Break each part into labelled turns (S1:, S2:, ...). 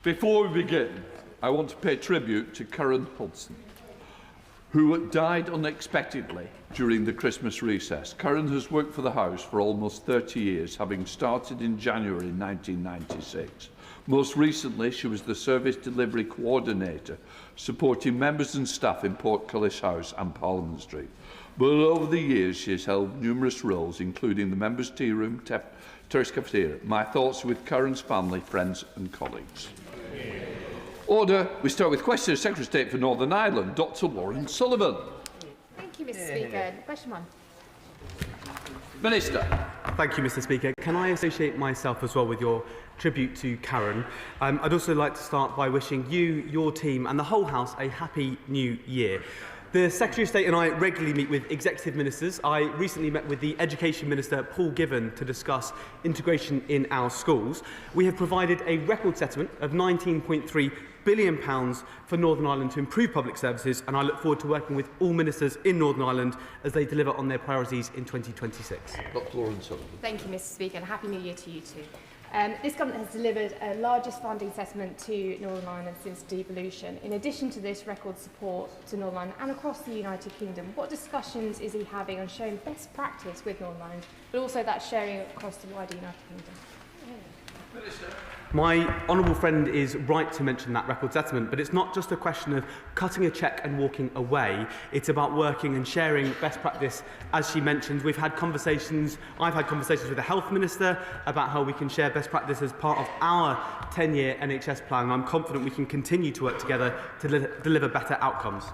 S1: Before we begin, I want to pay tribute to Karen Hudson, who died unexpectedly during the Christmas recess. Karen has worked for the House for almost 30 years, having started in January 1996. Most recently, she was the Service Delivery Coordinator, supporting members and staff in Portcullis House and Parliament Street. But over the years, she has held numerous roles, including the Members' Tea Room, Terrace Cafeteria. My thoughts are with Karen's family, friends and colleagues. Order. We start with question to Secretary of State for Northern Ireland, Dr Lauren Sullivan.
S2: Thank you, Mr Speaker. Question 1.
S1: Minister.
S3: Thank you, Mr Speaker. Can I associate myself as well with your tribute to Karen? I'd also like to start by wishing you, your team and the whole House a happy new year. The Secretary of State and I regularly meet with executive ministers. I recently met with the Education Minister, Paul Given, to discuss integration in our schools. We have provided a record settlement of £19.3 billion for Northern Ireland to improve public services, and I look forward to working with all ministers in Northern Ireland as they deliver on their priorities in 2026.
S1: Dr Lauren Sullivan.
S2: Thank you, Mr Speaker, and Happy New Year to you too. This government has delivered a largest funding settlement to Northern Ireland since devolution. In addition to this record support to Northern Ireland and across the United Kingdom, what discussions is he having on showing best practice with Northern Ireland, but also that sharing across the wider United Kingdom?
S3: My honourable friend is right to mention that record settlement, but it's not just a question of cutting a cheque and walking away. It's about working and sharing best practice. As she mentioned, I've had conversations with the Health Minister about how we can share best practice as part of our 10-year NHS plan, and I'm confident we can continue to work together to deliver better outcomes.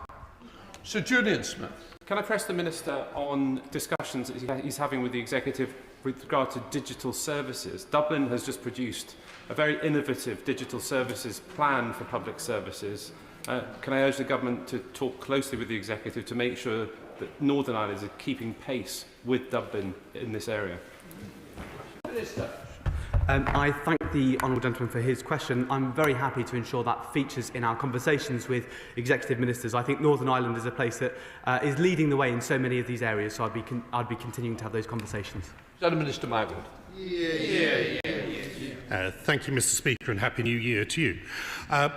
S1: Sir Julian Smith.
S4: Can I press the Minister on discussions that he's having with the Executive with regard to digital services? Dublin has just produced a very innovative digital services plan for public services. Can I urge the Government to talk closely with the Executive to make sure that Northern Ireland is keeping pace with Dublin in this area?
S1: Minister.
S3: I thank the honourable gentleman for his question. I'm very happy to ensure that features in our conversations with executive ministers. I think Northern Ireland is a place that is leading the way in so many of these areas, so I'd be continuing to have those conversations.
S1: Minister Mywood.
S5: Thank you, Mr Speaker, and Happy New Year to you.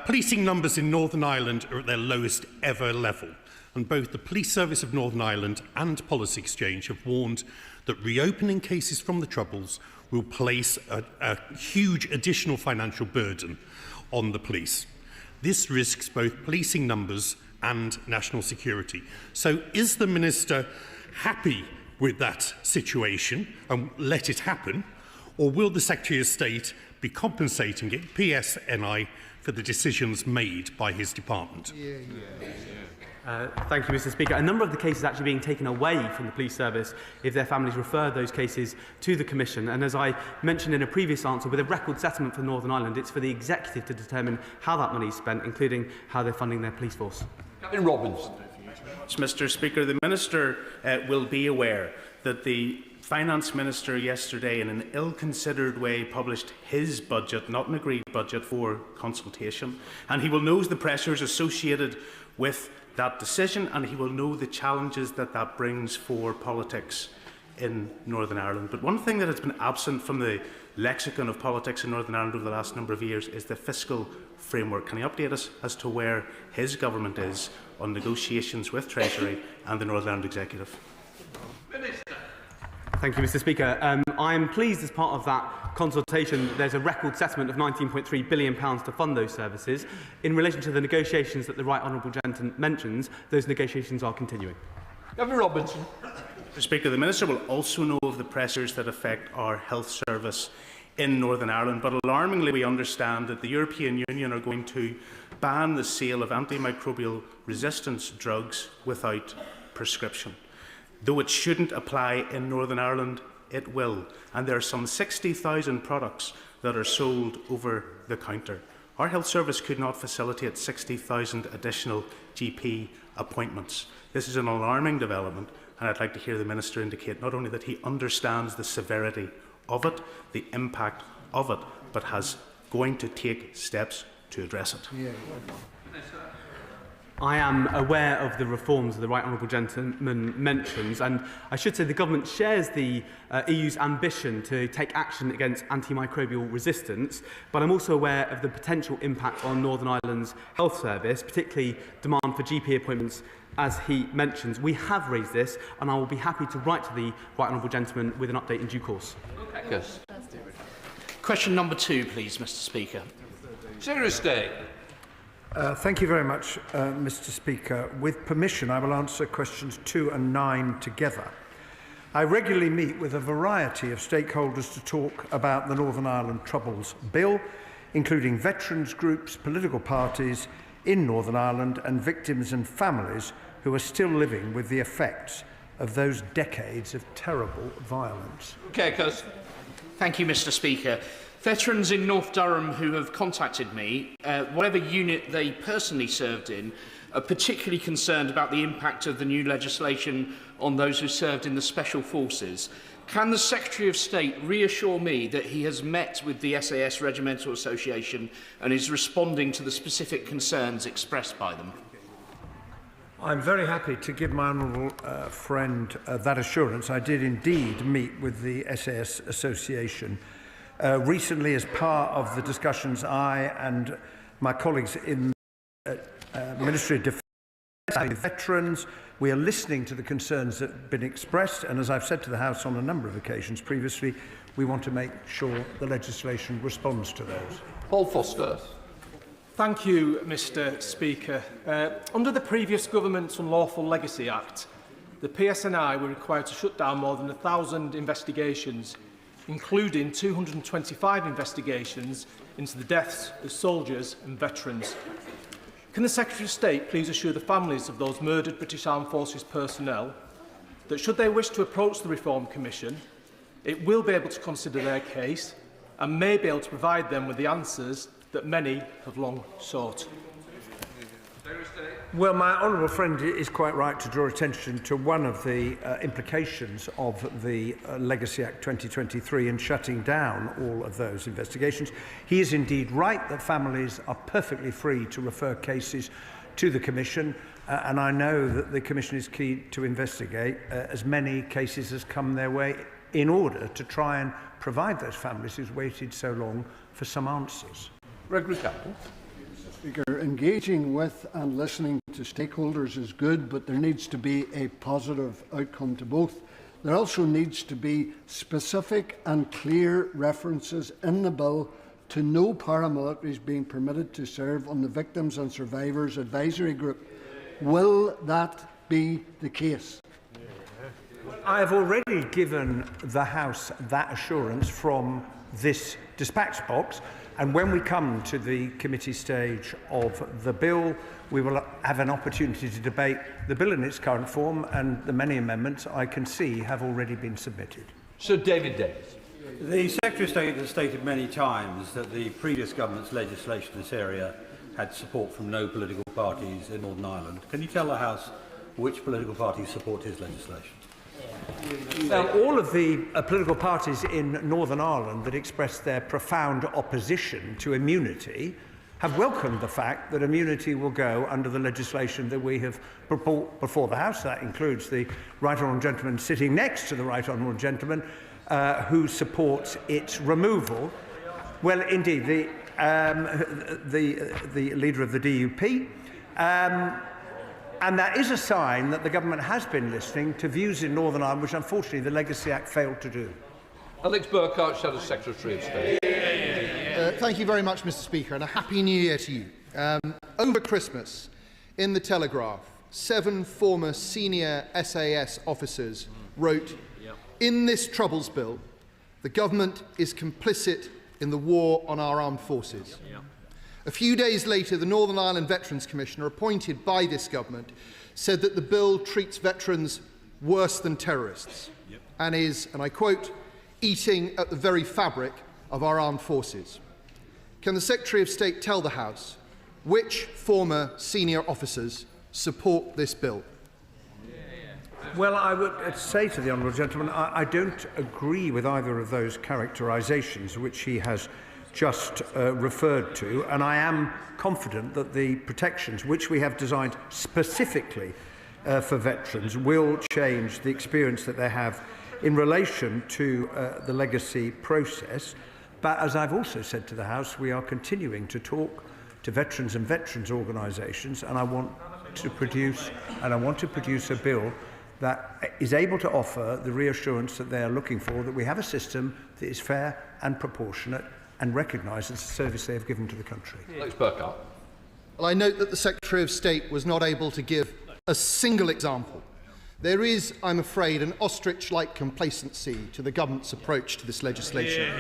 S5: Policing numbers in Northern Ireland are at their lowest ever level, and both the Police Service of Northern Ireland and Policy Exchange have warned that reopening cases from the Troubles will place a huge additional financial burden on the police. This risks both policing numbers and national security. So is the Minister happy with that situation and let it happen, or will the Secretary of State be compensating it, PSNI, for the decisions made by his department?
S3: Thank you, Mr Speaker. A number of the cases actually being taken away from the police service if their families refer those cases to the Commission. And as I mentioned in a previous answer, with a record settlement for Northern Ireland, it's for the Executive to determine how that money is spent, including how they're funding their police force.
S1: Captain Robinson.
S6: Mr Speaker, the Minister will be aware that the Finance Minister yesterday in an ill-considered way published his budget, not an agreed budget, for consultation, and he will know the pressures associated with that decision, and he will know the challenges that that brings for politics in Northern Ireland. But one thing that has been absent from the lexicon of politics in Northern Ireland over the last number of years is the fiscal framework. Can he update us as to where his government is on negotiations with Treasury and the Northern Ireland Executive?
S1: Minister.
S3: Thank you, Mr Speaker. I'm pleased as part of that consultation there's a record settlement of £19.3 billion to fund those services. In relation to the negotiations that the Right Honourable Gentleman mentions, those negotiations are continuing.
S1: Captain Robinson.
S6: Mr Speaker, the Minister will also know of the pressures that affect our health service in Northern Ireland, but alarmingly we understand that the European Union are going to ban the sale of antimicrobial resistance drugs without prescription. Though it shouldn't apply in Northern Ireland, it will. And there are some 60,000 products that are sold over the counter. Our health service could not facilitate 60,000 additional GP appointments. This is an alarming development, and I'd like to hear the Minister indicate not only that he understands the severity of it, the impact of it, but has going to take steps to address it.
S3: I am aware of the reforms the Right Honourable Gentleman mentions, and I should say the Government shares the EU's ambition to take action against antimicrobial resistance, but I'm also aware of the potential impact on Northern Ireland's health service, particularly demand for GP appointments, as he mentions. We have raised this, and I will be happy to write to the Right Honourable Gentleman with an update in due course.
S1: Yes.
S7: Question number 2, please, Mr. Speaker.
S1: Secretary of State.
S8: Thank you very much, Mr. Speaker. With permission, I will answer questions 2 and 9 together. I regularly meet with a variety of stakeholders to talk about the Northern Ireland Troubles Bill, including veterans groups, political parties in Northern Ireland and victims and families who are still living with the effects of those decades of terrible violence.
S1: Okay,
S7: Thank you, Mr. Speaker. Veterans in North Durham who have contacted me, whatever unit they personally served in, are particularly concerned about the impact of the new legislation on those who served in the Special Forces. Can the Secretary of State reassure me that he has met with the SAS Regimental Association and is responding to the specific concerns expressed by them?
S8: I'm very happy to give my honourable friend that assurance. I did indeed meet with the SAS Association recently as part of the discussions I and my colleagues in the Ministry of Defence with veterans. We are listening to the concerns that have been expressed, and as I've said to the House on a number of occasions previously, we want to make sure the legislation responds to those.
S1: Paul Foster.
S9: Thank you, Mr. Speaker. Under the previous Government's Unlawful Legacy Act, the PSNI were required to shut down more than 1,000 investigations, including 225 investigations into the deaths of soldiers and veterans. Can the Secretary of State please assure the families of those murdered British Armed Forces personnel that should they wish to approach the Reform Commission, it will be able to consider their case and may be able to provide them with the answers that many have long sought?
S8: Well, my honourable friend is quite right to draw attention to one of the implications of the Legacy Act 2023 in shutting down all of those investigations. He is indeed right that families are perfectly free to refer cases to the Commission, and I know that the Commission is keen to investigate as many cases as come their way in order to try and provide those families who've waited so long for some answers.
S1: Gregory Campbell.
S10: Speaker, engaging with and listening to stakeholders is good, but there needs to be a positive outcome to both. There also needs to be specific and clear references in the bill to no paramilitaries being permitted to serve on the Victims and Survivors Advisory Group. Will that be the case?
S8: I have already given the House that assurance from this dispatch box, and when we come to the committee stage of the bill, we will have an opportunity to debate the bill in its current form, and the many amendments I can see have already been submitted.
S1: Sir David Davis.
S11: The Secretary of State has stated many times that the previous government's legislation in this area had support from no political parties in Northern Ireland. Can you tell the House which political parties support his legislation?
S8: All of the political parties in Northern Ireland that expressed their profound opposition to immunity have welcomed the fact that immunity will go under the legislation that we have brought before the House. That includes the Right Honourable Gentleman sitting next to the Right Honourable Gentleman who supports its removal. Well, indeed, the leader of the DUP. And that is a sign that the government has been listening to views in Northern Ireland, which unfortunately the Legacy Act failed to do.
S1: Alex Burkhart, Shadow Secretary of State.
S12: Thank you very much, Mr. Speaker, and a Happy New Year to you. Over Christmas, in the Telegraph, 7 former senior SAS officers wrote, "In this Troubles Bill, the government is complicit in the war on our armed forces." A few days later, the Northern Ireland Veterans Commissioner, appointed by this government, said that the bill treats veterans worse than terrorists and is, and I quote, "eating at the very fabric of our armed forces." Can the Secretary of State tell the House which former senior officers support this bill?
S8: Well, I would say to the honourable gentleman, I don't agree with either of those characterisations which he has just referred to, and I am confident that the protections which we have designed specifically for veterans will change the experience that they have in relation to the legacy process. But as I've also said to the House, we are continuing to talk to veterans and veterans organisations, and I want to produce a bill that is able to offer the reassurance that they are looking for, that we have a system that is fair and proportionate and recognises the service they have given to the country.
S1: Alex Burkhardt.
S12: Well, I note that the Secretary of State was not able to give a single example. There is, I'm afraid, an ostrich-like complacency to the government's approach to this legislation.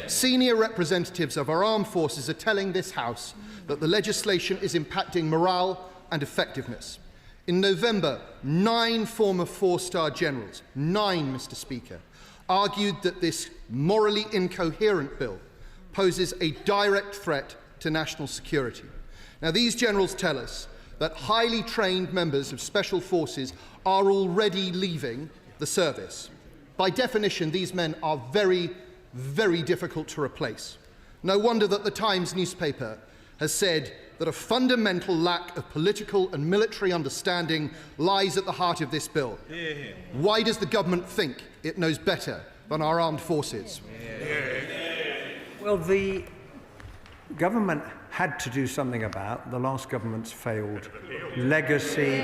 S12: Senior representatives of our armed forces are telling this House that the legislation is impacting morale and effectiveness. In November, 9 former four-star generals, 9, Mr. Speaker, argued that this morally incoherent bill poses a direct threat to national security. Now, these generals tell us that highly trained members of special forces are already leaving the service. By definition, these men are very, very difficult to replace. No wonder that the Times newspaper has said that a fundamental lack of political and military understanding lies at the heart of this bill. Why does the government think it knows better than our armed forces?
S8: Well, the government had to do something about the last government's failed Legacy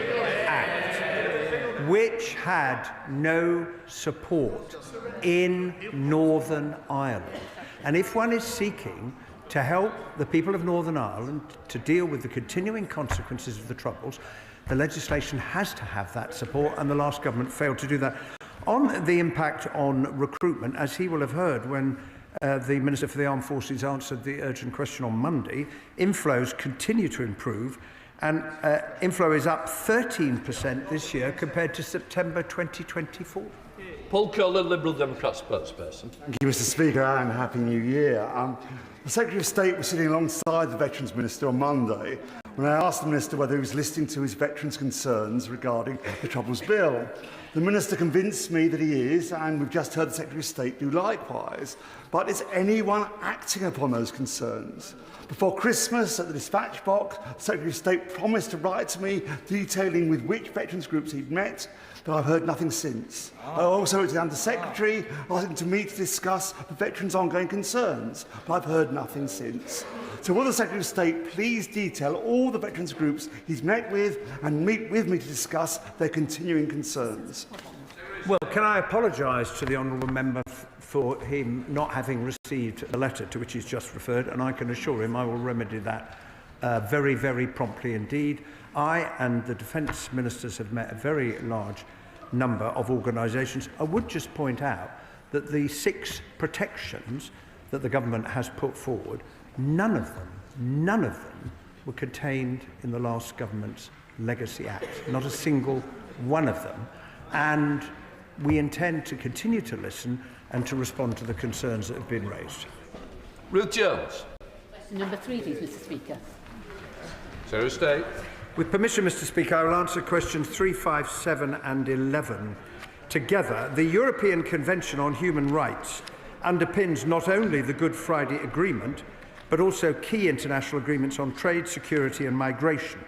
S8: Act, which had no support in Northern Ireland. And if one is seeking to help the people of Northern Ireland to deal with the continuing consequences of the Troubles, the legislation has to have that support, and the last government failed to do that. On the impact on recruitment, as he will have heard when the Minister for the Armed Forces answered the urgent question on Monday, inflows continue to improve, and inflow is up 13% this year compared to September 2024.
S1: Paul Curler, Liberal Democrat spokesperson.
S13: Thank you, Mr. Speaker, and Happy New Year. The Secretary of State was sitting alongside the Veterans Minister on Monday when I asked the Minister whether he was listening to his veterans' concerns regarding the Troubles Bill. The Minister convinced me that he is, and we've just heard the Secretary of State do likewise. But is anyone acting upon those concerns? Before Christmas, at the dispatch box, the Secretary of State promised to write to me detailing with which veterans groups he'd met, but I've heard nothing since. I also wrote to the Under-Secretary asking to meet to discuss the veterans' ongoing concerns, but I've heard nothing since. So will the Secretary of State please detail all the veterans groups he's met with and meet with me to discuss their continuing concerns?
S8: Well, can I apologise to the honourable member for him not having received the letter to which he's just referred, and I can assure him I will remedy that very, very promptly indeed. I and the Defence Ministers have met a very large number of organisations. I would just point out that the 6 protections that the government has put forward, none of them were contained in the last government's Legacy Act, not a single one of them. And we intend to continue to listen and to respond to the concerns that have been raised.
S1: Ruth Jones.
S14: Question number 3, please, Mr. Speaker.
S1: Secretary of State.
S8: With permission, Mr. Speaker, I will answer questions 3, 5, 7 and 11 together. The European Convention on Human Rights underpins not only the Good Friday Agreement, but also key international agreements on trade, security and migration.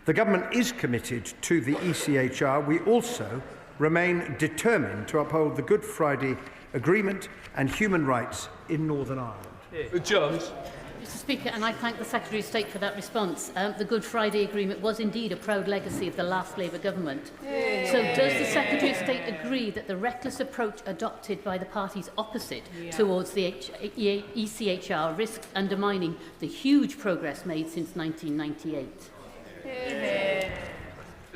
S8: The government is committed to the ECHR. We also remain determined to uphold the Good Friday Agreement and human rights in Northern Ireland.
S1: Jones.
S14: Mr. Speaker, and I thank the Secretary of State for that response. The Good Friday Agreement was indeed a proud legacy of the last Labour government. So does the Secretary of State agree that the reckless approach adopted by the parties opposite towards the ECHR risks undermining the huge progress made since 1998?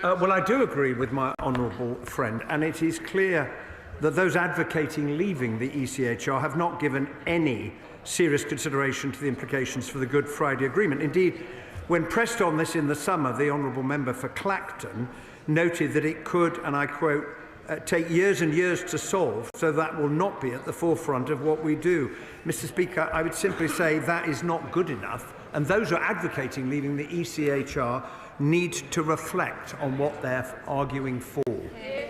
S8: Well, I do agree with my honourable friend, and it is clear that those advocating leaving the ECHR have not given any serious consideration to the implications for the Good Friday Agreement. Indeed, when pressed on this in the summer, the honourable member for Clacton noted that it could, and I quote, take years and years to solve, so that will not be at the forefront of what we do. Mr. Speaker, I would simply say that is not good enough, and those who are advocating leaving the ECHR need to reflect on what they're arguing for.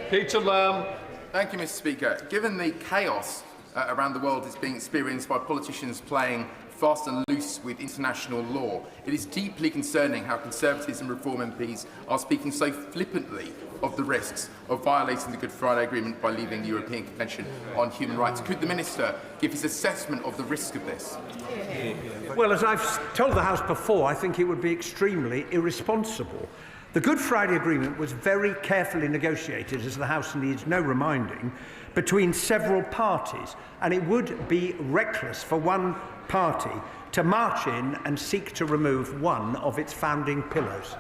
S1: Peter Lamb.
S15: Thank you, Mr. Speaker. Given the chaos around the world is being experienced by politicians playing fast and loose with international law. It is deeply concerning how Conservatives and Reform MPs are speaking so flippantly of the risks of violating the Good Friday Agreement by leaving the European Convention on Human Rights. Could the Minister give his assessment of the risk of this?
S8: Well, as I've told the House before, I think it would be extremely irresponsible. The Good Friday Agreement was very carefully negotiated, as the House needs no reminding, between several parties, and it would be reckless for one party to march in and seek to remove one of its founding pillars.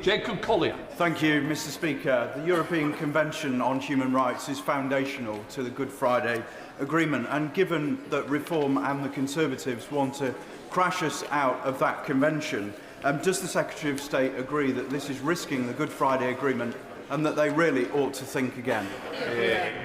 S1: Jacob Collier.
S16: Thank you, Mr. Speaker. The European Convention on Human Rights is foundational to the Good Friday Agreement, and given that Reform and the Conservatives want to crash us out of that convention, does the Secretary of State agree that this is risking the Good Friday Agreement and that they really ought to think again?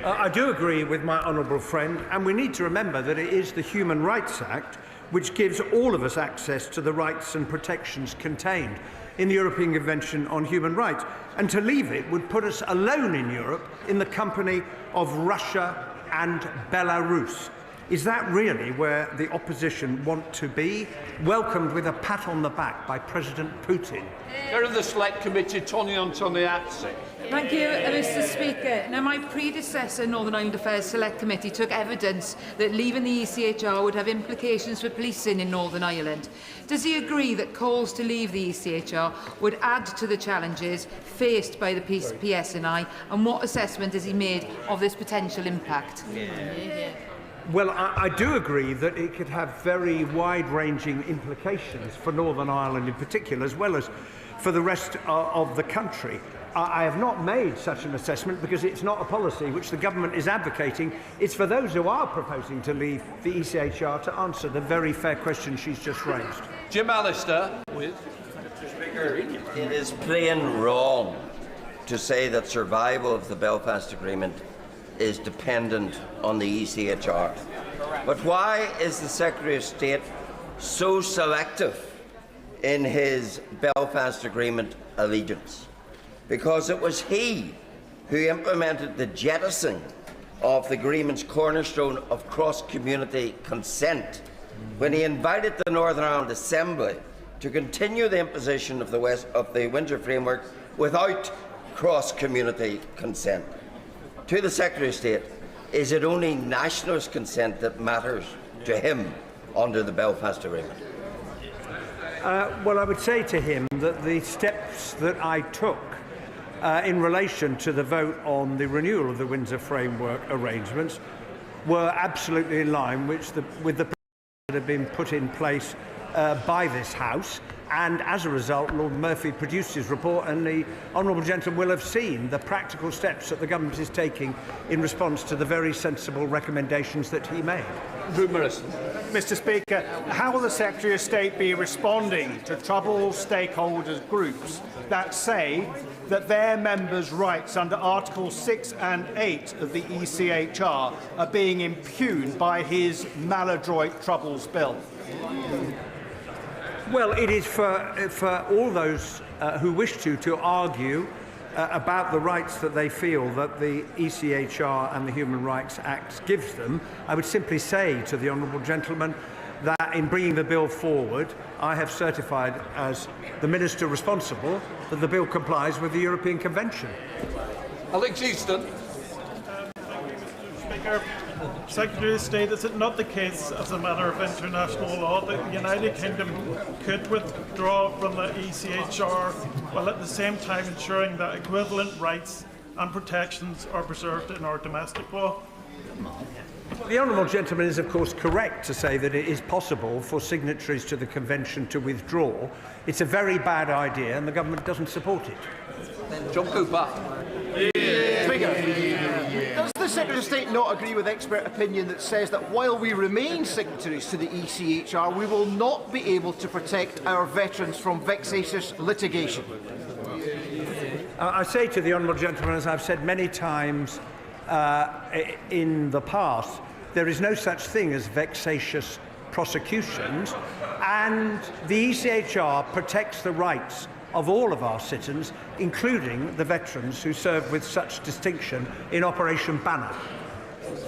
S8: I do agree with my honourable friend, and we need to remember that it is the Human Rights Act which gives all of us access to the rights and protections contained in the European Convention on Human Rights, and to leave it would put us alone in Europe in the company of Russia and Belarus. Is that really where the opposition want to be? Welcomed with a pat on the back by President Putin.
S1: Chair of the Select Committee, Tony Antoniazzi.
S17: Thank you, Mr. Speaker. Now, my predecessor, Northern Ireland Affairs Select Committee, took evidence that leaving the ECHR would have implications for policing in Northern Ireland. Does he agree that calls to leave the ECHR would add to the challenges faced by the PSNI, and what assessment has he made of this potential impact?
S8: Well, I do agree that it could have very wide-ranging implications for Northern Ireland in particular, as well as for the rest of the country. I have not made such an assessment because it's not a policy which the government is advocating. It's for those who are proposing to leave the ECHR to answer the very fair question she's just raised.
S1: Jim Allister.
S18: It is plain wrong to say that survival of the Belfast Agreement is dependent on the ECHR. But why is the Secretary of State so selective in his Belfast Agreement allegiance? Because it was he who implemented the jettisoning of the agreement's cornerstone of cross-community consent when he invited the Northern Ireland Assembly to continue the imposition of the Windsor Framework without cross-community consent. To the Secretary of State, is it only nationalist consent that matters to him under the Belfast Agreement?
S8: Well, I would say to him that the steps that I took in relation to the vote on the renewal of the Windsor Framework arrangements were absolutely in line with the that have been put in place by this House, and as a result Lord Murphy produced his report, and the honourable gentleman will have seen the practical steps that the government is taking in response to the very sensible recommendations that he made.
S9: Mr. Speaker, how will the Secretary of State be responding to troubled stakeholders groups that say that their members' rights under Articles 6 and 8 of the ECHR are being impugned by his maladroit Troubles Bill?
S8: Well, it is for all those who wish to argue about the rights that they feel that the ECHR and the Human Rights Act gives them. I would simply say to the honourable gentleman that in bringing the bill forward, I have certified as the Minister responsible that the bill complies with the European Convention.
S1: Alex Easton.
S19: Speaker, Secretary of State, is it not the case, as a matter of international law, that the United Kingdom could withdraw from the ECHR while at the same time ensuring that equivalent rights and protections are preserved in our domestic law?
S8: The honourable gentleman is of course correct to say that it is possible for signatories to the convention to withdraw. It's a very bad idea and the government doesn't support it.
S1: John Cooper.
S20: Does the Secretary of State not agree with expert opinion that says that while we remain signatories to the ECHR, we will not be able to protect our veterans from vexatious litigation?
S8: I say to the honourable gentleman, as I've said many times in the past, there is no such thing as vexatious prosecutions, and the ECHR protects the rights of all of our citizens, including the veterans who served with such distinction in Operation Banner.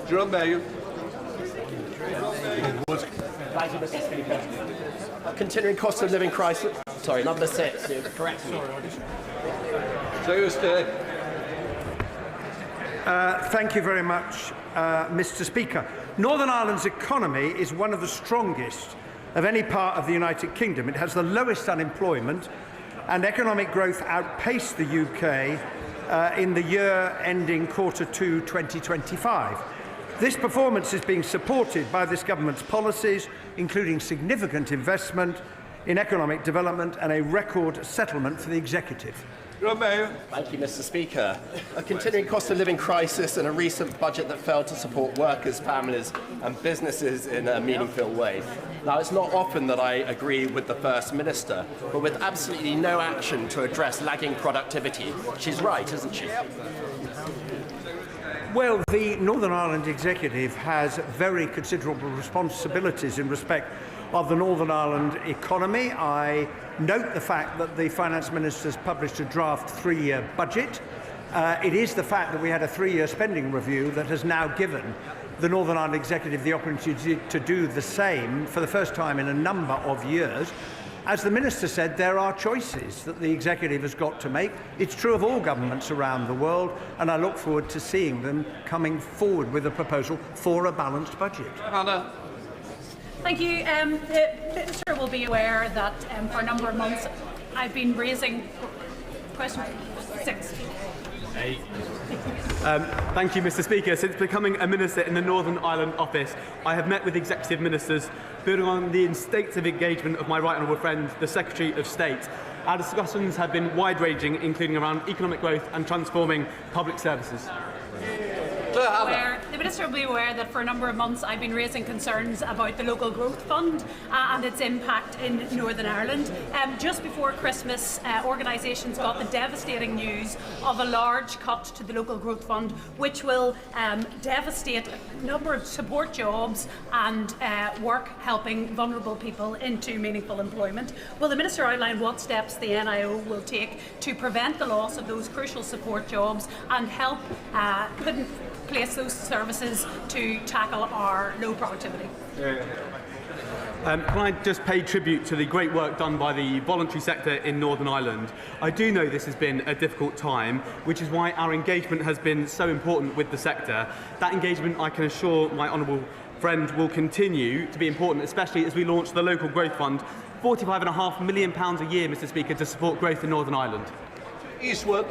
S1: Jerome Mayo.
S21: Thank you, Mr. Speaker. Continuing cost of living crisis. Sorry, number 6. You're correcting me.
S8: Thank you very much, Mr. Speaker. Northern Ireland's economy is one of the strongest of any part of the United Kingdom. It has the lowest unemployment, and economic growth outpaced the UK in the year ending Q2 2025. This performance is being supported by this government's policies, including significant investment in economic development and a record settlement for the executive.
S21: Thank you, Mr. Speaker. A continuing cost of living crisis and a recent budget that failed to support workers, families and businesses in a meaningful way. Now, it's not often that I agree with the First Minister, but with absolutely no action to address lagging productivity, she's right, isn't she?
S8: Well, the Northern Ireland Executive has very considerable responsibilities in respect of the Northern Ireland economy. I note the fact that the Finance Minister has published a draft 3-year budget. It is the fact that we had a 3-year spending review that has now given the Northern Ireland Executive the opportunity to do the same for the first time in a number of years. As the Minister said, there are choices that the Executive has got to make. It's true of all governments around the world, and I look forward to seeing them coming forward with a proposal for a balanced budget.
S22: Hannah. Thank you. The Minister will be aware that for a number of months I've been raising question 6.
S3: Thank you, Mr. Speaker. Since becoming a minister in the Northern Ireland office, I have met with executive ministers, building on the instinctive engagement of my right honourable friend, the Secretary of State. Our discussions have been wide-ranging, including around economic growth and transforming public services.
S22: The Minister will be aware that for a number of months I've been raising concerns about the Local Growth Fund and its impact in Northern Ireland. Just before Christmas, organisations got the devastating news of a large cut to the Local Growth Fund, which will devastate a number of support jobs and work helping vulnerable people into meaningful employment. Will the Minister outline what steps the NIO will take to prevent the loss of those crucial support jobs and help put in place those services to tackle our low productivity?
S3: Can I just pay tribute to the great work done by the voluntary sector in Northern Ireland? I do know this has been a difficult time, which is why our engagement has been so important with the sector. That engagement, I can assure my honourable friend, will continue to be important, especially as we launch the Local Growth Fund, £45.5 million a year, Mr. Speaker, to support growth in Northern Ireland.
S21: Eastwood.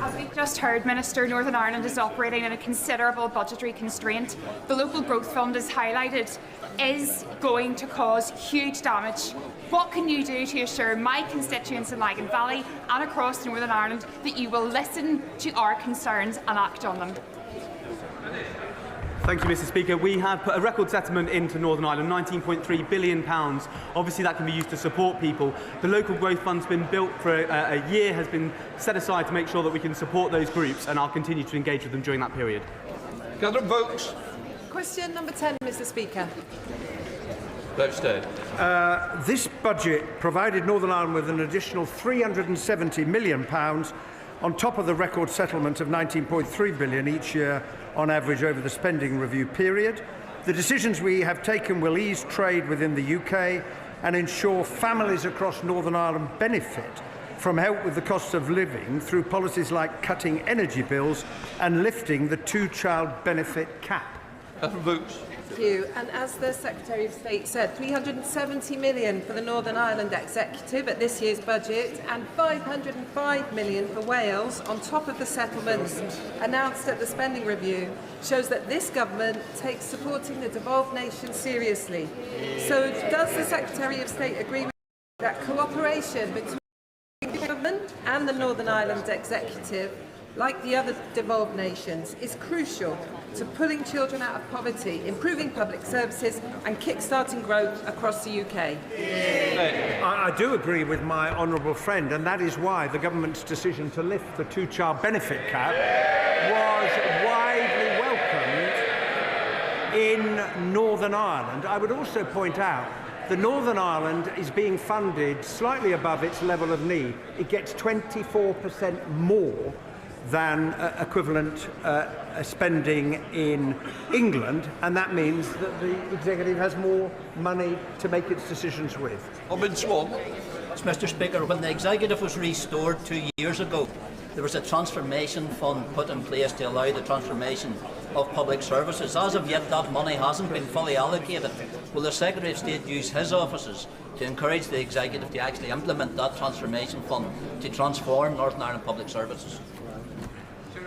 S23: As we've just heard, Minister, Northern Ireland is operating in a considerable budgetary constraint. The Local Growth Fund, as highlighted, is going to cause huge damage. What can you do to assure my constituents in Lagan Valley and across Northern Ireland that you will listen to our concerns and act on them?
S3: Thank you, Mr. Speaker. We have put a record settlement into Northern Ireland, £19.3 billion. Obviously, that can be used to support people. The Local Growth Fund's been built for a year, has been set aside to make sure that we can support those groups, and I'll continue to engage with them during that period.
S1: Catherine Vokes.
S24: Question number 10, Mr. Speaker.
S8: This budget provided Northern Ireland with an additional £370 million on top of the record settlement of £19.3 billion each year on average over the spending review period. The decisions we have taken will ease trade within the UK and ensure families across Northern Ireland benefit from help with the cost of living through policies like cutting energy bills and lifting the 2-child benefit cap.
S24: Thank you. And as the Secretary of State said, £370 million for the Northern Ireland Executive at this year's budget and £505 million for Wales on top of the settlements announced at the spending review shows that this government takes supporting the devolved nation seriously. So does the Secretary of State agree with that cooperation between the government and the Northern Ireland Executive, like the other devolved nations, is crucial to pulling children out of poverty, improving public services and kick-starting growth across the UK?
S8: I do agree with my honourable friend, and that is why the government's decision to lift the 2-child benefit cap was widely welcomed in Northern Ireland. I would also point out that Northern Ireland is being funded slightly above its level of need. It gets 24% more than equivalent spending in England, and that means that the executive has more money to make its decisions with.
S2: Mr. Speaker, when the executive was restored 2 years ago, there was a transformation fund put in place to allow the transformation of public services. As of yet, that money hasn't been fully allocated. Will the Secretary of State use his offices to encourage the executive to actually implement that transformation fund to transform Northern Ireland public services?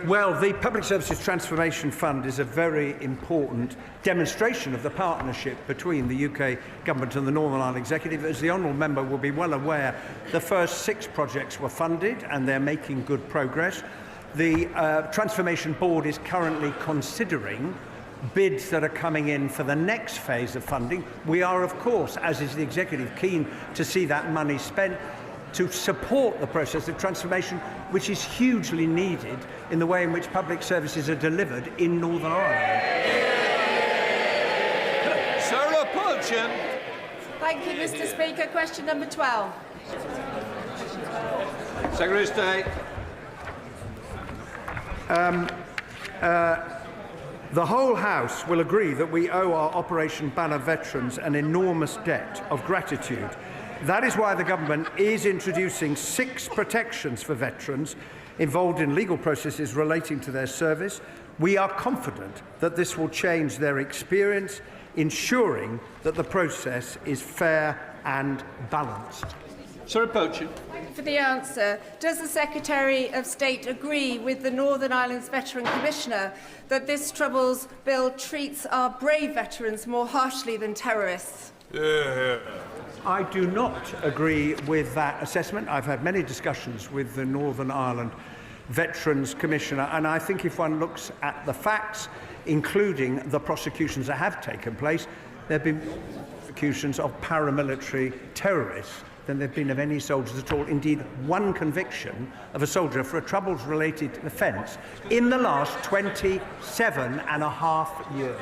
S8: Well, the Public Services Transformation Fund is a very important demonstration of the partnership between the UK Government and the Northern Ireland Executive. As the Honourable Member will be well aware, the first 6 projects were funded and they're making good progress. The Transformation Board is currently considering bids that are coming in for the next phase of funding. We are, of course, as is the Executive, keen to see that money spent to support the process of transformation, which is hugely needed in the way in which public services are delivered in Northern Ireland.
S1: Sarah Purchin.
S24: Thank you, Mr. Speaker. Question number 12.
S1: Secretary of State.
S8: The whole House will agree that we owe our Operation Banner veterans an enormous debt of gratitude. That is why the Government is introducing 6 protections for veterans involved in legal processes relating to their service. We are confident that this will change their experience, ensuring that the process is fair and balanced.
S1: Sarah Purchin.
S24: For the answer, does the Secretary of State agree with the Northern Ireland's Veteran Commissioner that this Troubles Bill treats our brave veterans more harshly than terrorists?
S8: I do not agree with that assessment. I've had many discussions with the Northern Ireland Veterans Commissioner, and I think if one looks at the facts, including the prosecutions that have taken place, there have been prosecutions of paramilitary terrorists than there have been of any soldiers at all. Indeed, one conviction of a soldier for a Troubles-related offence in the last 27.5 years.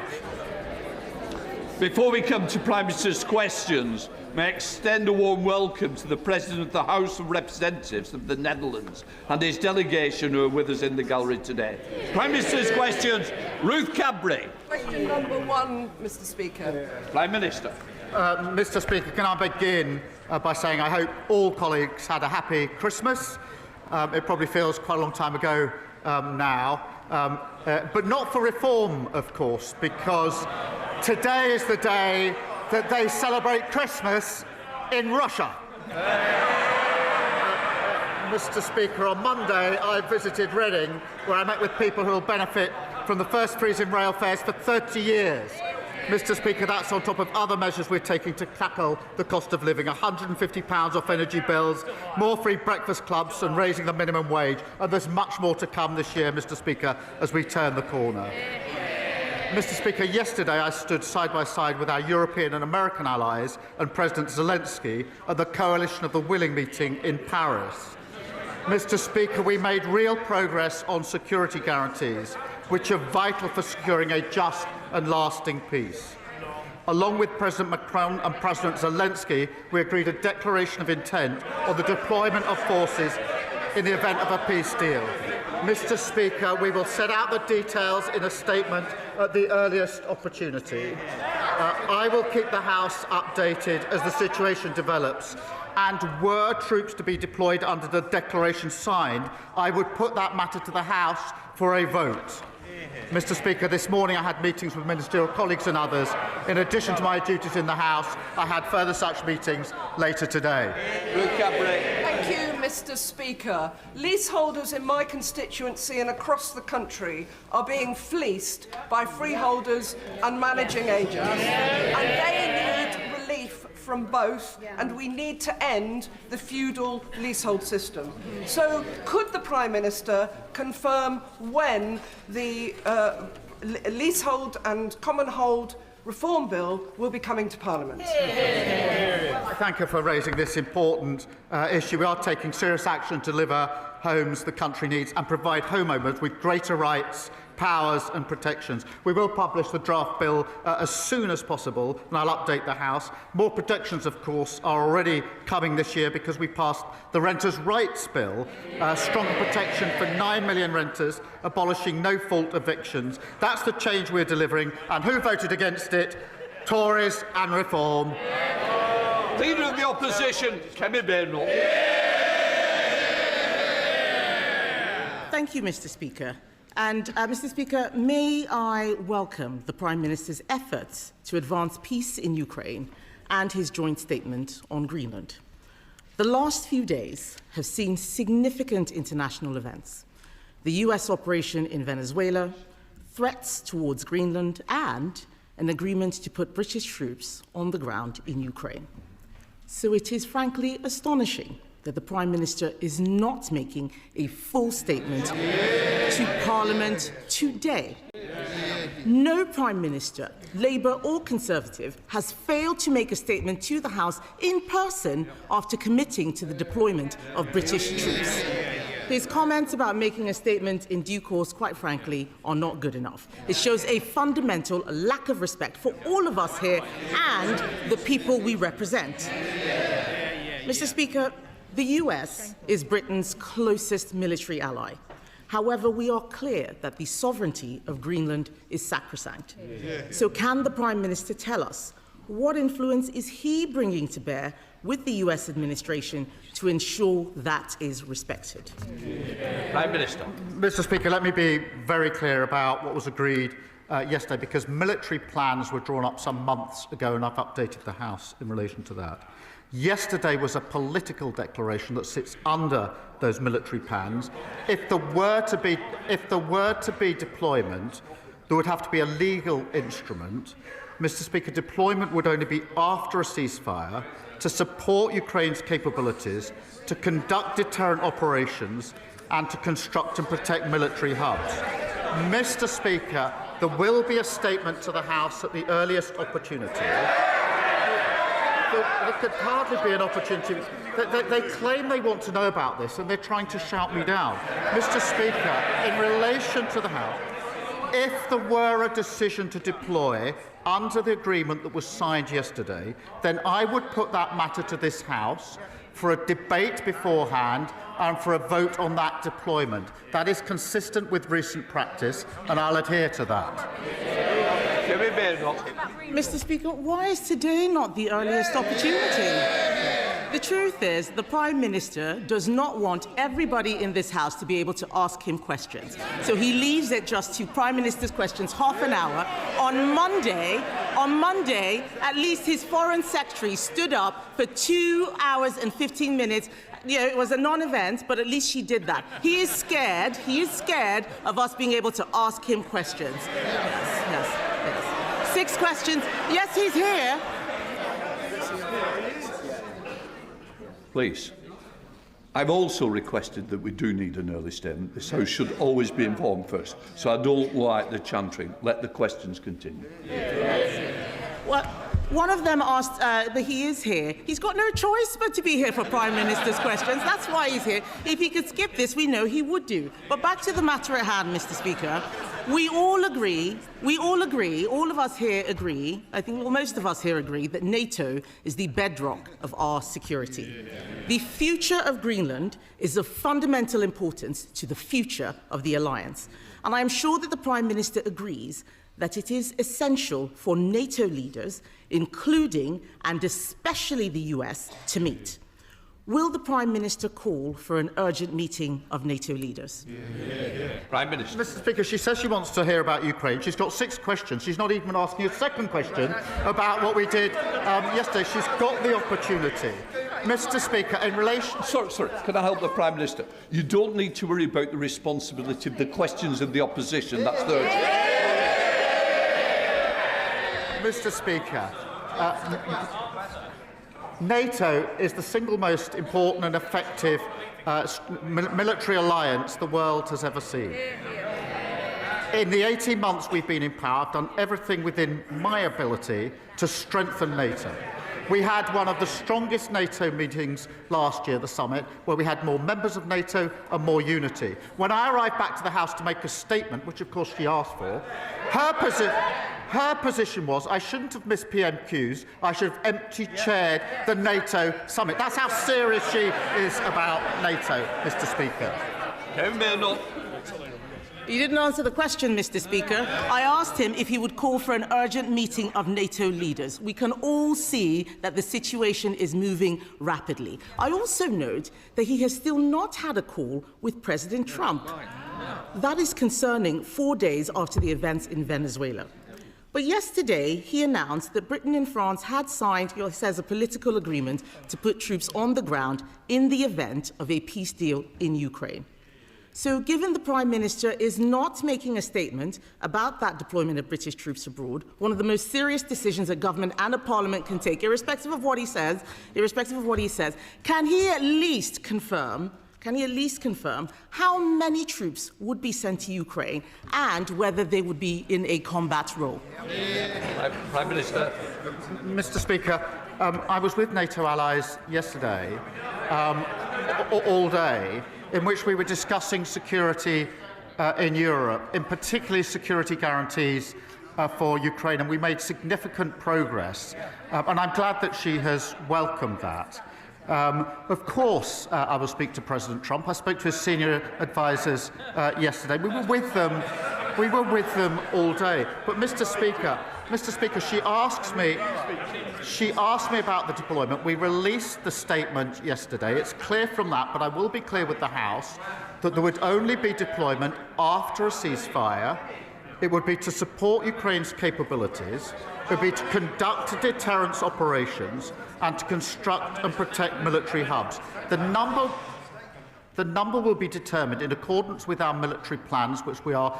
S1: Before we come to Prime Minister's questions, may I extend a warm welcome to the President of the House of Representatives of the Netherlands and his delegation who are with us in the gallery today. Prime Minister's questions, Ruth Cadbury.
S24: Question number 1, Mr. Speaker.
S1: Prime Minister.
S4: Mr. Speaker, can I begin by saying I hope all colleagues had a happy Christmas. It probably feels quite a long time ago now, but not for reform, of course, because today is the day that they celebrate Christmas in Russia. Mr. Speaker, on Monday I visited Reading, where I met with people who will benefit from the first freeze in rail fares for 30 years. Mr. Speaker, that's on top of other measures we're taking to tackle the cost of living, £150 off energy bills, more free breakfast clubs and raising the minimum wage, and there's much more to come this year, Mr. Speaker, as we turn the corner. Mr. Speaker, yesterday I stood side by side with our European and American allies and President Zelensky at the Coalition of the Willing meeting in Paris. Mr. Speaker, we made real progress on security guarantees, which are vital for securing a just and lasting peace. Along with President Macron and President Zelensky, we agreed a declaration of intent on the deployment of forces in the event of a peace deal. Mr. Speaker, we will set out the details in a statement at the earliest opportunity. I will keep the House updated as the situation develops, and were troops to be deployed under the declaration signed, I would put that matter to the House for a vote. Mr. Speaker, this morning I had meetings with ministerial colleagues and others. In addition to my duties in the House, I had further such meetings later today.
S24: Thank you, Mr. Speaker. Leaseholders in my constituency and across the country are being fleeced by freeholders and managing agents. And they need relief from both, and we need to end the feudal leasehold system. So, could the Prime Minister confirm when the leasehold and common hold reform bill will be coming to Parliament?
S4: Thank you for raising this important issue. We are taking serious action to deliver homes the country needs and provide homeowners with greater rights, powers and protections. We will publish the draft bill as soon as possible, and I'll update the House. More protections, of course, are already coming this year because we passed the Renters' Rights Bill, stronger protection for 9 million renters, abolishing no-fault evictions. That's the change we're delivering. And who voted against it? Tories and Reform.
S1: Leader of the Opposition, Kemi Bernal.
S5: Thank you, Mr. Speaker. And, Mr. Speaker, may I welcome the Prime Minister's efforts to advance peace in Ukraine and his joint statement on Greenland. The last few days have seen significant international events. The US operation in Venezuela, threats towards Greenland, and an agreement to put British troops on the ground in Ukraine. So it is frankly astonishing that the Prime Minister is not making a full statement to Parliament today. No Prime Minister, Labour or Conservative, has failed to make a statement to the House in person after committing to the deployment of British troops. His comments about making a statement in due course, quite frankly, are not good enough. It shows a fundamental lack of respect for all of us here and the people we represent. Mr. Speaker, the US is Britain's closest military ally. However, we are clear that the sovereignty of Greenland is sacrosanct. So can the Prime Minister tell us what influence is he bringing to bear with the US administration to ensure that is respected?
S1: Prime Minister.
S4: Mr. Speaker, let me be very clear about what was agreed yesterday, because military plans were drawn up some months ago and I've updated the House in relation to that. Yesterday was a political declaration that sits under those military plans. If there were to be deployment, there would have to be a legal instrument. Mr. Speaker, deployment would only be after a ceasefire to support Ukraine's capabilities, to conduct deterrent operations and to construct and protect military hubs. Mr. Speaker, there will be a statement to the House at the earliest opportunity. There could hardly be an opportunity. They claim they want to know about this and they're trying to shout me down. Mr. Speaker, in relation to the House, if there were a decision to deploy under the agreement that was signed yesterday, then I would put that matter to this House for a debate beforehand and for a vote on that deployment. That is consistent with recent practice, and I'll adhere to that.
S5: Mr. Speaker, why is today not the earliest opportunity? The truth is, the Prime Minister does not want everybody in this House to be able to ask him questions. So he leaves it just to Prime Minister's questions half an hour. On Monday, at least his Foreign Secretary stood up for 2 hours and 15 minutes. You know, it was a non-event, but at least she did that. He is scared of us being able to ask him questions. Yes. 6 questions. Yes, he's here.
S1: Please. I've also requested that we do need an early statement. This House should always be informed first. So I don't like the chantering. Let the questions continue.
S5: Well, one of them asked, but he is here. He's got no choice but to be here for Prime Minister's questions. That's why he's here. If he could skip this, we know he would do. But back to the matter at hand, Mr. Speaker. We all agree, all of us here agree, I think most of us here agree, that NATO is the bedrock of our security. The future of Greenland is of fundamental importance to the future of the alliance. And I am sure that the Prime Minister agrees that it is essential for NATO leaders, including and especially the US, to meet. Will the Prime Minister call for an urgent meeting of NATO leaders?
S1: Prime Minister.
S4: Mr. Speaker, she says she wants to hear about Ukraine. She's got 6 questions. She's not even asking a second question about what we did yesterday. She's got the opportunity. Mr. Speaker, in relation...
S1: Sorry, can I help the Prime Minister? You don't need to worry about the responsibility of the questions of the opposition. That's the
S4: Mr. Speaker, NATO is the single most important and effective military alliance the world has ever seen. In the 18 months we've been in power, I've done everything within my ability to strengthen NATO. We had one of the strongest NATO meetings last year, the summit, where we had more members of NATO and more unity. When I arrived back to the House to make a statement, which of course she asked for, her position was I shouldn't have missed PMQs, I should have empty-chaired the NATO summit. That's how serious she is about NATO, Mr. Speaker.
S5: You didn't answer the question, Mr. Speaker. I asked him if he would call for an urgent meeting of NATO leaders. We can all see that the situation is moving rapidly. I also note that he has still not had a call with President Trump. That is concerning 4 days after the events in Venezuela. But yesterday, he announced that Britain and France had signed, he says, a political agreement to put troops on the ground in the event of a peace deal in Ukraine. So given the Prime Minister is not making a statement about that deployment of British troops abroad, one of the most serious decisions a government and a parliament can take, irrespective of what he says, can he at least confirm how many troops would be sent to Ukraine and whether they would be in a combat role?
S1: Prime Minister.
S4: Mr. Speaker, I was with NATO allies yesterday, all day, in which we were discussing security in Europe, in particularly security guarantees for Ukraine, and we made significant progress. And I'm glad that she has welcomed that. Of course, I will speak to President Trump. I spoke to his senior advisers yesterday. We were with them all day. But Mr. Speaker, she asked me about the deployment. We released the statement yesterday. It's clear from that, but I will be clear with the House that there would only be deployment after a ceasefire. It would be to support Ukraine's capabilities. It would be to conduct deterrence operations and to construct and protect military hubs. The number will be determined in accordance with our military plans, which we are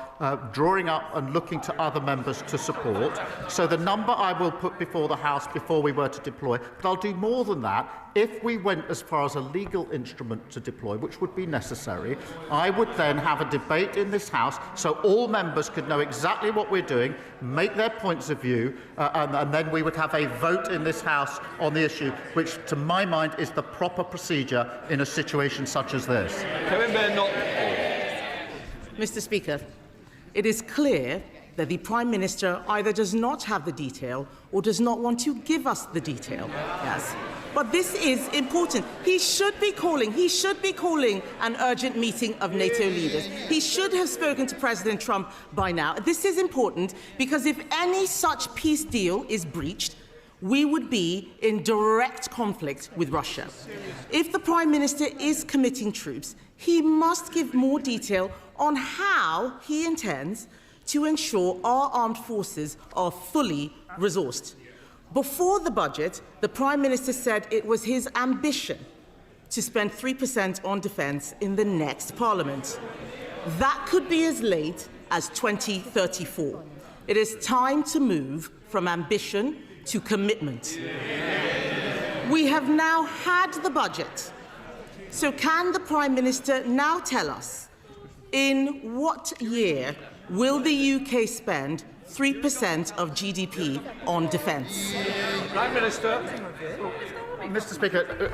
S4: drawing up and looking to other members to support. So the number I will put before the House before we were to deploy. But I'll do more than that. If we went as far as a legal instrument to deploy, which would be necessary, I would then have a debate in this House so all members could know exactly what we're doing, make their points of view, and then we would have a vote in this House on the issue, which, to my mind, is the proper procedure in a situation such as this.
S5: Mr. Speaker, it is clear that the Prime Minister either does not have the detail or does not want to give us the detail. Yes. But this is important. He should be calling an urgent meeting of NATO leaders. He should have spoken to President Trump by now. This is important because if any such peace deal is breached, we would be in direct conflict with Russia. If the Prime Minister is committing troops, he must give more detail on how he intends to ensure our armed forces are fully resourced. Before the budget, the Prime Minister said it was his ambition to spend 3% on defence in the next Parliament. That could be as late as 2034. It is time to move from ambition to commitment. We have now had the budget. So can the Prime Minister now tell us in what year will the UK spend 3% of GDP on defence?
S1: Prime Minister.
S4: Mr. Speaker,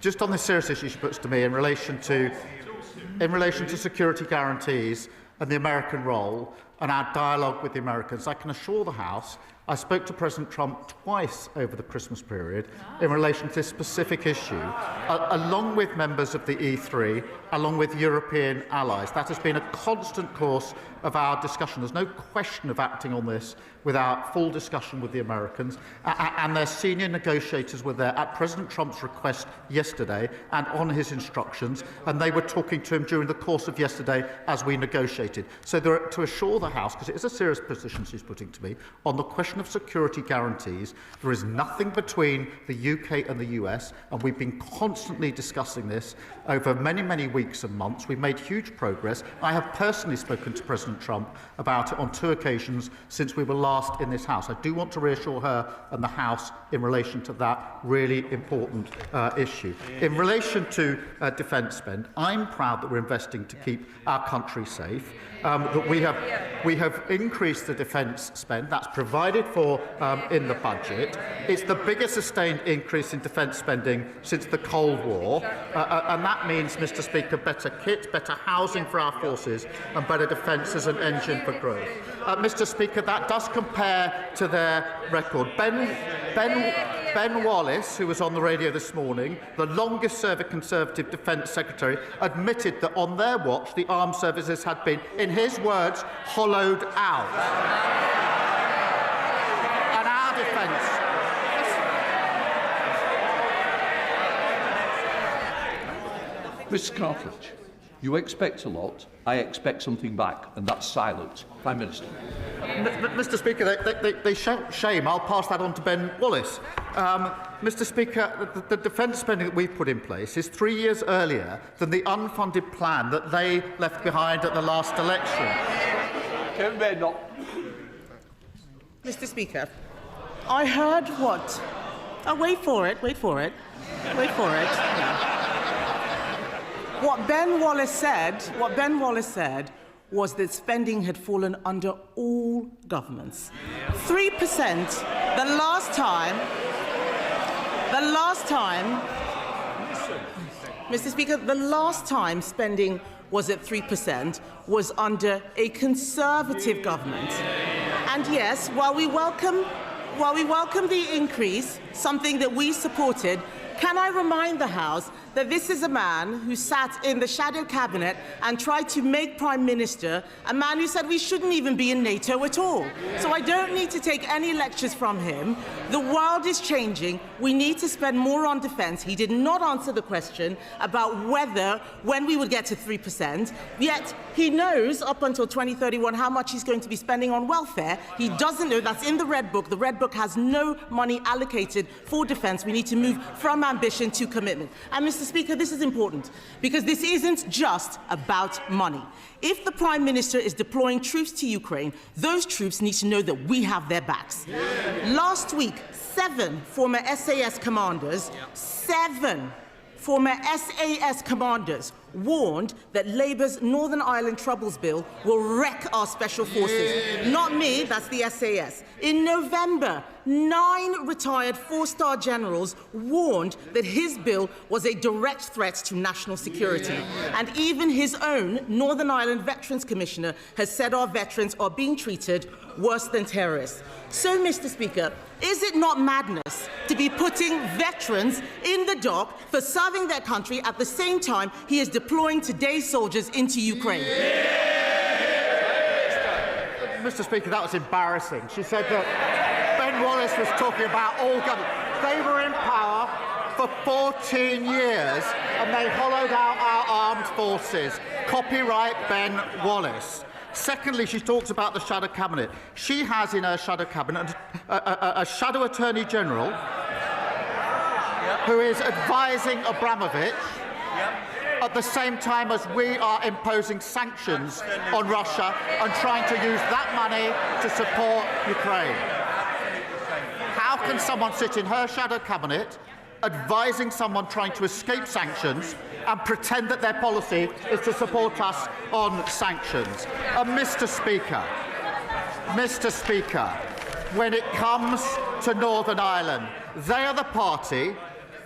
S4: just on this serious issue she puts to me in relation to security guarantees and the American role and our dialogue with the Americans, I can assure the House I spoke to President Trump twice over the Christmas period in relation to this specific issue, along with members of the E3, along with European allies. That has been a constant course of our discussion. There's no question of acting on this without full discussion with the Americans, and their senior negotiators were there at President Trump's request yesterday and on his instructions, and they were talking to him during the course of yesterday as we negotiated. So to assure the House, because it is a serious position she's putting to me, on the question of security guarantees, there is nothing between the UK and the US, and we've been constantly discussing this over many, many weeks and months. We've made huge progress. I have personally spoken to President Trump about it on 2 occasions since we were last in this House. I do want to reassure her and the House in relation to that really important issue. In relation to defence spend, I'm proud that we're investing to keep our country safe, that we have increased the defence spend. That's provided for in the budget. It's the biggest sustained increase in defence spending since the Cold War, and that means, Mr. Speaker, better kit, better housing for our forces and better defence as an engine for growth. Mr. Speaker, that does compare to their record. Ben Wallace, who was on the radio this morning, the longest-serving Conservative Defence Secretary, admitted that on their watch the armed services had been, in his words, hollowed out. And our defence...
S1: Mr Cartledge, you expect a lot, I expect something back, and that's silence. Prime Minister.
S4: Mr. Speaker, they shout shame. I'll pass that on to Ben Wallace. Mr. Speaker, the defence spending that we've put in place is 3 years earlier than the unfunded plan that they left behind at the last election.
S1: Can Ben not?
S5: Mr. Speaker, I heard what... Oh, wait for it. Yeah. What Ben Wallace said was that spending had fallen under all governments. 3%, the last time, Mr. Speaker, the last time spending was at 3% was under a Conservative government. And yes, while we welcome the increase, something that we supported, can I remind the House that this is a man who sat in the shadow cabinet and tried to make Prime Minister a man who said we shouldn't even be in NATO at all. So I don't need to take any lectures from him. The world is changing. We need to spend more on defence. He did not answer the question about when we would get to 3%, yet he knows up until 2031 how much he's going to be spending on welfare. He doesn't know. That's in the Red Book. The Red Book has no money allocated for defence. We need to move from ambition to commitment. And Mr. Speaker, this is important because this isn't just about money. If the Prime Minister is deploying troops to Ukraine, those troops need to know that we have their backs. Last week, 7 former SAS commanders, 7 former SAS commanders warned that Labour's Northern Ireland Troubles Bill will wreck our special forces. Not me, that's the SAS. In November, 9 retired 4-star generals warned that his bill was a direct threat to national security. And even his own Northern Ireland Veterans Commissioner has said our veterans are being treated worse than terrorists. So, Mr. Speaker, is it not madness to be putting veterans in the dock for serving their country at the same time he is deploying today's soldiers into Ukraine?
S4: Mr. Speaker, that was embarrassing. She said that Ben Wallace was talking about all government. They were in power for 14 years and they hollowed out our armed forces. Copyright Ben Wallace. Secondly, she talks about the shadow cabinet. She has in her shadow cabinet a shadow attorney general who is advising Abramovich at the same time as we are imposing sanctions on Russia and trying to use that money to support Ukraine. How can someone sit in her shadow cabinet advising someone trying to escape sanctions and pretend that their policy is to support us on sanctions? And Mr. Speaker, when it comes to Northern Ireland, they are the party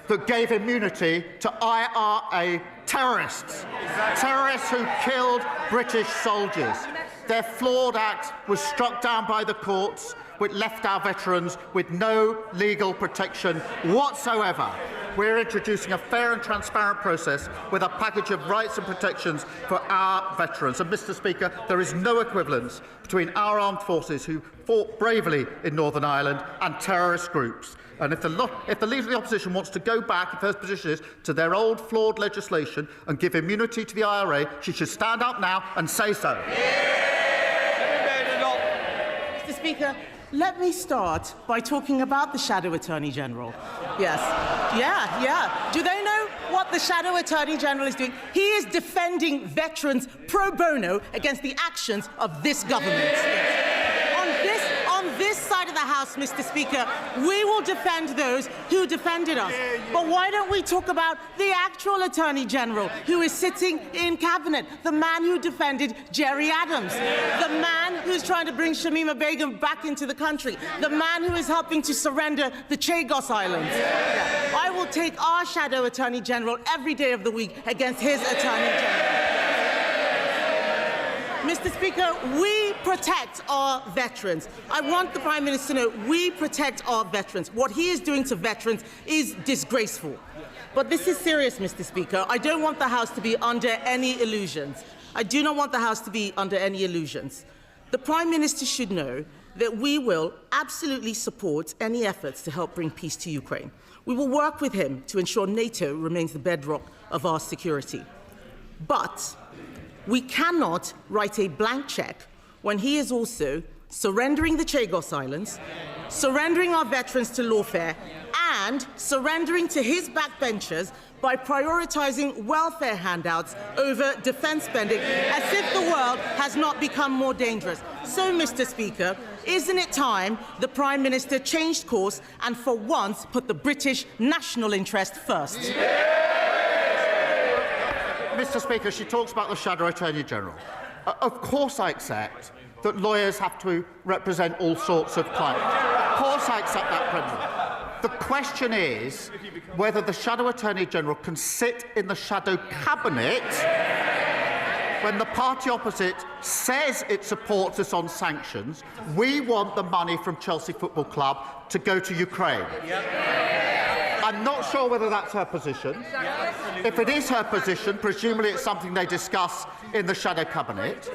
S4: that gave immunity to IRA terrorists, terrorists who killed British soldiers. Their flawed act was struck down by the courts, which left our veterans with no legal protection whatsoever. We're introducing a fair and transparent process with a package of rights and protections for our veterans. And, Mr. Speaker, there is no equivalence between our armed forces who fought bravely in Northern Ireland and terrorist groups. And if the Leader of the Opposition wants to go back, if her position is, to their old flawed legislation and give immunity to the IRA, she should stand up now and say so.
S5: Mr. Speaker, let me start by talking about the Shadow Attorney General. Yes. Yeah. Do they know what the Shadow Attorney General is doing? He is defending veterans pro bono against the actions of this government. On this side of the the House, Mr. Speaker. We will defend those who defended us. But why don't we talk about the actual Attorney General who is sitting in Cabinet, the man who defended Jerry Adams, the man who's trying to bring Shamima Begum back into the country, the man who is helping to surrender the Chagos Islands. I will take our shadow Attorney General every day of the week against his Attorney General. Mr. Speaker, we protect our veterans. I want the Prime Minister to know we protect our veterans. What he is doing to veterans is disgraceful. But this is serious, Mr. Speaker. I don't want the House to be under any illusions. I do not want the House to be under any illusions. The Prime Minister should know that we will absolutely support any efforts to help bring peace to Ukraine. We will work with him to ensure NATO remains the bedrock of our security. But we cannot write a blank cheque when he is also surrendering the Chagos Islands, surrendering our veterans to lawfare, and surrendering to his backbenchers by prioritising welfare handouts over defence spending, as if the world has not become more dangerous. So, Mr. Speaker, isn't it time the Prime Minister changed course and for once put the British national interest first?
S4: Mr. Speaker, she talks about the Shadow Attorney General. Of course I accept that lawyers have to represent all sorts of clients. Of course I accept that principle. The question is whether the Shadow Attorney General can sit in the Shadow Cabinet when the party opposite says it supports us on sanctions. We want the money from Chelsea Football Club to go to Ukraine. I'm not sure whether that's her position. If it is her position, presumably it's something they discuss in the Shadow Cabinet,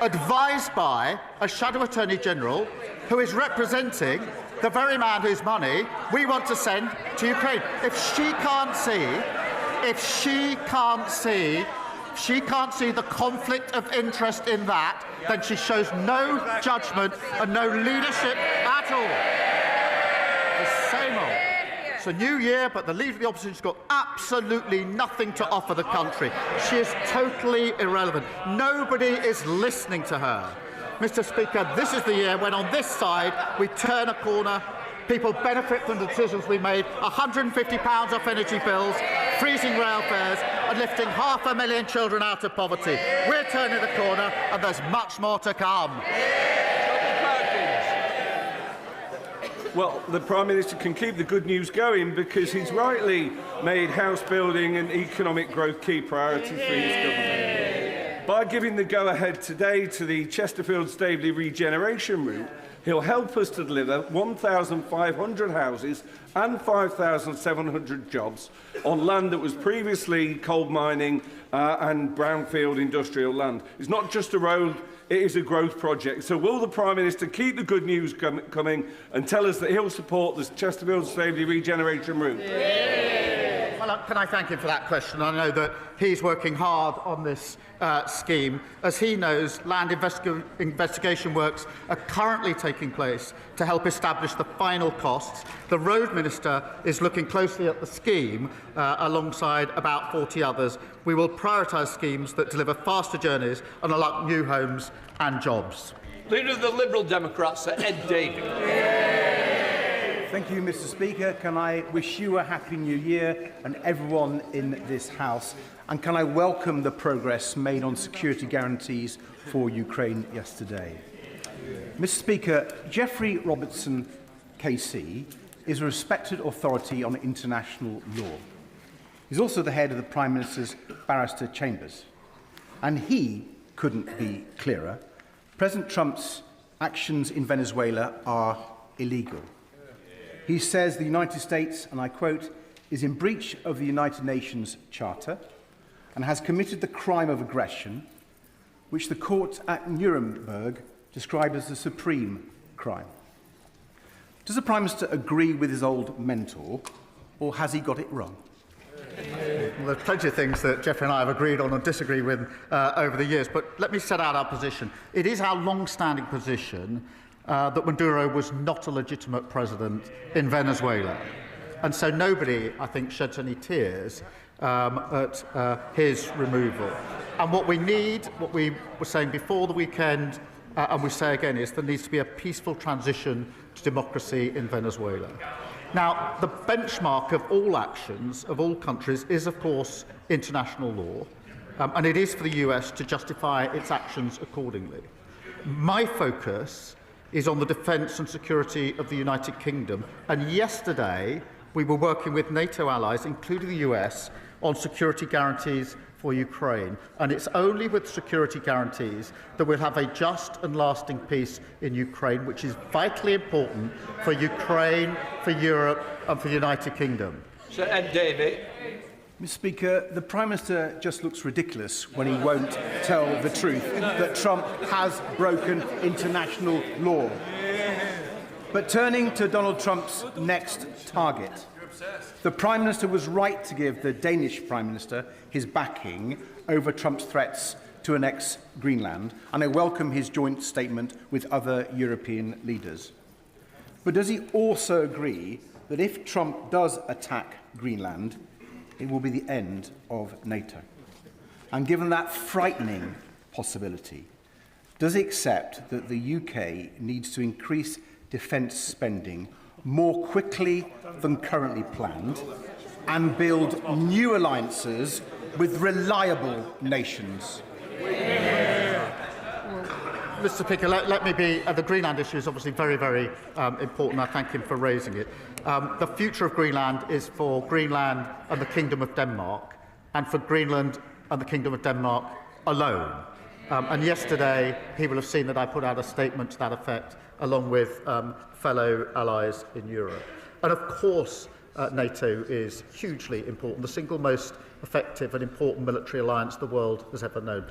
S4: advised by a Shadow Attorney General who is representing the very man whose money we want to send to Ukraine. If she can't see the conflict of interest in that, then she shows no judgment and no leadership at all. The same old. It's a new year, but the Leader of the Opposition has got absolutely nothing to offer the country. She is totally irrelevant. Nobody is listening to her. Mr. Speaker, this is the year when on this side we turn a corner, people benefit from the decisions we made, £150 off energy bills, freezing rail fares and lifting 500,000 children out of poverty. We're turning the corner and there's much more to come.
S6: Well, the Prime Minister can keep the good news going because he's rightly made house building and economic growth key priorities for his government. By giving the go-ahead today to the Chesterfield-Staveley regeneration route, he'll help us to deliver 1,500 houses and 5,700 jobs on land that was previously coal mining and brownfield industrial land. It's not just a road, it is a growth project. So will the Prime Minister keep the good news coming and tell us that he'll support the Chesterfield-Staveley regeneration route?
S4: Well, can I thank him for that question? I know that he's working hard on this scheme. As he knows, land investigation works are currently taking place to help establish the final costs. The Road Minister is looking closely at the scheme alongside about 40 others. We will prioritise schemes that deliver faster journeys and unlock new homes and jobs.
S1: Leader of the Liberal Democrats, Sir Ed Davey.
S7: Thank you, Mr. Speaker. Can I wish you a Happy New Year and everyone in this House? And can I welcome the progress made on security guarantees for Ukraine yesterday? Mr. Speaker, Geoffrey Robertson, KC, is a respected authority on international law. He's also the head of the Prime Minister's barrister chambers. And he couldn't be clearer. President Trump's actions in Venezuela are illegal. He says the United States, and I quote, is in breach of the United Nations Charter and has committed the crime of aggression, which the court at Nuremberg described as the supreme crime. Does the Prime Minister agree with his old mentor, or has he got it wrong?
S4: Well, there's plenty of things that Geoffrey and I have agreed on and disagreed with over the years, but let me set out our position. It is our long-standing position that Maduro was not a legitimate president in Venezuela. And so nobody, I think, sheds any tears at his removal. And what we need, what we were saying before the weekend, and we say again, is there needs to be a peaceful transition to democracy in Venezuela. Now, the benchmark of all actions of all countries is, of course, international law, and it is for the US to justify its actions accordingly. My focus is on the defence and security of the United Kingdom, and yesterday we were working with NATO allies, including the US, on security guarantees for Ukraine, and it's only with security guarantees that we'll have a just and lasting peace in Ukraine, which is vitally important for Ukraine, for Europe and for the United Kingdom.
S6: Sir Ed Davey.
S7: Mr. Speaker, the Prime Minister just looks ridiculous when he won't tell the truth that Trump has broken international law. But turning to Donald Trump's next target, the Prime Minister was right to give the Danish Prime Minister his backing over Trump's threats to annex Greenland, and I welcome his joint statement with other European leaders. But does he also agree that if Trump does attack Greenland, it will be the end of NATO? And given that frightening possibility, does he accept that the UK needs to increase defence spending more quickly than currently planned and build new alliances with reliable nations?
S4: Mr. Speaker, let me be. The Greenland issue is obviously very, very important. I thank him for raising it. The future of Greenland is for Greenland and the Kingdom of Denmark, and for Greenland and the Kingdom of Denmark alone. And yesterday, he will have seen that I put out a statement to that effect, along with fellow allies in Europe. And of course, NATO is hugely important, the single most effective and important military alliance the world has ever known.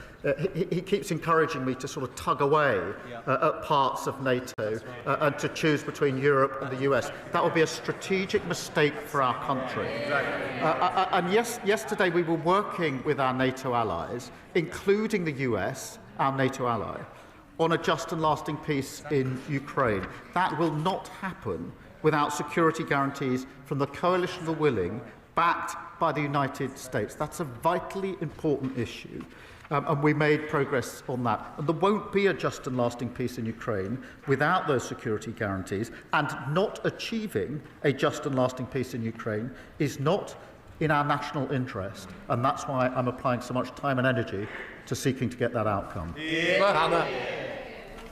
S4: He keeps encouraging me to sort of tug away at parts of NATO and to choose between Europe and the US. That would be a strategic mistake for our country. And yesterday we were working with our NATO allies, including the US, our NATO ally, on a just and lasting peace in Ukraine. That will not happen without security guarantees from the coalition of the willing, backed by the United States. That's a vitally important issue, and we made progress on that. And there won't be a just and lasting peace in Ukraine without those security guarantees, and not achieving a just and lasting peace in Ukraine is not in our national interest, and that's why I'm applying so much time and energy to seeking to get that outcome.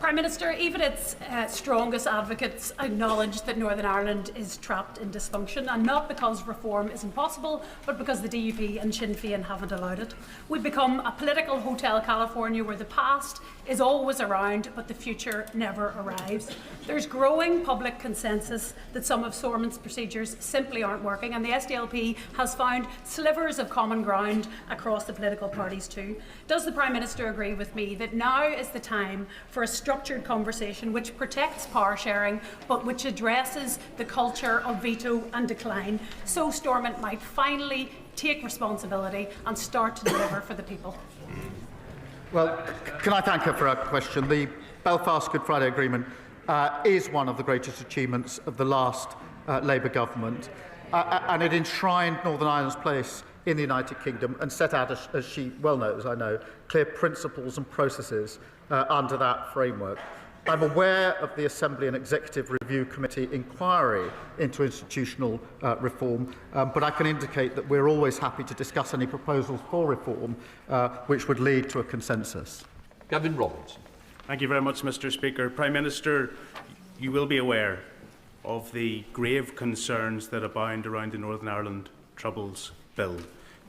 S22: Prime Minister, even its strongest advocates acknowledge that Northern Ireland is trapped in dysfunction, and not because reform isn't possible, but because the DUP and Sinn Féin haven't allowed it. We've become a political Hotel California where the past is always around, but the future never arrives. There's growing public consensus that some of Stormont's procedures simply aren't working, and the SDLP has found slivers of common ground across the political parties too. Does the Prime Minister agree with me that now is the time for a structured conversation which protects power sharing, but which addresses the culture of veto and decline, so Stormont might finally take responsibility and start to deliver for the people?
S4: Well, can I thank her for her question? The Belfast Good Friday Agreement is one of the greatest achievements of the last Labour government, and it enshrined Northern Ireland's place in the United Kingdom and set out, as she well knows, I know, clear principles and processes under that framework. I'm aware of the Assembly and Executive Review Committee inquiry into institutional reform, but I can indicate that we're always happy to discuss any proposals for reform which would lead to a consensus.
S1: Gavin Robertson.
S10: Thank you very much, Mr. Speaker. Prime Minister, you will be aware of the grave concerns that abound around the Northern Ireland Troubles Bill,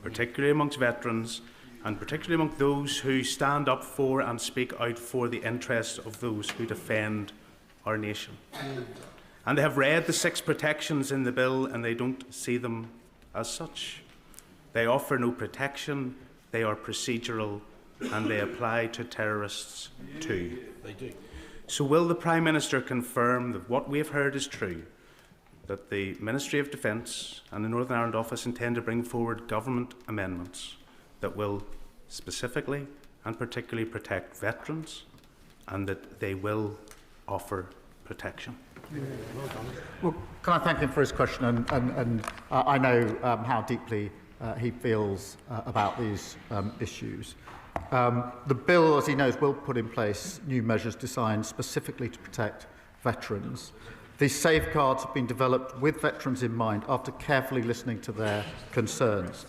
S10: particularly amongst veterans and particularly among those who stand up for and speak out for the interests of those who defend our nation. And they have read the 6 protections in the bill and they don't see them as such. They offer no protection, they are procedural, and they apply to terrorists too. They do. So will the Prime Minister confirm that what we have heard is true, that the Ministry of Defence and the Northern Ireland Office intend to bring forward government amendments that will specifically and particularly protect veterans, and that they will offer protection?
S4: Well, can I thank him for his question, and I know how deeply he feels about these issues. The bill, as he knows, will put in place new measures designed specifically to protect veterans. These safeguards have been developed with veterans in mind after carefully listening to their concerns.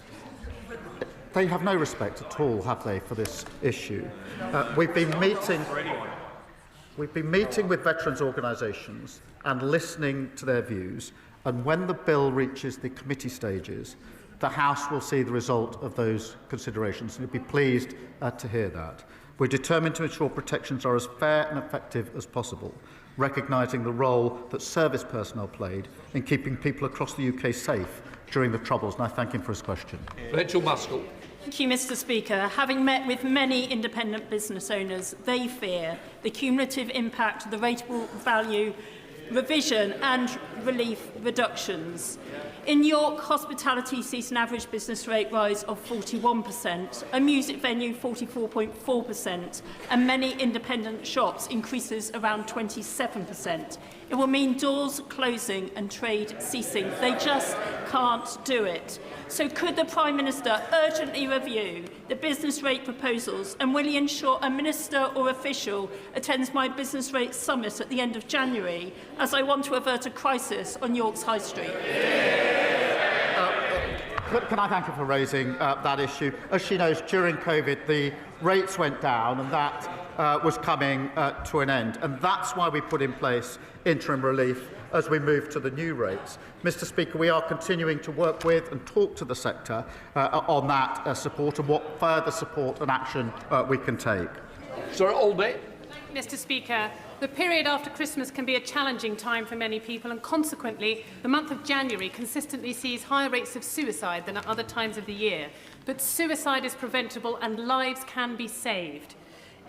S4: They have no respect at all, have they, for this issue? We've been meeting with veterans' organisations and listening to their views, and when the bill reaches the committee stages, the House will see the result of those considerations, and you'll be pleased to hear that. We're determined to ensure protections are as fair and effective as possible, recognising the role that service personnel played in keeping people across the UK safe during the Troubles, and I thank him for his question.
S1: Rachel Muskell.
S22: Thank you, Mr. Speaker. Having met with many independent business owners, they fear the cumulative impact of the rateable value revision and relief reductions. In York, hospitality sees an average business rate rise of 41%, a music venue 44.4%, and many independent shops increases around 27%. It will mean doors closing and trade ceasing. They just can't do it. So could the Prime Minister urgently review the business rate proposals, and will he ensure a minister or official attends my business rate summit at the end of January, as I want to avert a crisis on York's High Street?
S4: Can I thank her for raising that issue? As she knows, during COVID, the rates went down, and that was coming to an end. And that's why we put in place interim relief as we move to the new rates. Mr. Speaker, we are continuing to work with and talk to the sector on that support and what further support and action we can take.
S1: Sir Albee.
S22: Mr. Speaker, the period after Christmas can be a challenging time for many people, and consequently, the month of January consistently sees higher rates of suicide than at other times of the year. But suicide is preventable and lives can be saved.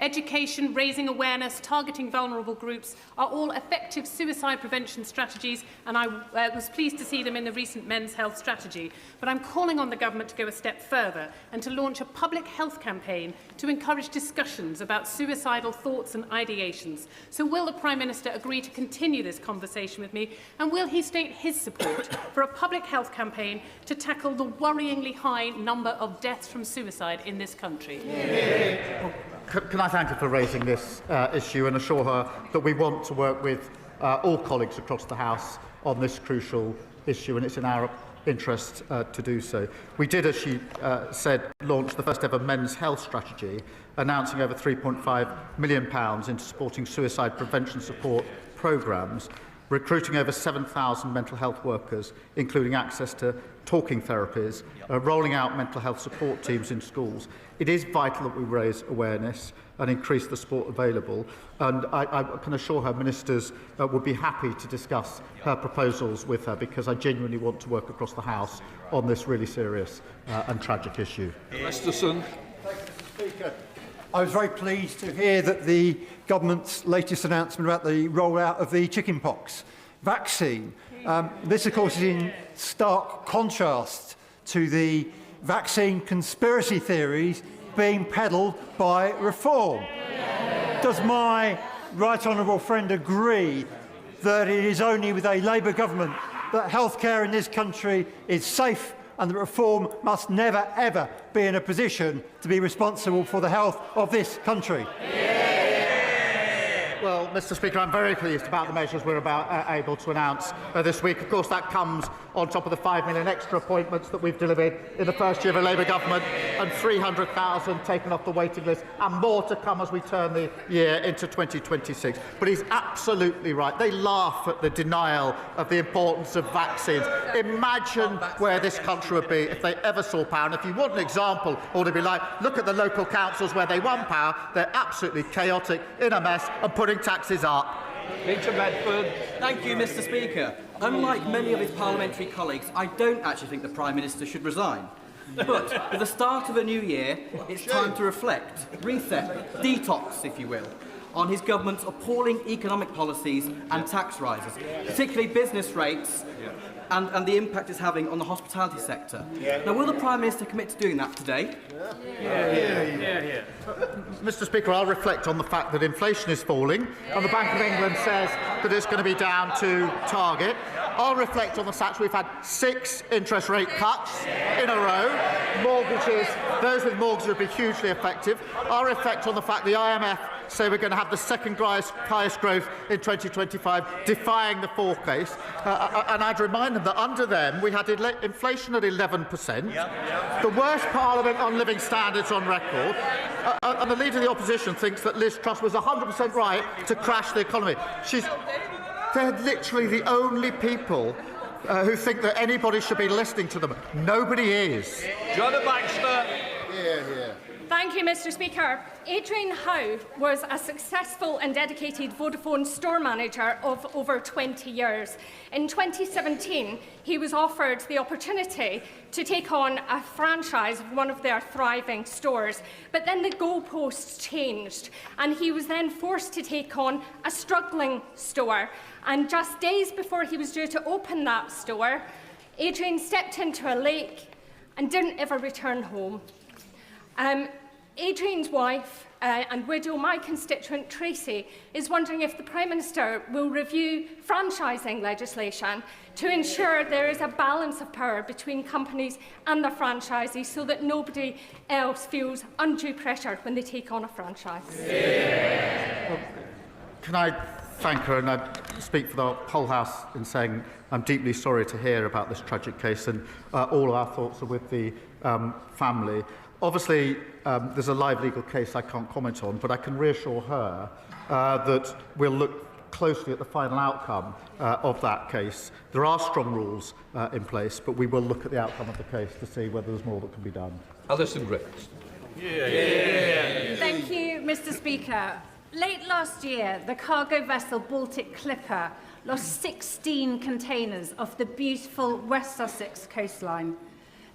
S22: Education, raising awareness, targeting vulnerable groups are all effective suicide prevention strategies, and I was pleased to see them in the recent Men's Health Strategy. But I'm calling on the Government to go a step further and to launch a public health campaign to encourage discussions about suicidal thoughts and ideations. So will the Prime Minister agree to continue this conversation with me, and will he state his support for a public health campaign to tackle the worryingly high number of deaths from suicide in this country?
S4: Can I thank her for raising this issue and assure her that we want to work with all colleagues across the House on this crucial issue, and it's in our interest to do so. We did, as she said, launch the first ever Men's Health Strategy, announcing over £3.5 million into supporting suicide prevention support programmes, recruiting over 7,000 mental health workers, including access to talking therapies, rolling out mental health support teams in schools. It is vital that we raise awareness and increase the support available, and I can assure her ministers would be happy to discuss her proposals with her, because I genuinely want to work across the House on this really serious and tragic issue.
S1: Masterson.
S11: Speaker, I was very pleased to hear that the government's latest announcement about the rollout of the chickenpox vaccine. This, of course, is in stark contrast to the vaccine conspiracy theories being peddled by Reform. Does my right honourable friend agree that it is only with a Labour government that healthcare in this country is safe, and that Reform must never, ever be in a position to be responsible for the health of this country?
S4: Well, Mr. Speaker, I'm very pleased about the measures we're able to announce this week. Of course, that comes on top of the 5 million extra appointments that we've delivered in the first year of a Labour government, and 300,000 taken off the waiting list, and more to come as we turn the year into 2026. But he's absolutely right. They laugh at the denial of the importance of vaccines. Imagine where this country would be if they ever saw power. And if you want an example, all to be like, look at the local councils where they won power. They're absolutely chaotic, in a mess, and putting taxes up.
S12: Peter Bedford. Thank you, Mr. Speaker. Unlike many of his parliamentary colleagues, I don't actually think the Prime Minister should resign. But at the start of a new year, it's time to reflect, reset, detox, if you will. on his government's appalling economic policies and tax rises, particularly business rates and the impact it's having on the hospitality sector. Now, will the Prime Minister commit to doing that today?
S4: Mr. Speaker, I'll reflect on the fact that inflation is falling and the Bank of England says that it's going to be down to target. I'll reflect on the fact we've had 6 interest rate cuts in a row. Mortgages, those with mortgages will be hugely effective. I'll reflect on the fact the IMF say we're going to have the second highest growth in 2025, defying the forecast. And I'd remind them that under them we had inflation at 11%, the worst Parliament on living standards on record, and the Leader of the Opposition thinks that Liz Truss was 100% right to crash the economy. They're literally the only people who think that anybody should be listening to them. Nobody is.
S1: Joanna Baxter.
S13: Thank you, Mr. Speaker. Adrian Howe was a successful and dedicated Vodafone store manager of over 20 years. In 2017, he was offered the opportunity to take on a franchise of one of their thriving stores. But then the goalposts changed, and he was then forced to take on a struggling store. And just days before he was due to open that store, Adrian stepped into a lake and didn't ever return home. Adrian's wife and widow, my constituent Tracy, is wondering if the Prime Minister will review franchising legislation to ensure there is a balance of power between companies and their franchisees so that nobody else feels undue pressure when they take on a franchise.
S4: Well, can I thank her, and I speak for the whole House in saying I'm deeply sorry to hear about this tragic case, and all of our thoughts are with the family. Obviously, there's a live legal case I can't comment on, but I can reassure her that we'll look closely at the final outcome of that case. There are strong rules in place, but we will look at the outcome of the case to see whether there's more that can be done.
S1: Alison Griffiths.
S14: Thank you, Mr. Speaker. Late last year, the cargo vessel Baltic Clipper lost 16 containers off the beautiful West Sussex coastline.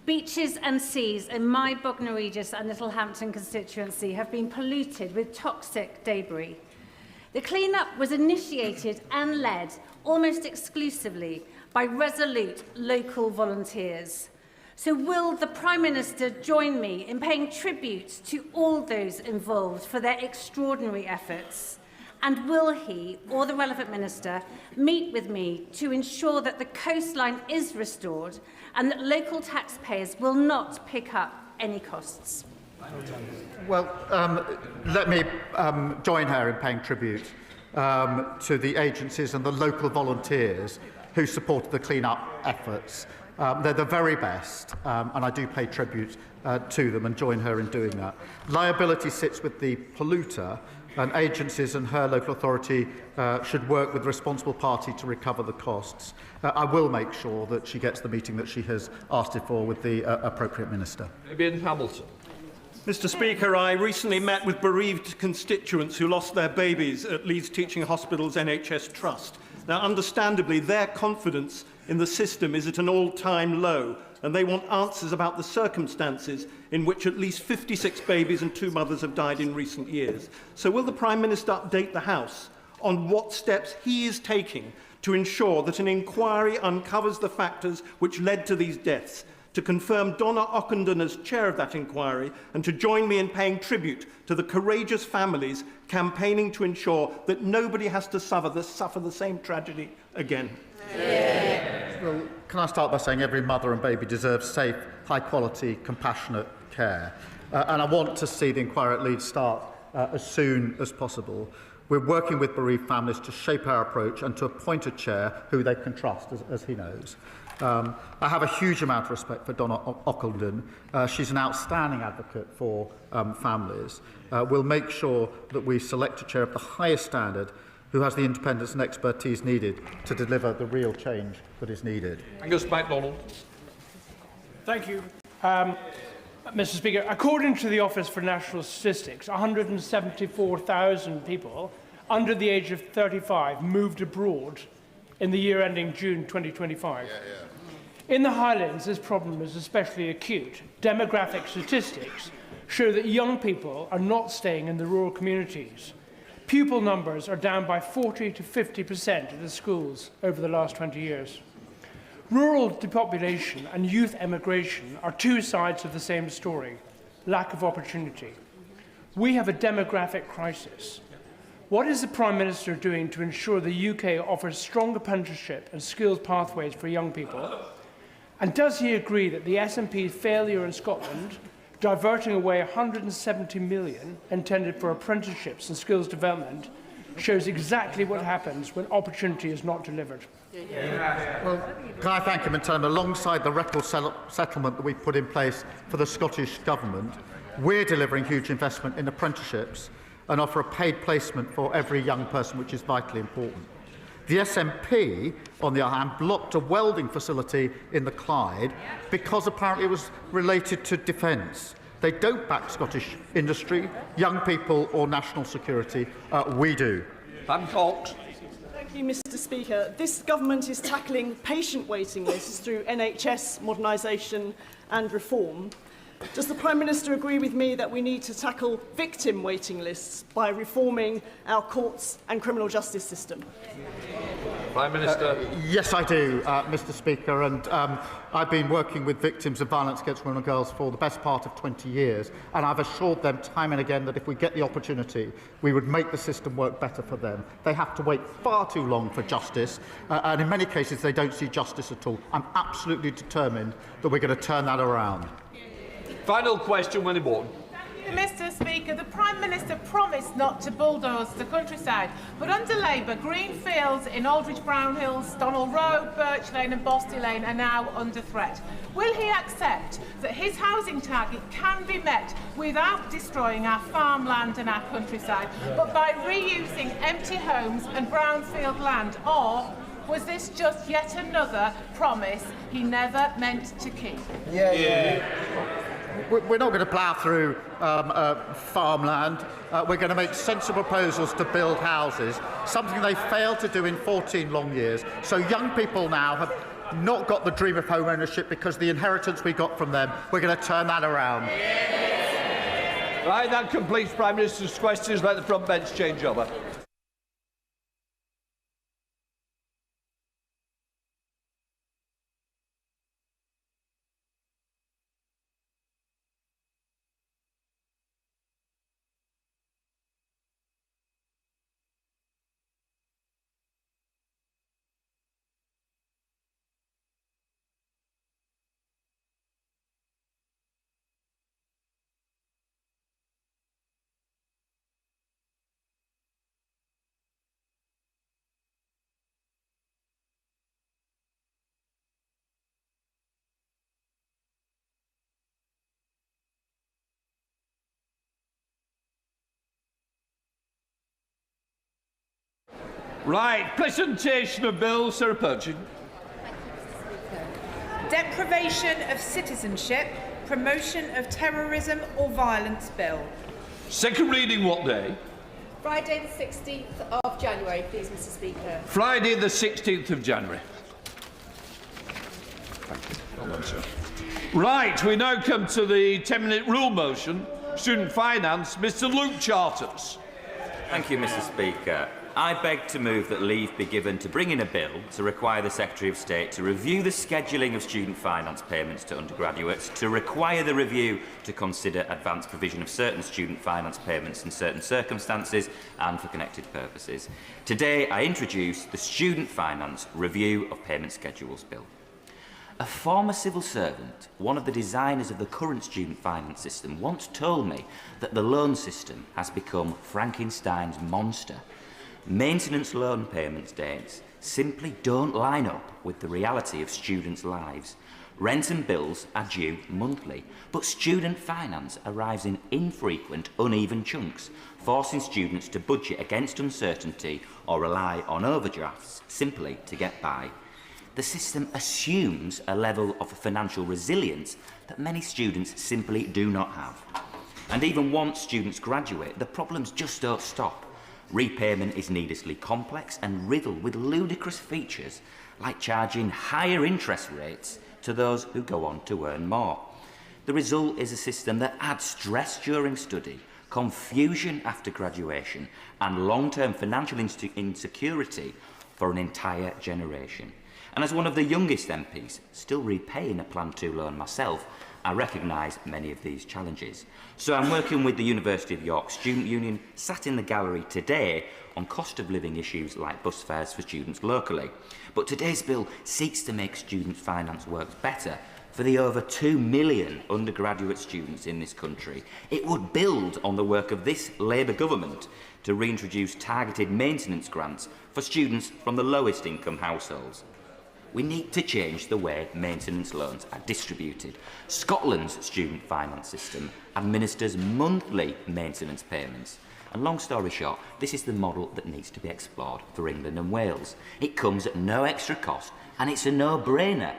S14: Beaches and seas in my Bognor Regis and Littlehampton constituency have been polluted with toxic debris. The clean-up was initiated and led almost exclusively by resolute local volunteers. So will the Prime Minister join me in paying tribute to all those involved for their extraordinary efforts? And will he, or the relevant minister, meet with me to ensure that the coastline is restored and that local taxpayers will not pick up any costs?
S4: Well, let me join her in paying tribute to the agencies and the local volunteers who supported the clean-up efforts. They're the very best, and I do pay tribute to them and join her in doing that. Liability sits with the polluter, and agencies and her local authority should work with the responsible party to recover the costs. I will make sure that she gets the meeting that she has asked it for with the appropriate minister.
S1: Ian Hamilton.
S15: Mr. Speaker, I recently met with bereaved constituents who lost their babies at Leeds Teaching Hospital's NHS Trust. Now, understandably, their confidence in the system is at an all-time low, and they want answers about the circumstances in which at least 56 babies and 2 mothers have died in recent years. So will the Prime Minister update the House on what steps he is taking to ensure that an inquiry uncovers the factors which led to these deaths, to confirm Donna Ockenden as chair of that inquiry, and to join me in paying tribute to the courageous families campaigning to ensure that nobody has to suffer the same tragedy again?
S4: Well, can I start by saying every mother and baby deserves safe, high-quality, compassionate care. And I want to see the inquiry at Leeds start as soon as possible. We're working with bereaved families to shape our approach and to appoint a chair who they can trust, as he knows. I have a huge amount of respect for Donna Ockenden. She's an outstanding advocate for families. We'll make sure that we select a chair of the highest standard who has the independence and expertise needed to deliver the real change that is needed.
S1: Angus MacDonald.
S16: Thank you. Mr. Speaker, according to the Office for National Statistics, 174,000 people under the age of 35 moved abroad in the year ending June 2025. In the Highlands, this problem is especially acute. Demographic statistics show that young people are not staying in the rural communities. Pupil numbers are down by 40 to 50% of the schools over the last 20 years. Rural depopulation and youth emigration are two sides of the same story: lack of opportunity. We have a demographic crisis. What is the Prime Minister doing to ensure the UK offers strong apprenticeship and skills pathways for young people? And does he agree that the SNP's failure in Scotland, diverting away 170 million intended for apprenticeships and skills development, shows exactly what happens when opportunity is not delivered?
S4: Well, can I thank him and tell him, alongside the record settlement that we've put in place for the Scottish Government, we're delivering huge investment in apprenticeships and offer a paid placement for every young person, which is vitally important. The SNP, on the other hand, blocked a welding facility in the Clyde because apparently it was related to defence. They don't back Scottish industry, young people or national security. We do.
S1: Van Cox.
S9: Thank you, Mr. Speaker. This government is tackling patient waiting lists through NHS modernisation and reform. Does the Prime Minister agree with me that we need to tackle victim waiting lists by reforming our courts and criminal justice system?
S1: Prime Minister.
S4: Yes, I do, Mr. Speaker, and I've been working with victims of violence against women and girls for the best part of 20 years, and I've assured them time and again that if we get the opportunity, we would make the system work better for them. They have to wait far too long for justice, and in many cases they don't see justice at all. I'm absolutely determined that we're going to turn that around.
S1: Final question, Winnie Morton.
S17: Mr. Speaker, the Prime Minister promised not to bulldoze the countryside, but under Labour, green fields in Aldridge Brownhills, Donald Road, Birch Lane and Bosty Lane are now under threat. Will he accept that his housing target can be met without destroying our farmland and our countryside, but by reusing empty homes and brownfield land? Or was this just yet another promise he never meant to keep?
S4: We're not going to plough through farmland. We're going to make sensible proposals to build houses, something they failed to do in 14 long years. So young people now have not got the dream of home ownership because the inheritance we got from them. We're going to turn that around.
S1: Right, that completes Prime Minister's questions. Let the front bench change over. Right, presentation of bills, Sarah Purchase.
S23: Deprivation of citizenship, promotion of terrorism or violence bill.
S1: Second reading what day?
S18: Friday the 16th of January, please, Mr. Speaker.
S1: Friday the 16th of January. Thank you. Well done, sir. Right, we now come to the 10-minute rule motion, student finance. Mr. Luke Charters.
S19: Thank you, Mr. Speaker. I beg to move that leave be given to bring in a bill to require the Secretary of State to review the scheduling of student finance payments to undergraduates, to require the review to consider advance provision of certain student finance payments in certain circumstances and for connected purposes. Today, I introduce the Student Finance Review of Payment Schedules Bill. A former civil servant, one of the designers of the current student finance system, once told me that the loan system has become Frankenstein's monster. Maintenance loan payment dates simply don't line up with the reality of students' lives. Rent and bills are due monthly, but student finance arrives in infrequent, uneven chunks, forcing students to budget against uncertainty or rely on overdrafts simply to get by. The system assumes a level of financial resilience that many students simply do not have. And even once students graduate, the problems just don't stop. Repayment is needlessly complex and riddled with ludicrous features, like charging higher interest rates to those who go on to earn more. The result is a system that adds stress during study, confusion after graduation, and long-term financial insecurity for an entire generation. And as one of the youngest MPs, still repaying a Plan 2 loan myself, I recognise many of these challenges. So I'm working with the University of York Student Union, sat in the gallery today, on cost of living issues like bus fares for students locally. But today's bill seeks to make student finance work better for the over 2 million undergraduate students in this country. It would build on the work of this Labour government to reintroduce targeted maintenance grants for students from the lowest income households. We need to change the way maintenance loans are distributed. Scotland's student finance system administers monthly maintenance payments. And long story short, this is the model that needs to be explored for England and Wales. It comes at no extra cost and it's a no-brainer.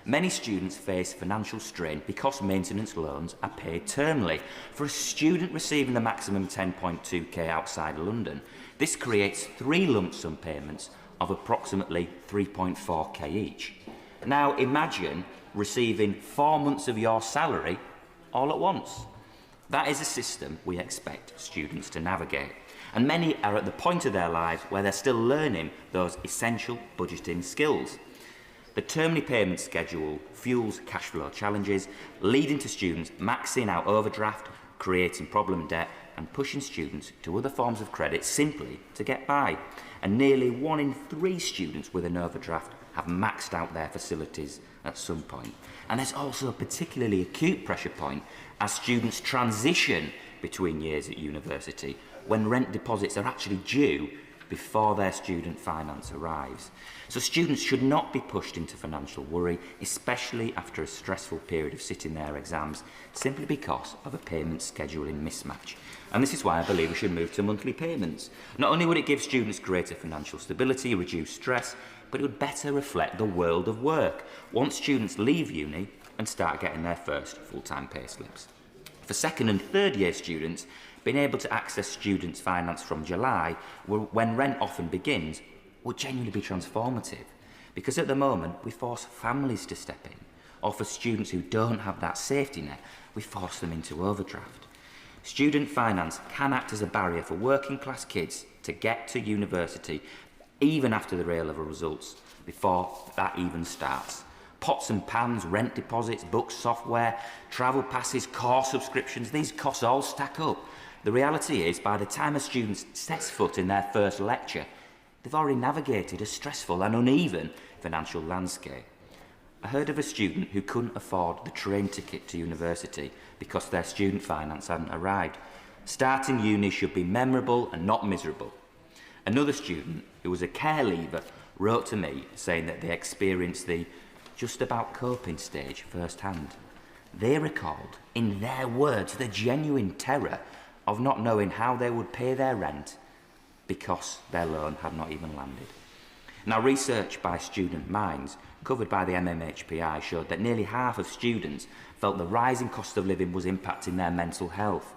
S19: Many students face financial strain because maintenance loans are paid termly. For a student receiving the maximum 10.2k outside London, this creates 3 lump sum payments of approximately 3.4k each. Now imagine receiving 4 months of your salary all at once. That is a system we expect students to navigate. And many are at the point of their lives where they're still learning those essential budgeting skills. The termly payment schedule fuels cash flow challenges, leading to students maxing out overdraft, creating problem debt and pushing students to other forms of credit simply to get by. And nearly 1 in 3 students with an overdraft have maxed out their facilities at some point. And there's also a particularly acute pressure point as students transition between years at university when rent deposits are actually due before their student finance arrives. So students should not be pushed into financial worry, especially after a stressful period of sitting their exams, simply because of a payment scheduling mismatch. And this is why I believe we should move to monthly payments. Not only would it give students greater financial stability, reduce stress, but it would better reflect the world of work once students leave uni and start getting their first full-time pay slips. For second and third year students, being able to access students' finance from July, when rent often begins, would genuinely be transformative. Because at the moment, we force families to step in, or for students who don't have that safety net, we force them into overdraft. Student finance can act as a barrier for working class kids to get to university, even after the A-level results, before that even starts. Pots and pans, rent deposits, books, software, travel passes, course subscriptions, these costs all stack up. The reality is, by the time a student sets foot in their first lecture, they've already navigated a stressful and uneven financial landscape. I heard of a student who couldn't afford the train ticket to university because their student finance hadn't arrived. Starting uni should be memorable and not miserable. Another student, who was a care leaver, wrote to me saying that they experienced the just about coping stage firsthand. They recalled, in their words, the genuine terror of not knowing how they would pay their rent because their loan had not even landed. Now, research by Student Minds, covered by the MMHPI, showed that nearly half of students felt the rising cost of living was impacting their mental health.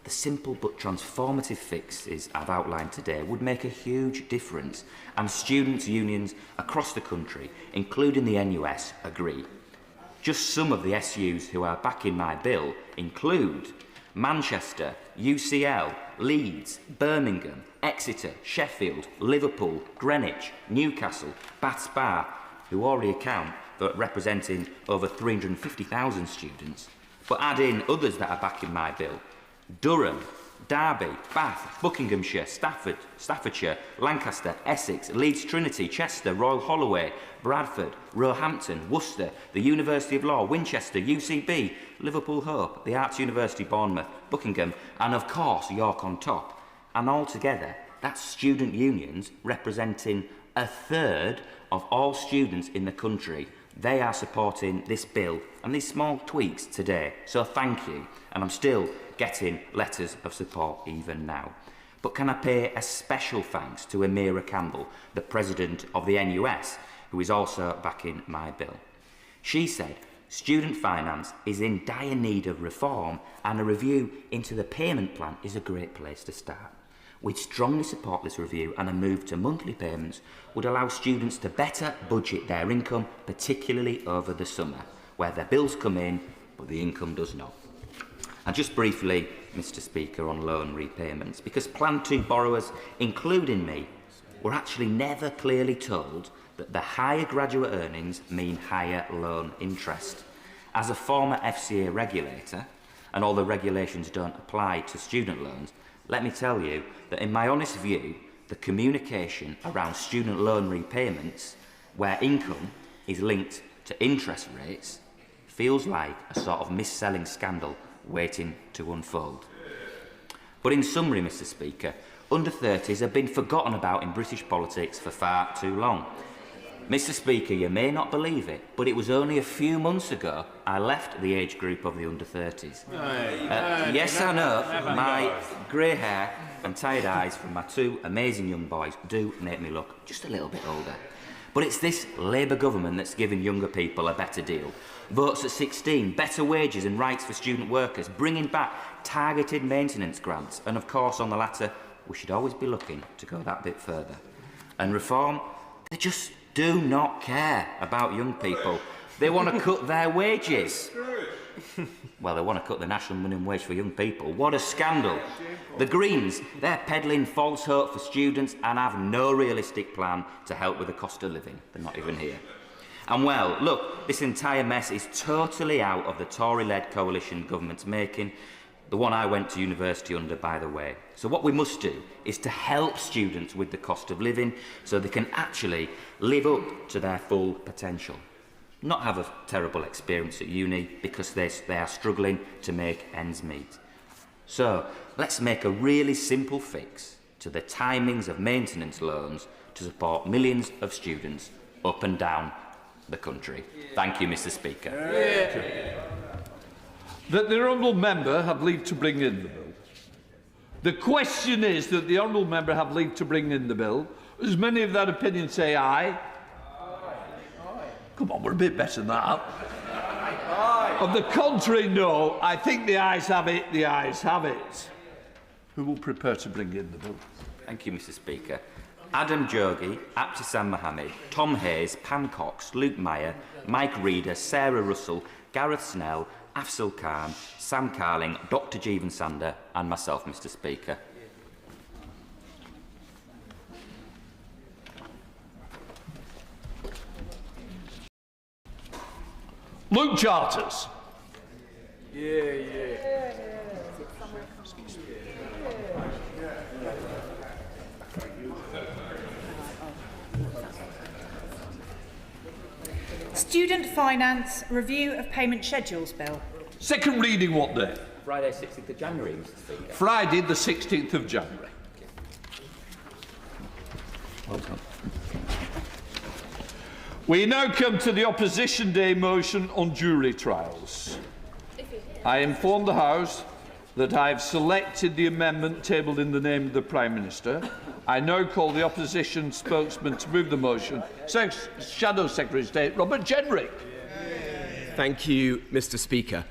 S19: The simple but transformative fixes I've outlined today would make a huge difference, and students' unions across the country, including the NUS, agree. Just some of the SUs who are backing my bill include Manchester, UCL, Leeds, Birmingham, Exeter, Sheffield, Liverpool, Greenwich, Newcastle, Bath Spa, who already account for representing over 350,000 students. But add in others that are backing my bill: Durham, Derby, Bath, Buckinghamshire, Staffordshire, Lancaster, Essex, Leeds Trinity, Chester, Royal Holloway, Bradford, Roehampton, Worcester, the University of Law, Winchester, UCB, Liverpool Hope, the Arts University Bournemouth, Buckingham, and of course York on top. And altogether, that's student unions representing a third of all students in the country. They are supporting this bill and these small tweaks today. So thank you. And I'm still getting letters of support even now. But can I pay a special thanks to Amira Campbell, the president of the NUS, who is also backing my bill. She said, student finance is in dire need of reform and a review into the payment plan is a great place to start. We'd strongly support this review, and a move to monthly payments would allow students to better budget their income, particularly over the summer, where their bills come in but the income does not. And just briefly, Mr Speaker, on loan repayments, because Plan 2 borrowers, including me, were actually never clearly told that the higher graduate earnings mean higher loan interest. As a former FCA regulator, and all the regulations don't apply to student loans, let me tell you that in my honest view, the communication around student loan repayments, where income is linked to interest rates, feels like a sort of mis-selling scandal waiting to unfold. But in summary, Mr Speaker, under-30s have been forgotten about in British politics for far too long. Mr Speaker, you may not believe it, but it was only a few months ago I left the age group of the under-30s. Yes, I know, my grey hair and tired eyes from my two amazing young boys do make me look just a little bit older. But it's this Labour government that's giving younger people a better deal. Votes at 16, better wages and rights for student workers, bringing back targeted maintenance grants, and of course on the latter, we should always be looking to go that bit further. And reform, they just do not care about young people. They want to cut their wages. Well, they want to cut the national minimum wage for young people. What a scandal. The Greens, they're peddling false hope for students and have no realistic plan to help with the cost of living. They're not even here. And well, look, this entire mess is totally out of the Tory-led coalition government's making, the one I went to university under, by the way. So what we must do is to help students with the cost of living so they can actually live up to their full potential. Not have a terrible experience at uni because they are struggling to make ends meet. So let's make a really simple fix to the timings of maintenance loans to support millions of students up and down the country. Thank you, Mr Speaker.
S1: That the honourable member have leave to bring in the bill. The question is that the honourable member have leave to bring in the bill. As many of that opinion say aye. Come on, we're a bit better than that. On the contrary, no. I think the ayes have it, the ayes have it. Who will prepare to bring in the bill?
S19: Thank you, Mr Speaker. Adam Jogi, Abtisam Mohammed, Tom Hayes, Pam Cox, Luke Meyer, Mike Reeder, Sarah Russell, Gareth Snell, Afzal Khan, Sam Carling, Dr Jeevan Sander and myself, Mr Speaker.
S1: Luke Charters.
S2: Student Finance Review of Payment Schedules Bill.
S1: Second reading what day?
S19: Friday, 16th of January, Mr Speaker.
S1: Friday, the 16th of January. Well done. We now come to the Opposition Day motion on jury trials. I inform the House that I have selected the amendment tabled in the name of the Prime Minister. I now call the Opposition spokesman to move the motion, Shadow Secretary of State Robert Jenrick.
S3: Thank you, Mr Speaker.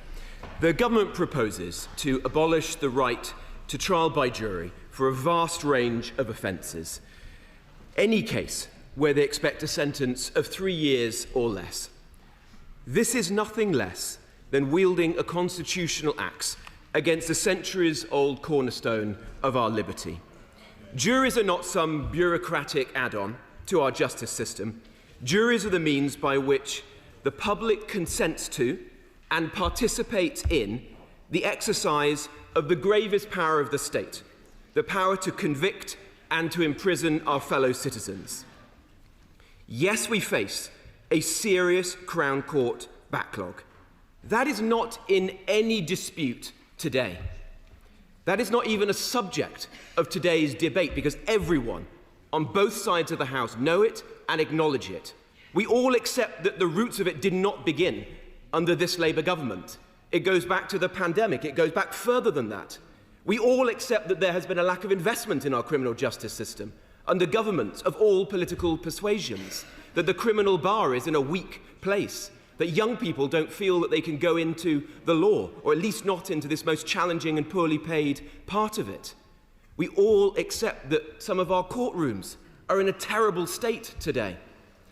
S3: The Government proposes to abolish the right to trial by jury for a vast range of offences. Any case where they expect a sentence of 3 years or less. This is nothing less than wielding a constitutional axe against a centuries-old cornerstone of our liberty. Juries are not some bureaucratic add-on to our justice system. Juries are the means by which the public consents to and participates in the exercise of the gravest power of the state, the power to convict and to imprison our fellow citizens. Yes, we face a serious Crown Court backlog. That is not in any dispute today. That is not even a subject of today's debate because everyone on both sides of the House know it and acknowledge it. We all accept that the roots of it did not begin under this Labour government. It goes back to the pandemic. It goes back further than that. We all accept that there has been a lack of investment in our criminal justice system under governments of all political persuasions, that the criminal bar is in a weak place, that young people don't feel that they can go into the law, or at least not into this most challenging and poorly paid part of it. We all accept that some of our courtrooms are in a terrible state today,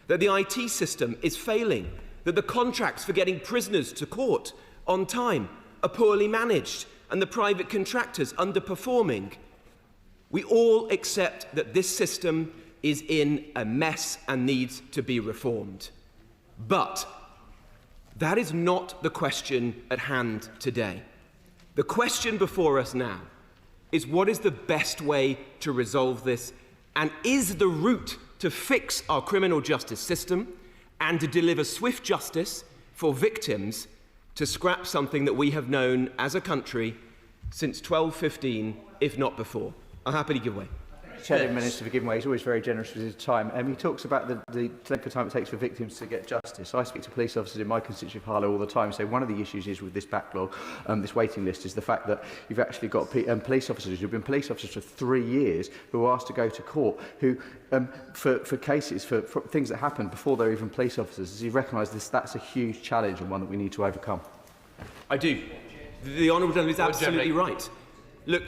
S3: that the IT system is failing, that the contracts for getting prisoners to court on time are poorly managed, and the private contractors underperforming. We all accept that this system is in a mess and needs to be reformed. But that is not the question at hand today. The question before us now is, what is the best way to resolve this, and is the route to fix our criminal justice system and to deliver swift justice for victims to scrap something that we have known as a country since 1215, if not before? I'll happily give way.
S8: Chair, the Minister, for giving way. He's always very generous with his time. He talks about the length of time it takes for victims to get justice. I speak to police officers in my constituency of Harlow all the time. So one of the issues is with this backlog, this waiting list, is the fact that you've actually got police officers who've been police officers for 3 years who are asked to go to court who, for cases, for things that happen before they're even police officers. Does he recognise this? That's a huge challenge and one that we need to overcome.
S3: I do. The Honourable Gentleman is absolutely right. Look,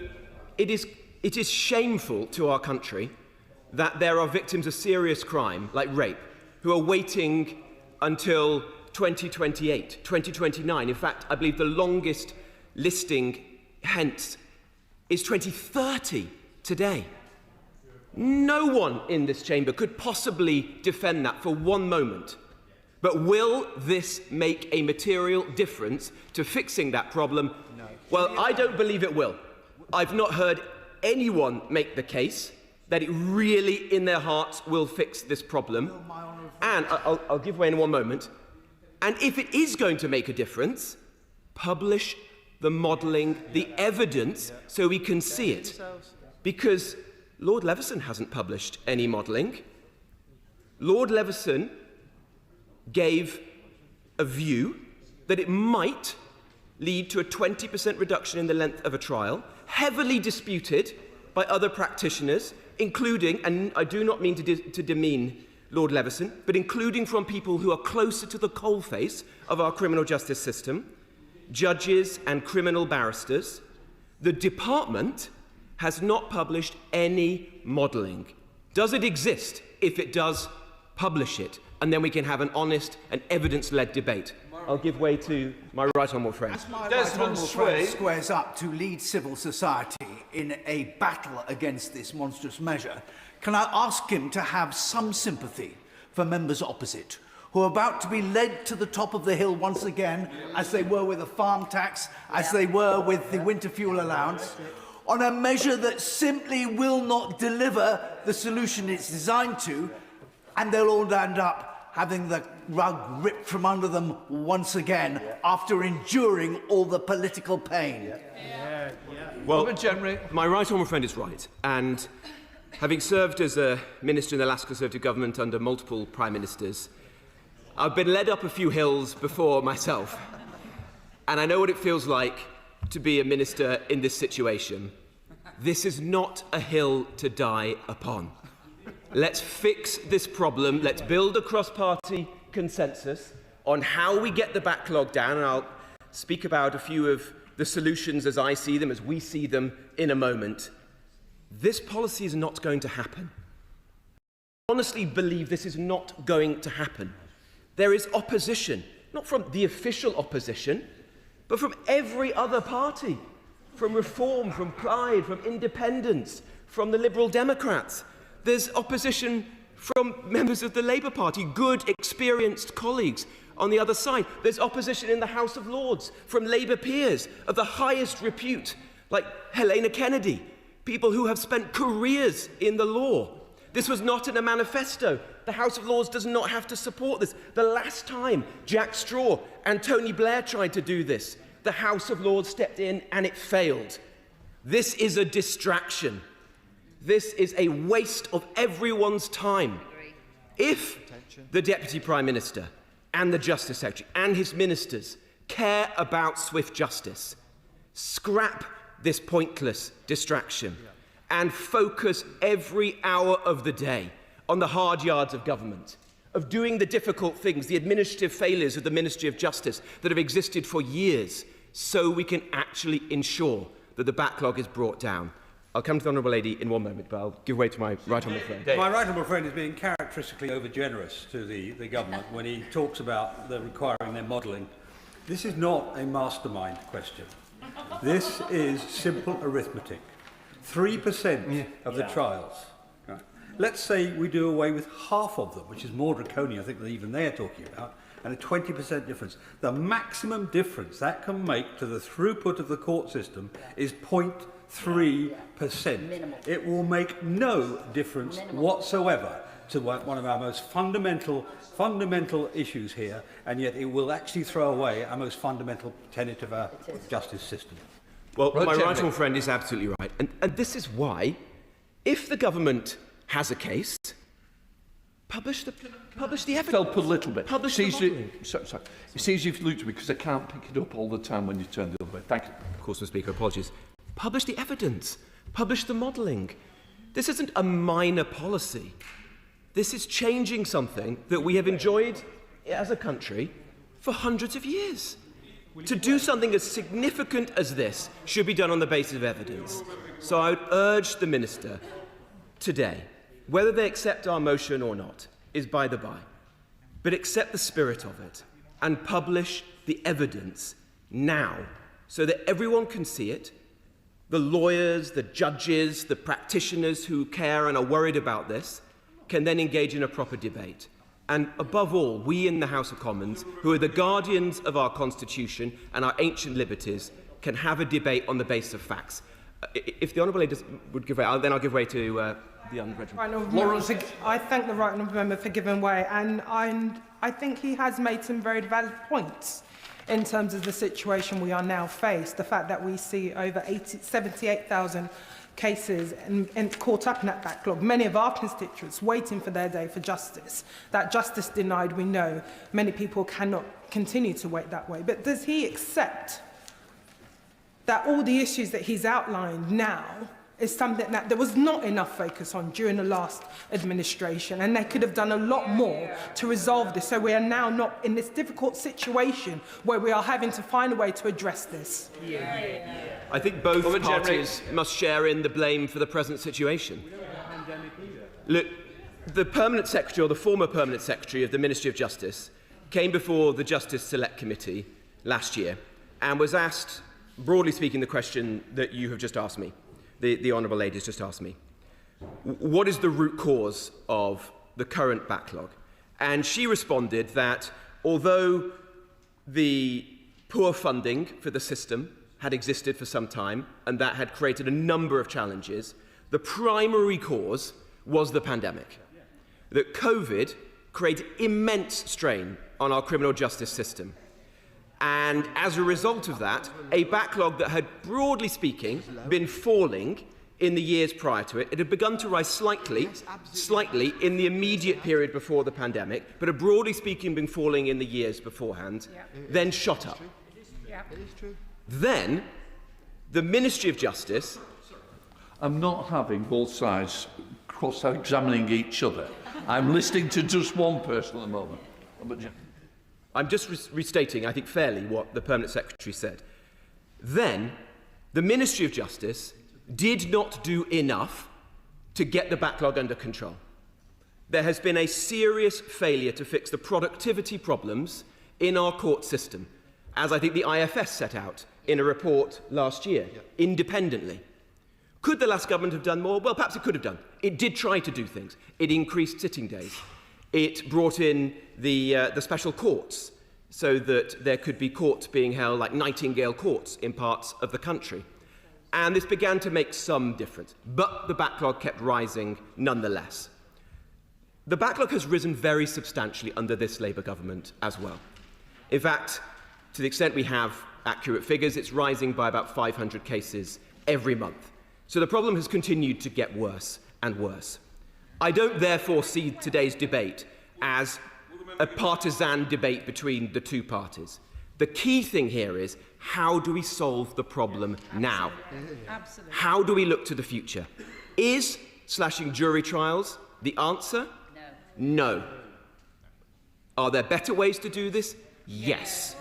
S3: it is shameful to our country that there are victims of serious crime, like rape, who are waiting until 2028, 2029. In fact, I believe the longest listing hence is 2030 today. No one in this chamber could possibly defend that for one moment. But will this make a material difference to fixing that problem? No. Well, I don't believe it will. I've not heard anyone make the case that it really, in their hearts, will fix this problem. And I'll give way in one moment. And if it is going to make a difference, publish the modelling, the evidence, so we can see it. Because Lord Leveson hasn't published any modelling. Lord Leveson gave a view that it might lead to a 20% reduction in the length of a trial, heavily disputed by other practitioners, including, and I do not mean to demean Lord Leveson, but including from people who are closer to the coalface of our criminal justice system, judges and criminal barristers. The department has not published any modelling. Does it exist? If it does, publish it, and then we can have an honest and evidence-led debate. I'll give way to my right honourable friend.
S20: As my right honourable friend squares up to lead civil society in a battle against this monstrous measure, can I ask him to have some sympathy for members opposite, who are about to be led to the top of the hill once again, as they were with the farm tax, as they were with the winter fuel allowance, on a measure that simply will not deliver the solution it's designed to, and they'll all end up having the rug ripped from under them once again after enduring all the political pain.
S3: Well, my right honourable friend is right, and having served as a minister in the last Conservative government under multiple prime ministers, I've been led up a few hills before myself, and I know what it feels like to be a minister in this situation. This is not a hill to die upon. Let's fix this problem. Let's build a cross-party consensus on how we get the backlog down, and I'll speak about a few of the solutions as I see them, as we see them in a moment. This policy is not going to happen. I honestly believe this is not going to happen. There is opposition, not from the official opposition, but from every other party, from Reform, from Plaid, from Independents, from the Liberal Democrats. There's opposition from members of the Labour Party, good, experienced colleagues on the other side. There's opposition in the House of Lords from Labour peers of the highest repute, like Helena Kennedy, people who have spent careers in the law. This was not in a manifesto. The House of Lords does not have to support this. The last time Jack Straw and Tony Blair tried to do this, the House of Lords stepped in and it failed. This is a distraction. This is a waste of everyone's time. If the Deputy Prime Minister and the Justice Secretary and his ministers care about swift justice, scrap this pointless distraction and focus every hour of the day on the hard yards of government, of doing the difficult things, the administrative failures of the Ministry of Justice that have existed for years, so we can actually ensure that the backlog is brought down. I'll come to the Honourable Lady in one moment, but I'll give way to my right honourable friend.
S21: My right honourable friend is being characteristically over-generous to the government when he talks about requiring their modelling. This is not a mastermind question. This is simple arithmetic. 3% of the trials. Right. Let's say we do away with half of them, which is more draconian, I think, than even they're talking about, and a 20% difference. The maximum difference that can make to the throughput of the court system is 0.3%. It will make no difference whatsoever to one of our most fundamental issues here, and yet it will actually throw away our most fundamental tenet of our justice system.
S3: Well, my right honourable friend is absolutely right. And this is why, if the government has a case, publish the evidence.
S1: Help a little bit.
S3: Publish the modelling.
S1: Sorry. It's easy if you look to me because I can't pick it up all the time when you turn the other way. Thank you.
S3: Of course, Mr. Speaker, apologies. Publish the evidence. Publish the modelling. This isn't a minor policy. This is changing something that we have enjoyed as a country for hundreds of years. To do something as significant as this should be done on the basis of evidence. So I would urge the Minister today, whether they accept our motion or not, is by the by, but accept the spirit of it and publish the evidence now so that everyone can see it. The lawyers, the judges, the practitioners who care and are worried about this can then engage in a proper debate. And above all, we in the House of Commons, who are the guardians of our Constitution and our ancient liberties, can have a debate on the basis of facts. If the Honourable Lady would give way, then I'll give way to the
S5: Lawrence. I thank the right honourable member for giving way, and I think he has made some very valid points in terms of the situation we are now faced. The fact that we see over 78,000 cases and caught up in that backlog. Many of our constituents waiting for their day for justice. That justice denied, we know many people cannot continue to wait that way. But does he accept that all the issues that he's outlined now is something that there was not enough focus on during the last administration, and they could have done a lot more to resolve this, so we are now not in this difficult situation where we are having to find a way to address this?
S3: I think both parties must share in the blame for the present situation. Look, the Permanent Secretary, or the former Permanent Secretary of the Ministry of Justice, came before the Justice Select Committee last year and was asked, broadly speaking, the question that you have just asked me. The Honourable Lady has just asked me. What is the root cause of the current backlog? And she responded that although the poor funding for the system had existed for some time and that had created a number of challenges, the primary cause was the pandemic. That COVID created immense strain on our criminal justice system. And as a result of that, a backlog that had, broadly speaking, been falling in the years prior to it, it had begun to rise slightly in the immediate period before the pandemic, but had, broadly speaking, been falling in the years beforehand, then shot up. Then, the Ministry of Justice...
S1: I'm not having both sides cross-examining each other. I'm listening to just one person at the moment.
S3: I'm just restating, I think fairly, what the Permanent Secretary said. Then, the Ministry of Justice did not do enough to get the backlog under control. There has been a serious failure to fix the productivity problems in our court system, as I think the IFS set out in a report last year, independently. Could the last government have done more? Well, perhaps it could have done. It did try to do things. It increased sitting days. It brought in the special courts so that there could be courts being held like Nightingale courts in parts of the country. And this began to make some difference, but the backlog kept rising nonetheless. The backlog has risen very substantially under this Labour government as well. In fact, to the extent we have accurate figures, it's rising by about 500 cases every month. So the problem has continued to get worse and worse. I don't therefore see today's debate as a partisan debate between the two parties. The key thing here is, how do we solve the problem now? Absolutely. How do we look to the future? Is slashing jury trials the answer? No. Are there better ways to do this? Yes.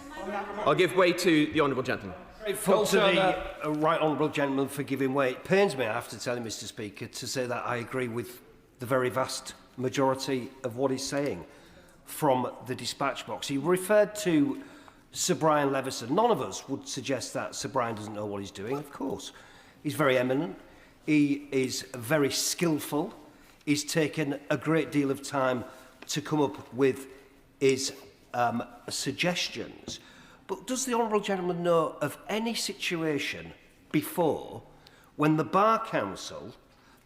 S3: I'll give way to the honourable gentleman.
S6: Grateful to the right honourable gentleman for giving way. It pains me, I have to tell you, Mr. Speaker, to say that I agree with the very vast majority of what he's saying from the dispatch box. He referred to Sir Brian Levison. None of us would suggest that Sir Brian doesn't know what he's doing, of course. He's very eminent. He is very skillful. He's taken a great deal of time to come up with his suggestions. But does the Honourable Gentleman know of any situation before when the Bar Council,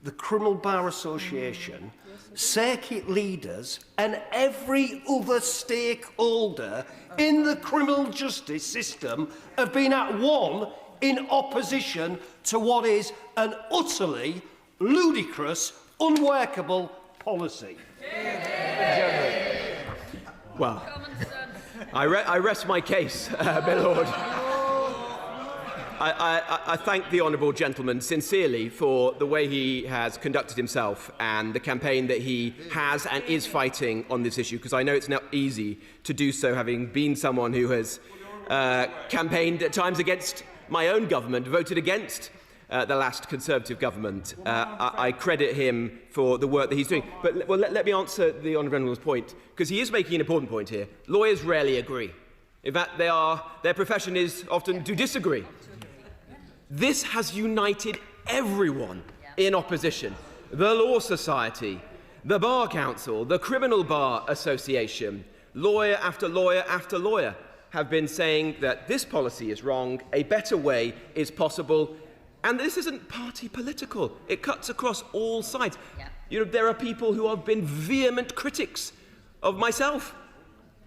S6: the Criminal Bar Association, circuit leaders and every other stakeholder in the criminal justice system have been at one in opposition to what is an utterly ludicrous, unworkable policy?
S3: Well, I rest my case, my lord. I thank the honourable gentleman sincerely for the way he has conducted himself and the campaign that he has and is fighting on this issue, because I know it's not easy to do so, having been someone who has campaigned at times against my own government, voted against the last Conservative government. I credit him for the work that he's doing. But let me answer the honourable gentleman's point, because he is making an important point here. Lawyers rarely agree. In fact, their profession is often to disagree. This has united everyone in opposition. The Law Society, the Bar Council, the Criminal Bar Association, lawyer after lawyer after lawyer have been saying that this policy is wrong, a better way is possible, and this isn't party political. It cuts across all sides. You know, there are people who have been vehement critics of myself.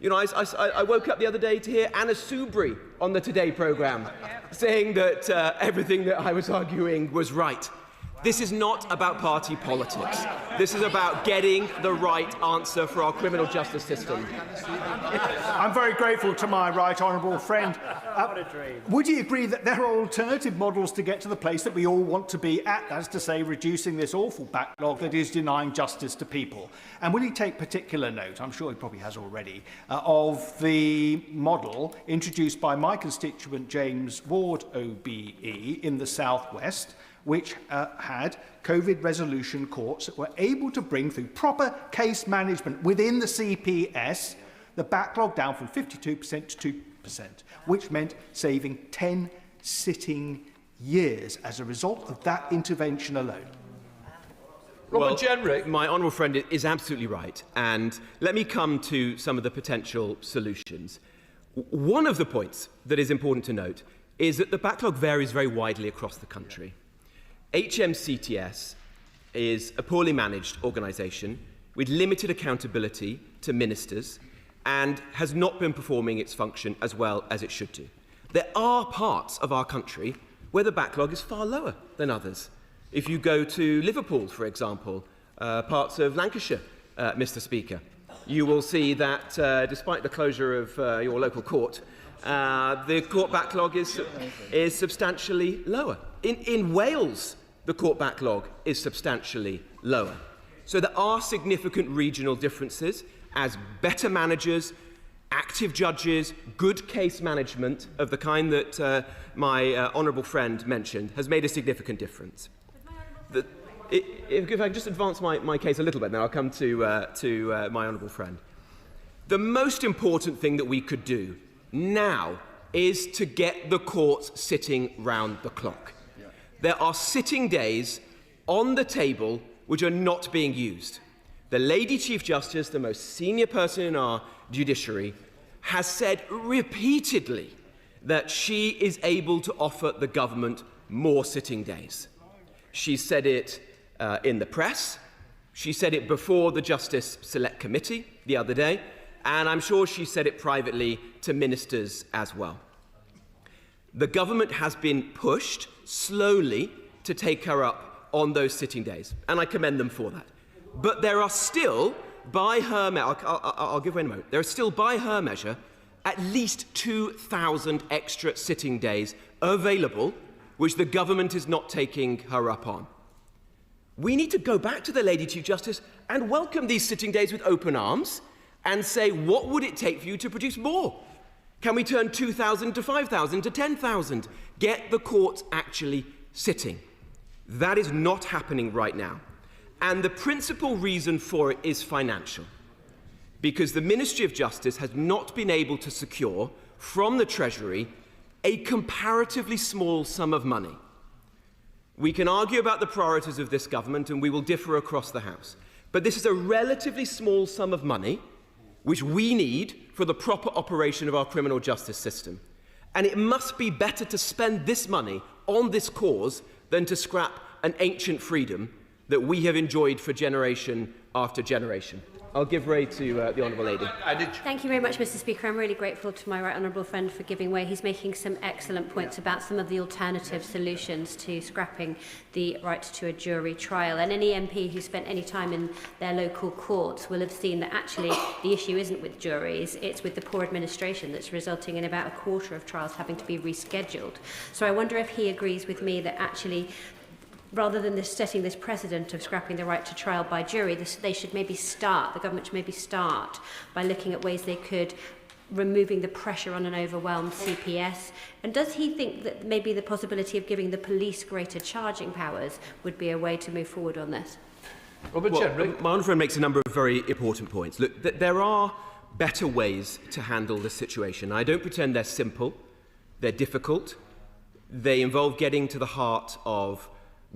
S3: You know, I woke up the other day to hear Anna Soubry on the Today programme saying that everything that I was arguing was right. This is not about party politics. This is about getting the right answer for our criminal justice system.
S7: I'm very grateful to my right honourable friend. Would you agree that there are alternative models to get to the place that we all want to be at, as to say, reducing this awful backlog that is denying justice to people? And will he take particular note, I'm sure he probably has already, of the model introduced by my constituent James Ward OBE in the South West, which had COVID resolution courts that were able to bring through proper case management within the CPS the backlog down from 52% to 2%, which meant saving 10 sitting years as a result of that intervention alone.
S3: Well, my honourable friend is absolutely right, and let me come to some of the potential solutions. One of the points that is important to note is that the backlog varies very widely across the country. HMCTS is a poorly managed organisation with limited accountability to ministers and has not been performing its function as well as it should do. There are parts of our country where the backlog is far lower than others. If you go to Liverpool, for example, parts of Lancashire, Mr. Speaker, you will see that despite the closure of your local court, the court backlog is substantially lower. In Wales, the court backlog is substantially lower. So there are significant regional differences as better managers, active judges, good case management of the kind that my honourable friend mentioned has made a significant difference. If I can just advance my case a little bit, then I'll come to my honourable friend. The most important thing that we could do now is to get the courts sitting round the clock. There are sitting days on the table which are not being used. The Lady Chief Justice, the most senior person in our judiciary, has said repeatedly that she is able to offer the government more sitting days. She said it in the press, she said it before the Justice Select Committee the other day, and I'm sure she said it privately to ministers as well. The government has been pushed slowly to take her up on those sitting days, and I commend them for that. But there are still, by her measure, I'll give way in a moment, there are still, by her measure, at least 2,000 extra sitting days available, which the government is not taking her up on. We need to go back to the Lady Chief Justice and welcome these sitting days with open arms and say, what would it take for you to produce more? Can we turn 2,000 to 5,000 to 10,000? Get the courts actually sitting. That is not happening right now. And the principal reason for it is financial. Because the Ministry of Justice has not been able to secure from the Treasury a comparatively small sum of money. We can argue about the priorities of this government, and we will differ across the House. But this is a relatively small sum of money which we need for the proper operation of our criminal justice system. And it must be better to spend this money on this cause than to scrap an ancient freedom that we have enjoyed for generation after generation. I'll give way to the Honourable Lady.
S10: Thank you very much, Mr. Speaker. I'm really grateful to my right honourable friend for giving way. He's making some excellent points about some of the alternative solutions to scrapping the right to a jury trial. And any MP who spent any time in their local courts will have seen that actually the issue isn't with juries, it's with the poor administration that's resulting in about a quarter of trials having to be rescheduled. So I wonder if he agrees with me that actually, rather than setting this precedent of scrapping the right to trial by jury, the government should maybe start by looking at ways they could removing the pressure on an overwhelmed CPS. And does he think that maybe the possibility of giving the police greater charging powers would be a way to move forward on this?
S3: My honourable friend makes a number of very important points. Look, there are better ways to handle this situation. I don't pretend they're simple. They're difficult. They involve getting to the heart of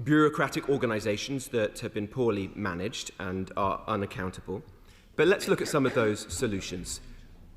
S3: bureaucratic organisations that have been poorly managed and are unaccountable. But let's look at some of those solutions.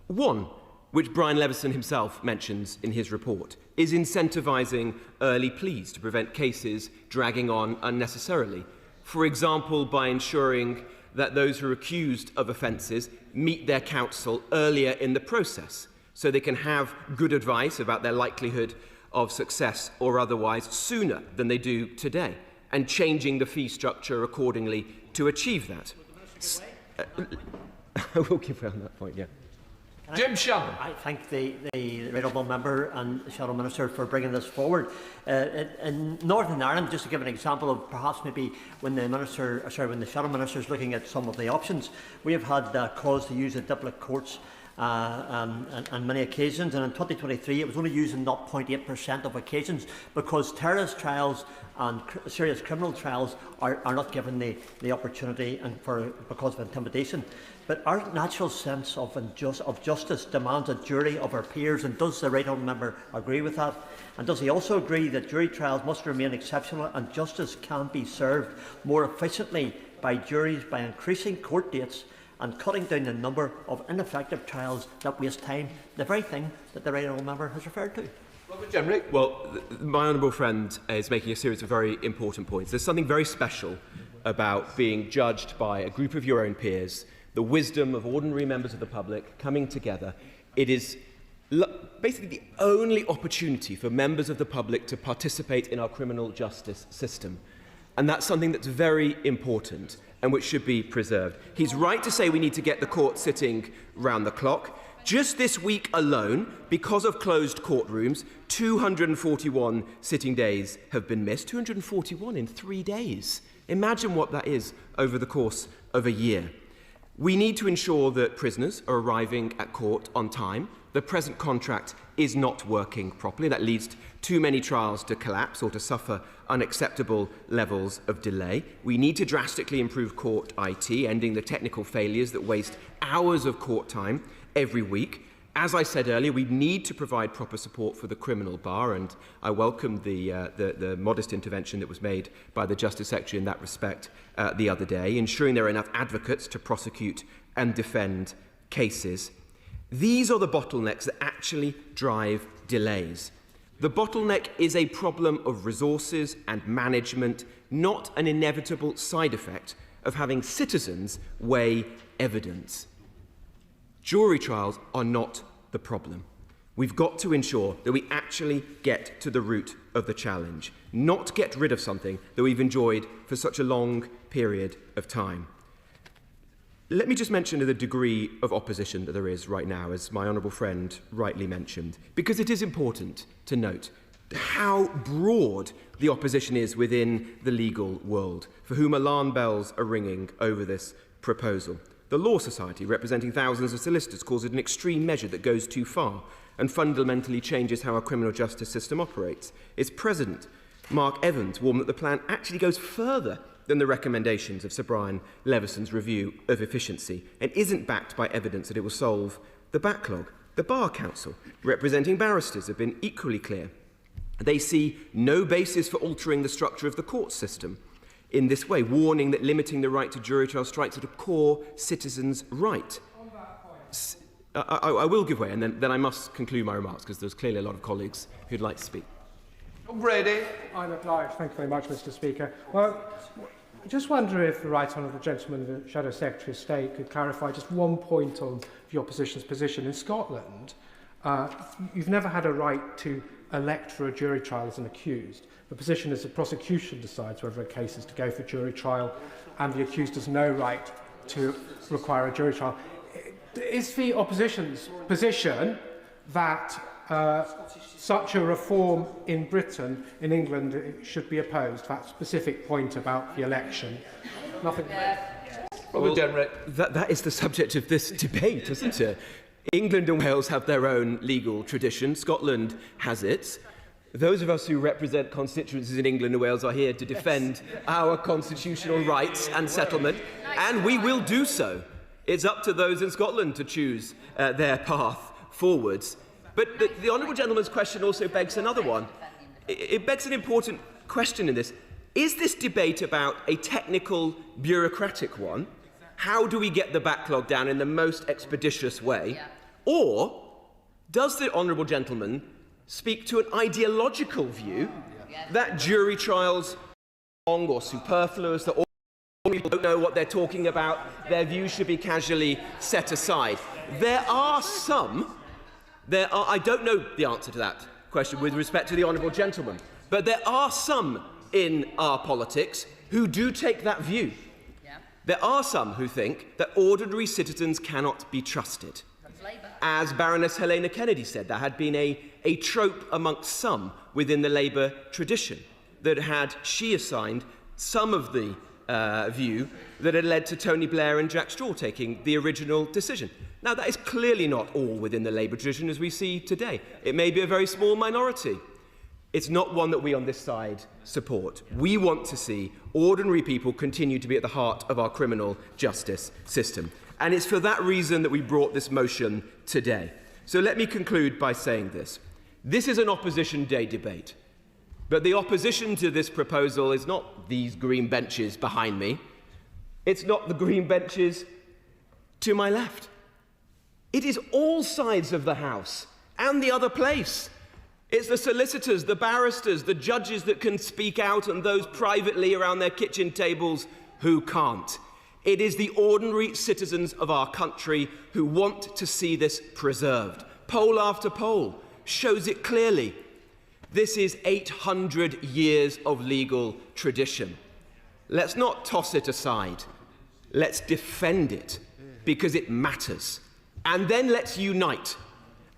S3: One, which Brian Levison himself mentions in his report, is incentivising early pleas to prevent cases dragging on unnecessarily. For example, by ensuring that those who are accused of offences meet their counsel earlier in the process, so they can have good advice about their likelihood of success or otherwise sooner than they do today, and changing the fee structure accordingly to achieve that. I will give way on that point, yeah.
S1: Jim Shannon.
S11: I thank the honourable member and the Shadow Minister for bringing this forward. In Northern Ireland, just to give an example of perhaps maybe when the Shadow Minister is looking at some of the options, we have had cause to use the duplicate courts on many occasions, and in 2023 it was only used in 0.8% of occasions because terrorist trials and serious criminal trials are not given the opportunity and because of intimidation. But our natural sense of justice demands a jury of our peers, and does the right honourable member agree with that? And does he also agree that jury trials must remain exceptional and justice can be served more efficiently by juries by increasing court dates and cutting down the number of ineffective trials that waste time, the very thing that the right honourable member has referred to?
S3: Well, my honourable friend is making a series of very important points. There's something very special about being judged by a group of your own peers, the wisdom of ordinary members of the public coming together. It is basically the only opportunity for members of the public to participate in our criminal justice system. And that's something that's very important and which should be preserved. He's right to say we need to get the court sitting round the clock. Just this week alone, because of closed courtrooms, 241 sitting days have been missed. 241 in 3 days. Imagine what that is over the course of a year. We need to ensure that prisoners are arriving at court on time. The present contract is not working properly. That leads to too many trials to collapse or to suffer unacceptable levels of delay. We need to drastically improve court IT, ending the technical failures that waste hours of court time every week. As I said earlier, we need to provide proper support for the criminal bar, and I welcome the modest intervention that was made by the Justice Secretary in that respect the other day, ensuring there are enough advocates to prosecute and defend cases. These are the bottlenecks that actually drive delays. The bottleneck is a problem of resources and management, not an inevitable side effect of having citizens weigh evidence. Jury trials are not the problem. We've got to ensure that we actually get to the root of the challenge, not get rid of something that we've enjoyed for such a long period of time. Let me just mention the degree of opposition that there is right now, as my honourable friend rightly mentioned, because it is important to note how broad the opposition is within the legal world, for whom alarm bells are ringing over this proposal. The Law Society, representing thousands of solicitors, calls it an extreme measure that goes too far and fundamentally changes how our criminal justice system operates. Its president, Mark Evans, warned that the plan actually goes further than the recommendations of Sir Brian Levison's review of efficiency and isn't backed by evidence that it will solve the backlog. The Bar Council, representing barristers, have been equally clear. They see no basis for altering the structure of the court system in this way, warning that limiting the right to jury trial strikes at a core citizen's right. I will give way, and then I must conclude my remarks, because there's clearly a lot of colleagues who'd like to speak.
S1: Brady.
S12: I'm obliged. Thank you very much, Mr. Speaker. Well, I just wonder if the Right Honourable Gentleman, the Shadow Secretary of State, could clarify just one point on the opposition's position. In Scotland, you've never had a right to elect for a jury trial as an accused. The position is the prosecution decides whether a case is to go for jury trial, and the accused has no right to require a jury trial. Is the opposition's position that such a reform in Britain, in England, should be opposed? That specific point about the election. Nothing.
S3: Well, that is the subject of this debate, isn't it? England and Wales have their own legal tradition. Scotland has its. Those of us who represent constituencies in England and Wales are here to defend our constitutional rights and settlement, and we will do so. It's up to those in Scotland to choose their path forwards. But the Honourable Gentleman's question also begs another one. It begs an important question in this. Is this debate about a technical, bureaucratic one? How do we get the backlog down in the most expeditious way? Or does the Honourable Gentleman speak to an ideological view that jury trials are wrong or superfluous, that all people don't know what they're talking about, their views should be casually set aside? I don't know the answer to that question with respect to the Honourable Gentleman, but there are some in our politics who do take that view. There are some who think that ordinary citizens cannot be trusted. As Baroness Helena Kennedy said, there had been a trope amongst some within the Labour tradition that had she assigned some of the view that had led to Tony Blair and Jack Straw taking the original decision. Now, that is clearly not all within the Labour tradition as we see today. It may be a very small minority. It's not one that we on this side support. We want to see ordinary people continue to be at the heart of our criminal justice system. And it's for that reason that we brought this motion today. So let me conclude by saying this. This is an Opposition Day debate. But the opposition to this proposal is not these green benches behind me. It's not the green benches to my left. It is all sides of the House and the other place. It's the solicitors, the barristers, the judges that can speak out, and those privately around their kitchen tables who can't. It is the ordinary citizens of our country who want to see this preserved. Poll after poll shows it clearly. This is 800 years of legal tradition. Let's not toss it aside. Let's defend it, because it matters. And then let's unite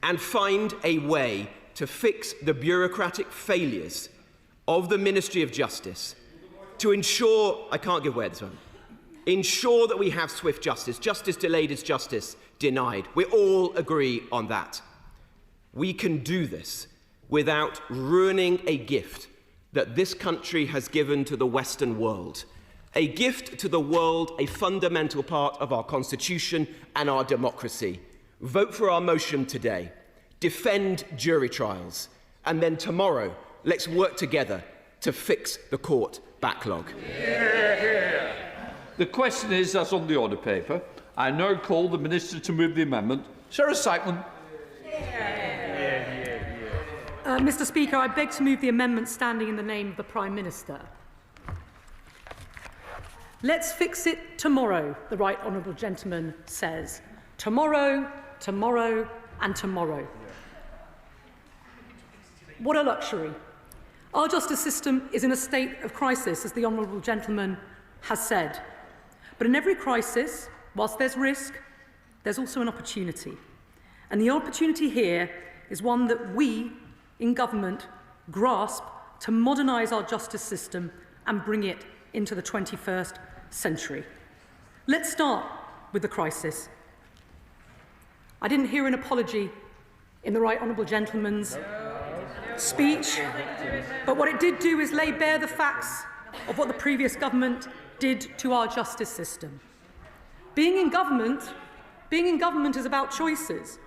S3: and find a way to fix the bureaucratic failures of the Ministry of Justice, to ensure, I can't give way at this one, ensure that we have swift justice. Justice delayed is justice denied. We all agree on that. We can do this without ruining a gift that this country has given to the Western world. A gift to the world, a fundamental part of our Constitution and our democracy. Vote for our motion today. Defend jury trials. And then tomorrow, let's work together to fix the court backlog.
S1: The question is, as on the order paper, I now call the Minister to move the amendment. Sarah Sackman.
S13: Mr. Speaker, I beg to move the amendment standing in the name of the Prime Minister. Let's fix it tomorrow, the Right Honourable Gentleman says. Tomorrow, tomorrow and tomorrow. What a luxury. Our justice system is in a state of crisis, as the Honourable Gentleman has said. But in every crisis, whilst there's risk, there's also an opportunity. And the opportunity here is one that we, in government, grasp to modernise our justice system and bring it into the 21st century. Let's start with the crisis. I didn't hear an apology in the Right Honourable Gentleman's speech, but what it did do is lay bare the facts of what the previous government did to our justice system. Being in government is about choices.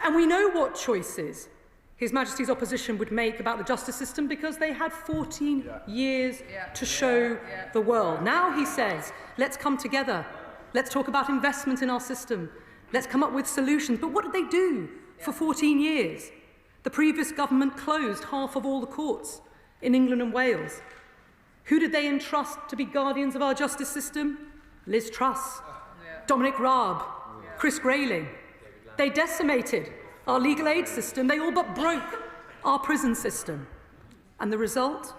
S13: And we know what choices His Majesty's opposition would make about the justice system because they had 14 years to show the world. Now he says, let's come together. Let's talk about investment in our system. Let's come up with solutions. But what did they do for 14 years? The previous government closed half of all the courts in England and Wales. Who did they entrust to be guardians of our justice system? Liz Truss, Dominic Raab, Chris Grayling. They decimated our legal aid system. They all but broke our prison system. And the result?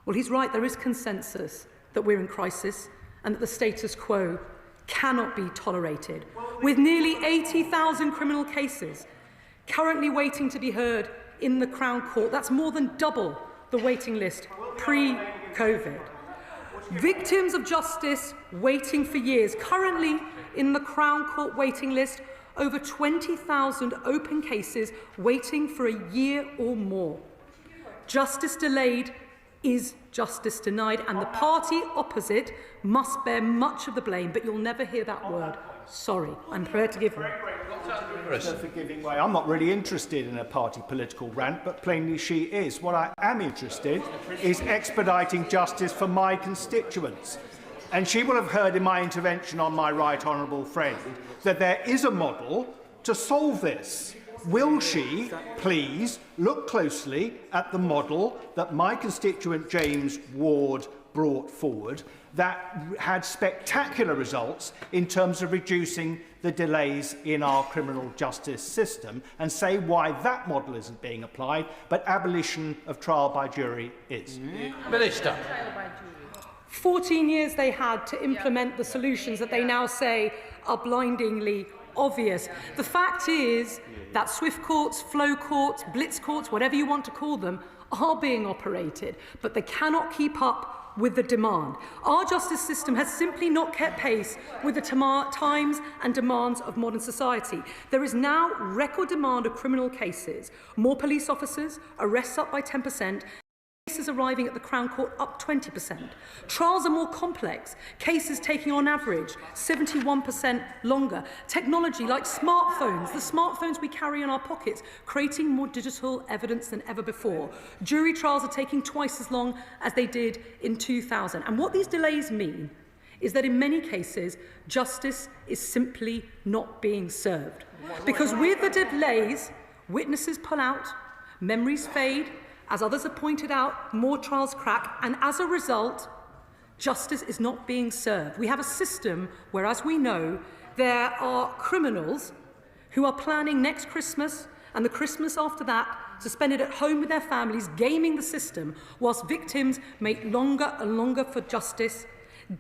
S13: Well, he's right, there is consensus that we're in crisis and that the status quo cannot be tolerated. With nearly 80,000 criminal cases currently waiting to be heard in the Crown Court, that's more than double the waiting list pre-COVID. Victims of justice waiting for years, currently in the Crown Court waiting list, over 20,000 open cases waiting for a year or more. Justice delayed is justice denied, and the party opposite must bear much of the blame, but you'll never hear that word. Sorry, I'm prepared to give way.
S7: For giving way. I'm not really interested in a party political rant, but plainly she is. What I am interested is expediting justice for my constituents. And she will have heard in my intervention on my right honourable friend that there is a model to solve this. Will she please look closely at the model that my constituent James Ward brought forward that had spectacular results in terms of reducing the delays in our criminal justice system, and say why that model isn't being applied, but abolition of trial by jury is?
S1: Minister.
S13: 14 years they had to implement the solutions that they now say are blindingly obvious. The fact is that Swift courts, flow courts, blitz courts, whatever you want to call them, are being operated, but they cannot keep up with the demand. Our justice system has simply not kept pace with the times and demands of modern society. There is now record demand of criminal cases, more police officers, arrests up by 10%, cases arriving at the Crown Court up 20%. Trials are more complex, cases taking on average 71% longer. Technology like smartphones, the smartphones we carry in our pockets, creating more digital evidence than ever before. Jury trials are taking twice as long as they did in 2000. And what these delays mean is that in many cases, justice is simply not being served. Because with the delays, witnesses pull out, memories fade, as others have pointed out, more trials crack, and as a result, justice is not being served. We have a system where, as we know, there are criminals who are planning next Christmas and the Christmas after that to spend it at home with their families, gaming the system, whilst victims make longer and longer for justice,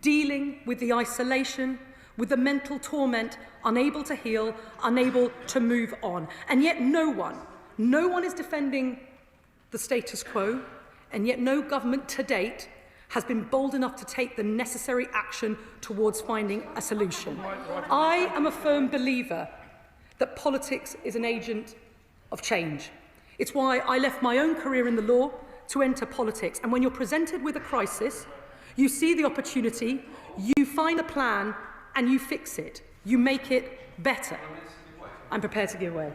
S13: dealing with the isolation, with the mental torment, unable to heal, unable to move on. And yet no one is defending the status quo, and yet no government to date has been bold enough to take the necessary action towards finding a solution. I am a firm believer that politics is an agent of change. It's why I left my own career in the law to enter politics. And when you're presented with a crisis, you see the opportunity, you find a plan, and you fix it. You make it better. I'm prepared to give way.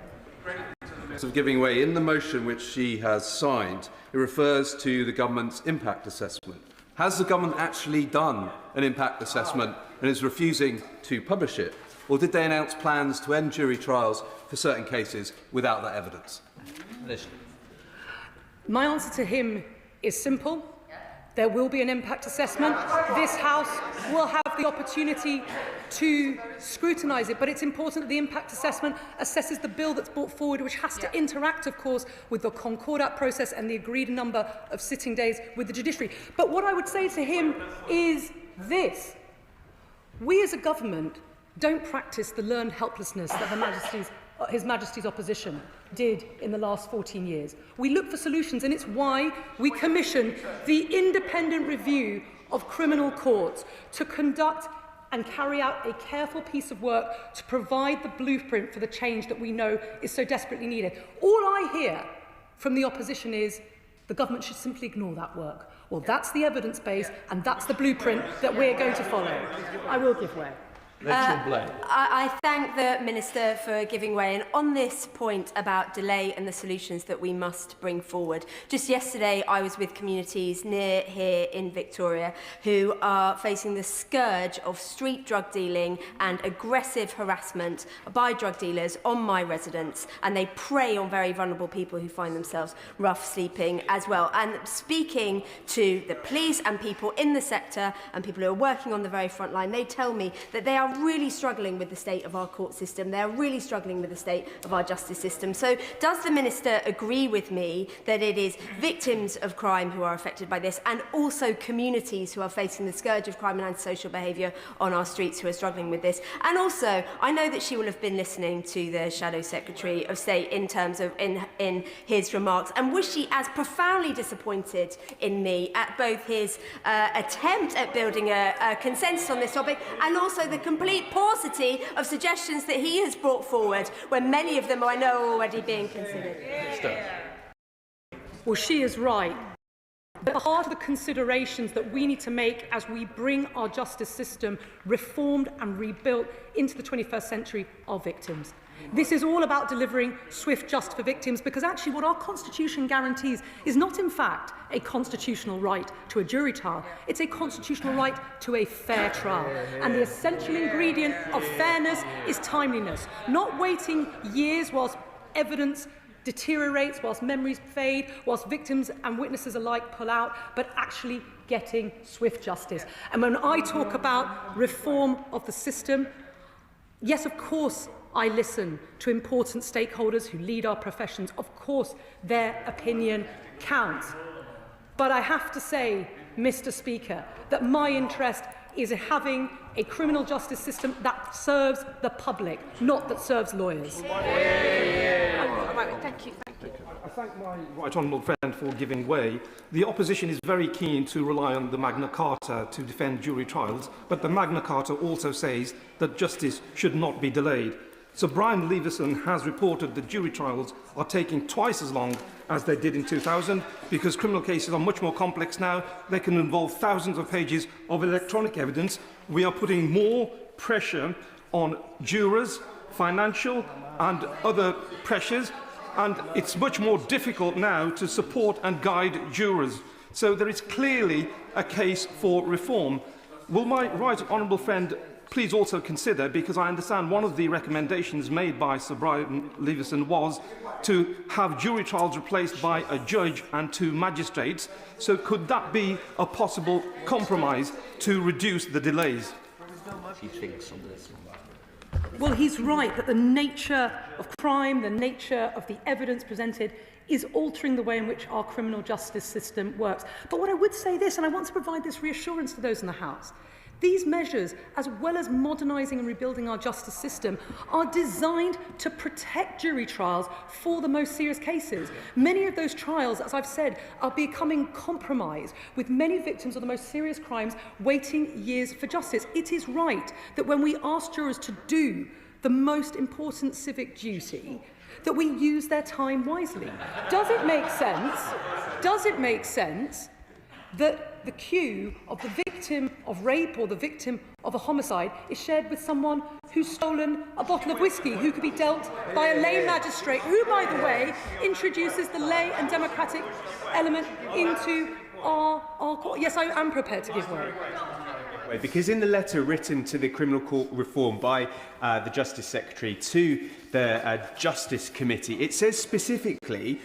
S14: Of giving way, in the motion which she has signed, it refers to the government's impact assessment. Has the government actually done an impact assessment and is refusing to publish it? Or did they announce plans to end jury trials for certain cases without that evidence?
S13: My answer to him is simple. There will be an impact assessment. This House will have the opportunity to scrutinise it, but it's important that the impact assessment assesses the bill that's brought forward, which has to interact, of course, with the Concordat process and the agreed number of sitting days with the judiciary. But what I would say to him is this. We as a government don't practice the learned helplessness that His Majesty's opposition did in the last 14 years. We look for solutions, and it's why we commissioned the independent review of criminal courts to conduct and carry out a careful piece of work to provide the blueprint for the change that we know is so desperately needed. All I hear from the opposition is the government should simply ignore that work. Well, that's the evidence base, and that's the blueprint that we're going to follow. I will give way.
S15: I thank the Minister for giving way. And on this point about delay and the solutions that we must bring forward, just yesterday I was with communities near here in Victoria who are facing the scourge of street drug dealing and aggressive harassment by drug dealers on my residents, and they prey on very vulnerable people who find themselves rough sleeping as well. And speaking to the police and people in the sector and people who are working on the very front line, they tell me that they are really struggling with the state of our court system. They are really struggling with the state of our justice system. So does the Minister agree with me that it is victims of crime who are affected by this, and also communities who are facing the scourge of crime and antisocial behaviour on our streets who are struggling with this? And also, I know that she will have been listening to the Shadow Secretary of State in terms of in his remarks, and was she as profoundly disappointed in me at both his attempt at building a consensus on this topic and also the complete paucity of suggestions that he has brought forward, when many of them I know are already being considered?
S13: Well, she is right. At the heart of the considerations that we need to make as we bring our justice system reformed and rebuilt into the 21st century are victims. This is all about delivering swift justice for victims, because actually what our Constitution guarantees is not in fact a constitutional right to a jury trial, it's a constitutional right to a fair trial. And the essential ingredient of fairness is timeliness, not waiting years whilst evidence deteriorates, whilst memories fade, whilst victims and witnesses alike pull out, but actually getting swift justice. And when I talk about reform of the system, yes, of course, I listen to important stakeholders who lead our professions. Of course, their opinion counts. But I have to say, Mr. Speaker, that my interest is in having a criminal justice system that serves the public, not that serves lawyers.
S16: Thank you. I thank my right honourable friend for giving way. The opposition is very keen to rely on the Magna Carta to defend jury trials, but the Magna Carta also says that justice should not be delayed. So Brian Leveson has reported that jury trials are taking twice as long as they did in 2000 because criminal cases are much more complex now. They can involve thousands of pages of electronic evidence. We are putting more pressure on jurors, financial and other pressures, and it's much more difficult now to support and guide jurors. So there is clearly a case for reform. Will my right honourable friend please also consider, because I understand one of the recommendations made by Sir Brian Leveson was to have jury trials replaced by a judge and 2 magistrates. So could that be a possible compromise to reduce the delays?
S13: Well, he's right that the nature of crime, the nature of the evidence presented is altering the way in which our criminal justice system works. But what I would say this, and I want to provide this reassurance to those in the House, these measures, as well as modernising and rebuilding our justice system, are designed to protect jury trials for the most serious cases. Many of those trials, as I've said, are becoming compromised, with many victims of the most serious crimes waiting years for justice. It is right that when we ask jurors to do the most important civic duty, that we use their time wisely. Does it make sense? Does it make sense that the queue of the victim of rape or the victim of a homicide is shared with someone who's stolen a bottle of whiskey, who could be dealt by a lay magistrate, who, by the way, introduces the lay and democratic element into our court? Yes, I am prepared to give way.
S3: Because in the letter written to the Criminal Court Reform by the Justice Secretary to the Justice Committee, it says specifically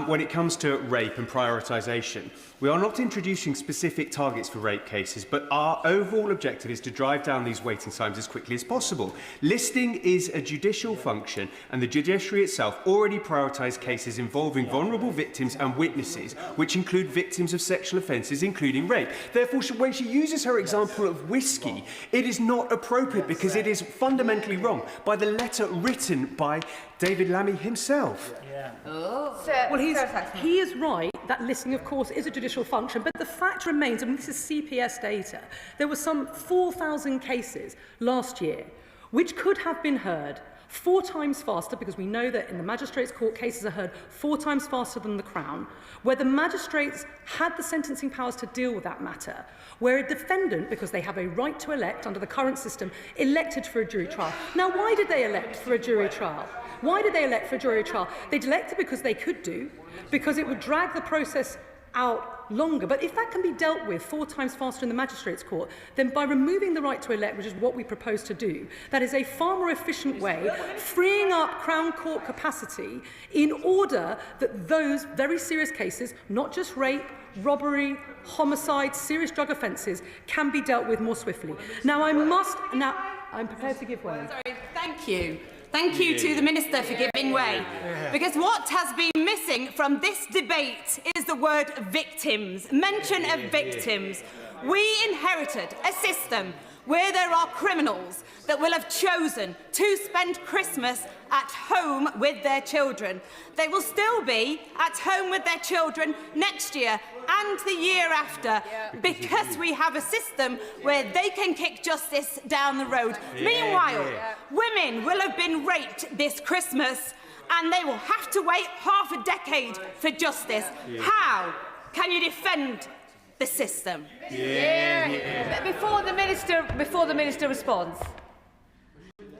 S3: when it comes to rape and prioritisation, we are not introducing specific targets for rape cases, but our overall objective is to drive down these waiting times as quickly as possible. Listing is a judicial function, and the judiciary itself already prioritised cases involving vulnerable victims and witnesses, which include victims of sexual offences, including rape. Therefore, when she uses her example of whiskey, it is not appropriate because it is fundamentally wrong by the letter written by David Lammy himself.
S13: Well, he is right that listening, of course, is a judicial function, but the fact remains, and this is CPS data, there were some 4,000 cases last year which could have been heard 4 times faster, because we know that in the Magistrates' Court cases are heard 4 times faster than the Crown, where the magistrates had the sentencing powers to deal with that matter, where a defendant, because they have a right to elect under the current system, elected for a jury trial. Now, why did they elect for a jury trial? Why did they elect for a jury trial? They elected because they could do, because it would drag the process out longer. But if that can be dealt with 4 times faster in the Magistrates' Court, then by removing the right to elect, which is what we propose to do, that is a far more efficient way, freeing up Crown Court capacity in order that those very serious cases, not just rape, robbery, homicide, serious drug offences, can be dealt with more swiftly. Now, I'm prepared to give way.
S9: Sorry, thank you. Thank you to the Minister for giving way. Because what has been missing from this debate is the word victims, mention of victims. We inherited a system where there are criminals that will have chosen to spend Christmas at home with their children. They will still be at home with their children next year and the year after, because we have a system where they can kick justice down the road. Meanwhile, women will have been raped this Christmas and they will have to wait half a decade for justice. How can you defend the system?
S18: Before the minister responds,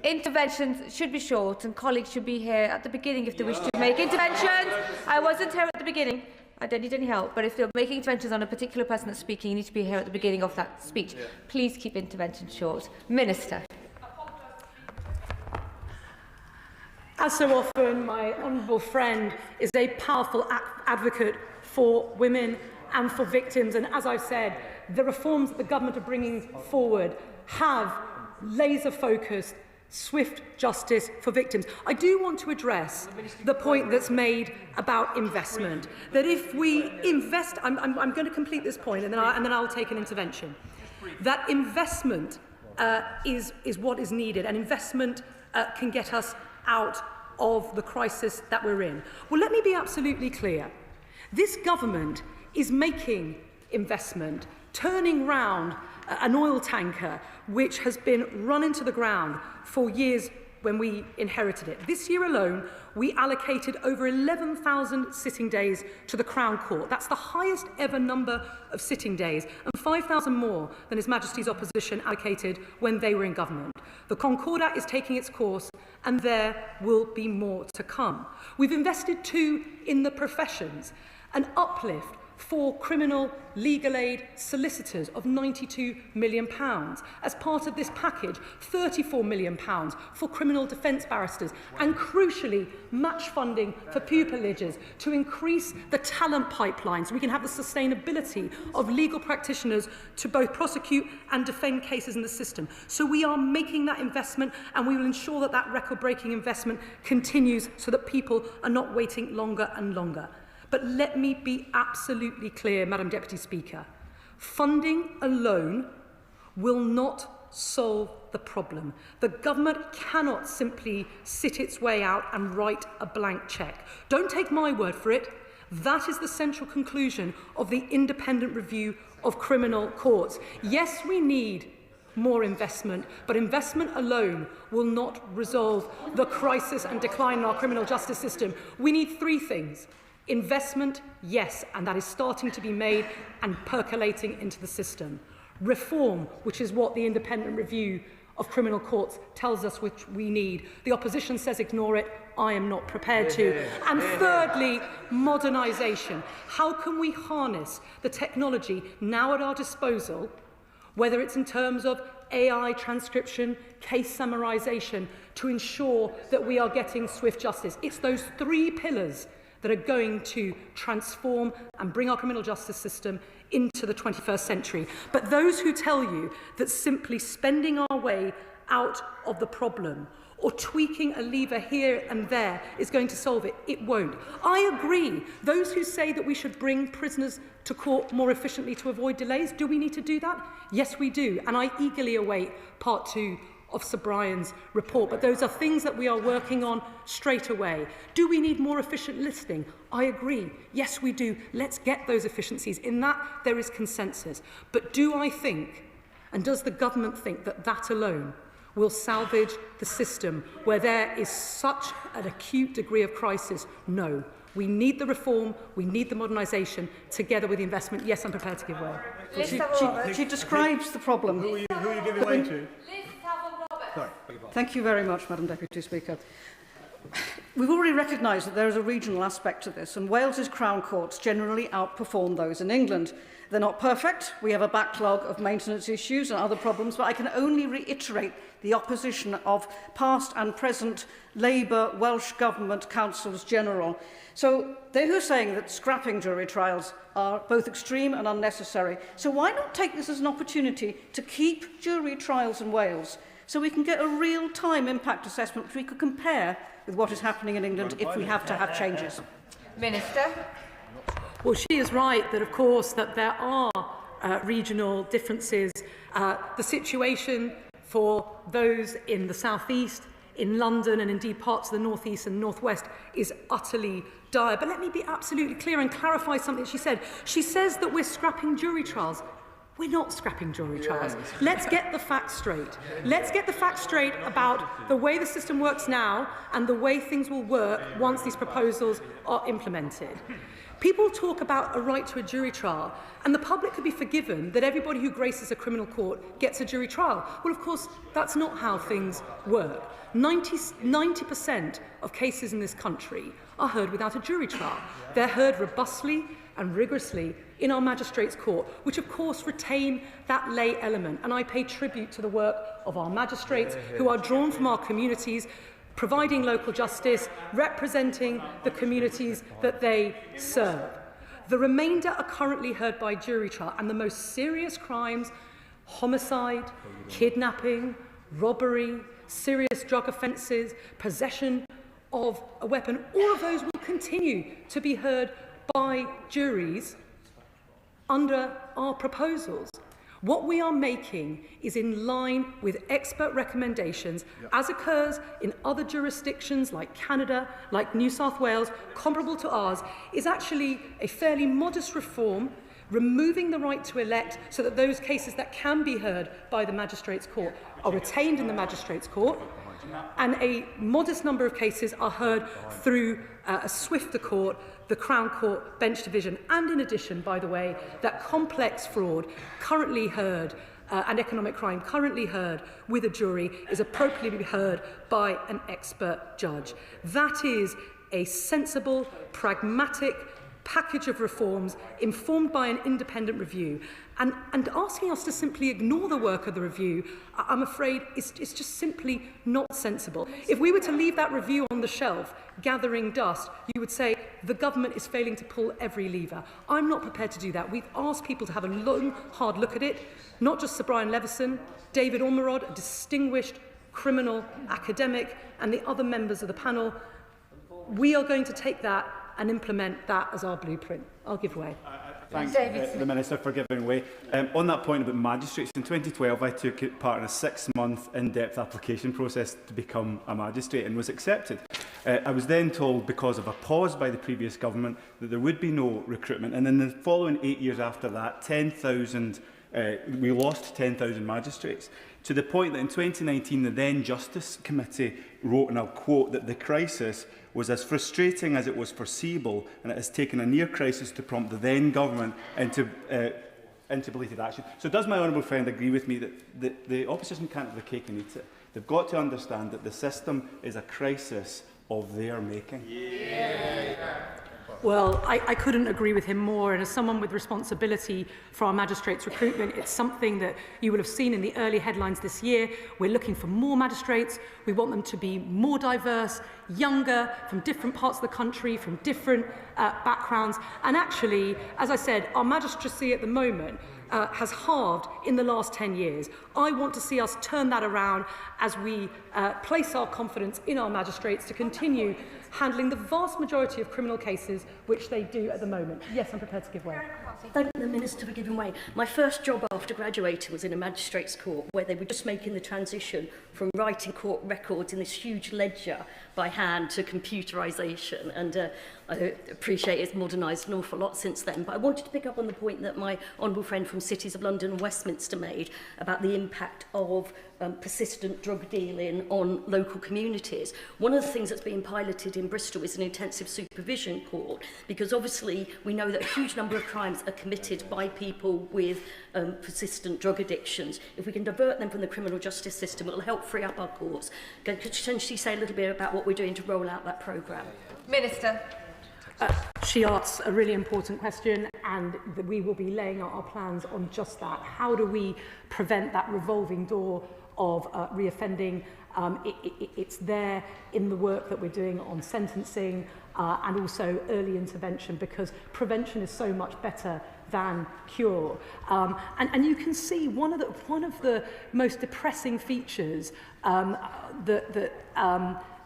S18: interventions should be short, and colleagues should be here at the beginning if they wish to make interventions. I wasn't here at the beginning. I don't need any help. But if you're making interventions on a particular person that's speaking, you need to be here at the beginning of that speech. Please keep interventions short. Minister.
S13: As so often, my honourable friend is a powerful advocate for women and for victims. And as I've said, the reforms that the government are bringing forward have laser-focused, swift justice for victims. I do want to address the point that's made about investment. That if we invest, I'm going to complete this point and then I'll take an intervention. That investment is what is needed, and investment can get us out of the crisis that we're in. Well, let me be absolutely clear. This government is making investment, turning round an oil tanker which has been run into the ground for years when we inherited it. This year alone, we allocated over 11,000 sitting days to the Crown Court. That's the highest ever number of sitting days, and 5,000 more than His Majesty's opposition allocated when they were in government. The Concordat is taking its course, and there will be more to come. We've invested too in the professions, an uplift for criminal legal aid solicitors of £92 million. As part of this package, £34 million for criminal defence barristers, and crucially, match funding for pupillagers to increase the talent pipeline so we can have the sustainability of legal practitioners to both prosecute and defend cases in the system. So we are making that investment, and we will ensure that that record-breaking investment continues so that people are not waiting longer and longer. But let me be absolutely clear, Madam Deputy Speaker. Funding alone will not solve the problem. The government cannot simply sit its way out and write a blank cheque. Don't take my word for it. That is the central conclusion of the independent review of criminal courts. Yes, we need more investment, but investment alone will not resolve the crisis and decline in our criminal justice system. We need 3 things. Investment, yes, and that is starting to be made and percolating into the system. Reform, which is what the independent review of criminal courts tells us which we need. The opposition says ignore it. I am not prepared to. And thirdly, modernisation. How can we harness the technology now at our disposal, whether it's in terms of AI transcription, case summarisation, to ensure that we are getting swift justice? It's those 3 pillars that are going to transform and bring our criminal justice system into the 21st century. But those who tell you that simply spending our way out of the problem or tweaking a lever here and there is going to solve it, it won't. I agree. Those who say that we should bring prisoners to court more efficiently to avoid delays, do we need to do that? Yes, we do. And I eagerly await part 2 of Sir Brian's report, but those are things that we are working on straight away. Do we need more efficient listing? I agree. Yes, we do. Let's get those efficiencies. In that, there is consensus. But do I think, and does the government think, that that alone will salvage the system where there is such an acute degree of crisis? No. We need the reform, we need the modernisation, together with the investment. Yes, I'm prepared to give way.
S4: She describes the problem.
S21: Who are you giving way to?
S4: Sorry. Thank you very much, Madam Deputy Speaker. We've already recognised that there is a regional aspect to this, and Wales's Crown Courts generally outperform those in England. They're not perfect. We have a backlog of maintenance issues and other problems, but I can only reiterate the opposition of past and present Labour Welsh Government Councils General. So they're saying that scrapping jury trials are both extreme and unnecessary. So why not take this as an opportunity to keep jury trials in Wales so we can get a real-time impact assessment which we could compare with what is happening in England if we have to have changes?
S18: Minister.
S13: Well, she is right that, of course, that there are regional differences. The situation for those in the South East, in London and indeed parts of the North East and North West is utterly dire. But let me be absolutely clear and clarify something she said. She says that we're scrapping jury trials. We're not scrapping jury trials. Let's get the facts straight. Let's get the facts straight about the way the system works now and the way things will work once these proposals are implemented. People talk about a right to a jury trial, and the public could be forgiven that everybody who graces a criminal court gets a jury trial. Well, of course, that's not how things work. 90% of cases in this country are heard without a jury trial. They're heard robustly and rigorously in our magistrates' court, which of course retain that lay element. And I pay tribute to the work of our magistrates who are drawn from our communities, providing local justice, representing the communities that they serve. The remainder are currently heard by jury trial, and the most serious crimes, homicide, kidnapping, robbery, serious drug offences, possession of a weapon, all of those will continue to be heard by juries under our proposals. What we are making is in line with expert recommendations, as occurs in other jurisdictions like Canada, like New South Wales, comparable to ours, is actually a fairly modest reform, removing the right to elect so that those cases that can be heard by the Magistrates' Court are retained in the Magistrates' Court, and a modest number of cases are heard through a swifter court, the Crown Court Bench Division, and in addition, by the way, that complex fraud currently heard and economic crime currently heard with a jury is appropriately heard by an expert judge. That is a sensible, pragmatic package of reforms informed by an independent review. And asking us to simply ignore the work of the review, I'm afraid, is just simply not sensible. If we were to leave that review on the shelf, gathering dust, you would say the government is failing to pull every lever. I'm not prepared to do that. We've asked people to have a long, hard look at it, not just Sir Brian Leveson, David Ormerod, a distinguished criminal academic, and the other members of the panel. We are going to take that and implement that as our blueprint. I'll give way.
S17: Thank the Minister for giving way. On that point about magistrates, in 2012 I took part in a 6-month in-depth application process to become a magistrate and was accepted. I was then told, because of a pause by the previous government, that there would be no recruitment, and in the following 8 years after that, we lost 10,000 magistrates, to the point that in 2019 the then Justice Committee wrote, and I'll quote, that the crisis was as frustrating as it was foreseeable, and it has taken a near crisis to prompt the then government into belated action. So does my honourable friend agree with me that the opposition can't have the cake and eat it? They've got to understand that the system is a crisis of their making.
S13: Well, I couldn't agree with him more, and as someone with responsibility for our magistrates' recruitment, it's something that you will have seen in the early headlines this year. We're looking for more magistrates. We want them to be more diverse, younger, from different parts of the country, from different backgrounds. And actually, as I said, our magistracy at the moment has halved in the last 10 years. I want to see us turn that around as we place our confidence in our magistrates to continue handling the vast majority of criminal cases, which they do at the moment. Yes, I'm prepared to give way.
S22: Thank the Minister for giving way. My first job after graduating was in a magistrates' court, where they were just making the transition from writing court records in this huge ledger by hand to computerisation. And I appreciate it's modernised an awful lot since then. But I wanted to pick up on the point that my honourable friend from Cities of London and Westminster made about the impact of persistent drug dealing on local communities. One of the things that's being piloted in Bristol is an intensive supervision court, because obviously we know that a huge number of crimes are committed by people with persistent drug addictions. If we can divert them from the criminal justice system, it will help free up our courts. Could you potentially say a little bit about what we're doing to roll out that programme?
S18: Minister.
S13: She asks a really important question, and we will be laying out our plans on just that. How do we prevent that revolving door of reoffending? It's there in the work that we're doing on sentencing and also early intervention, because prevention is so much better than cure. And you can see one of the most depressing features that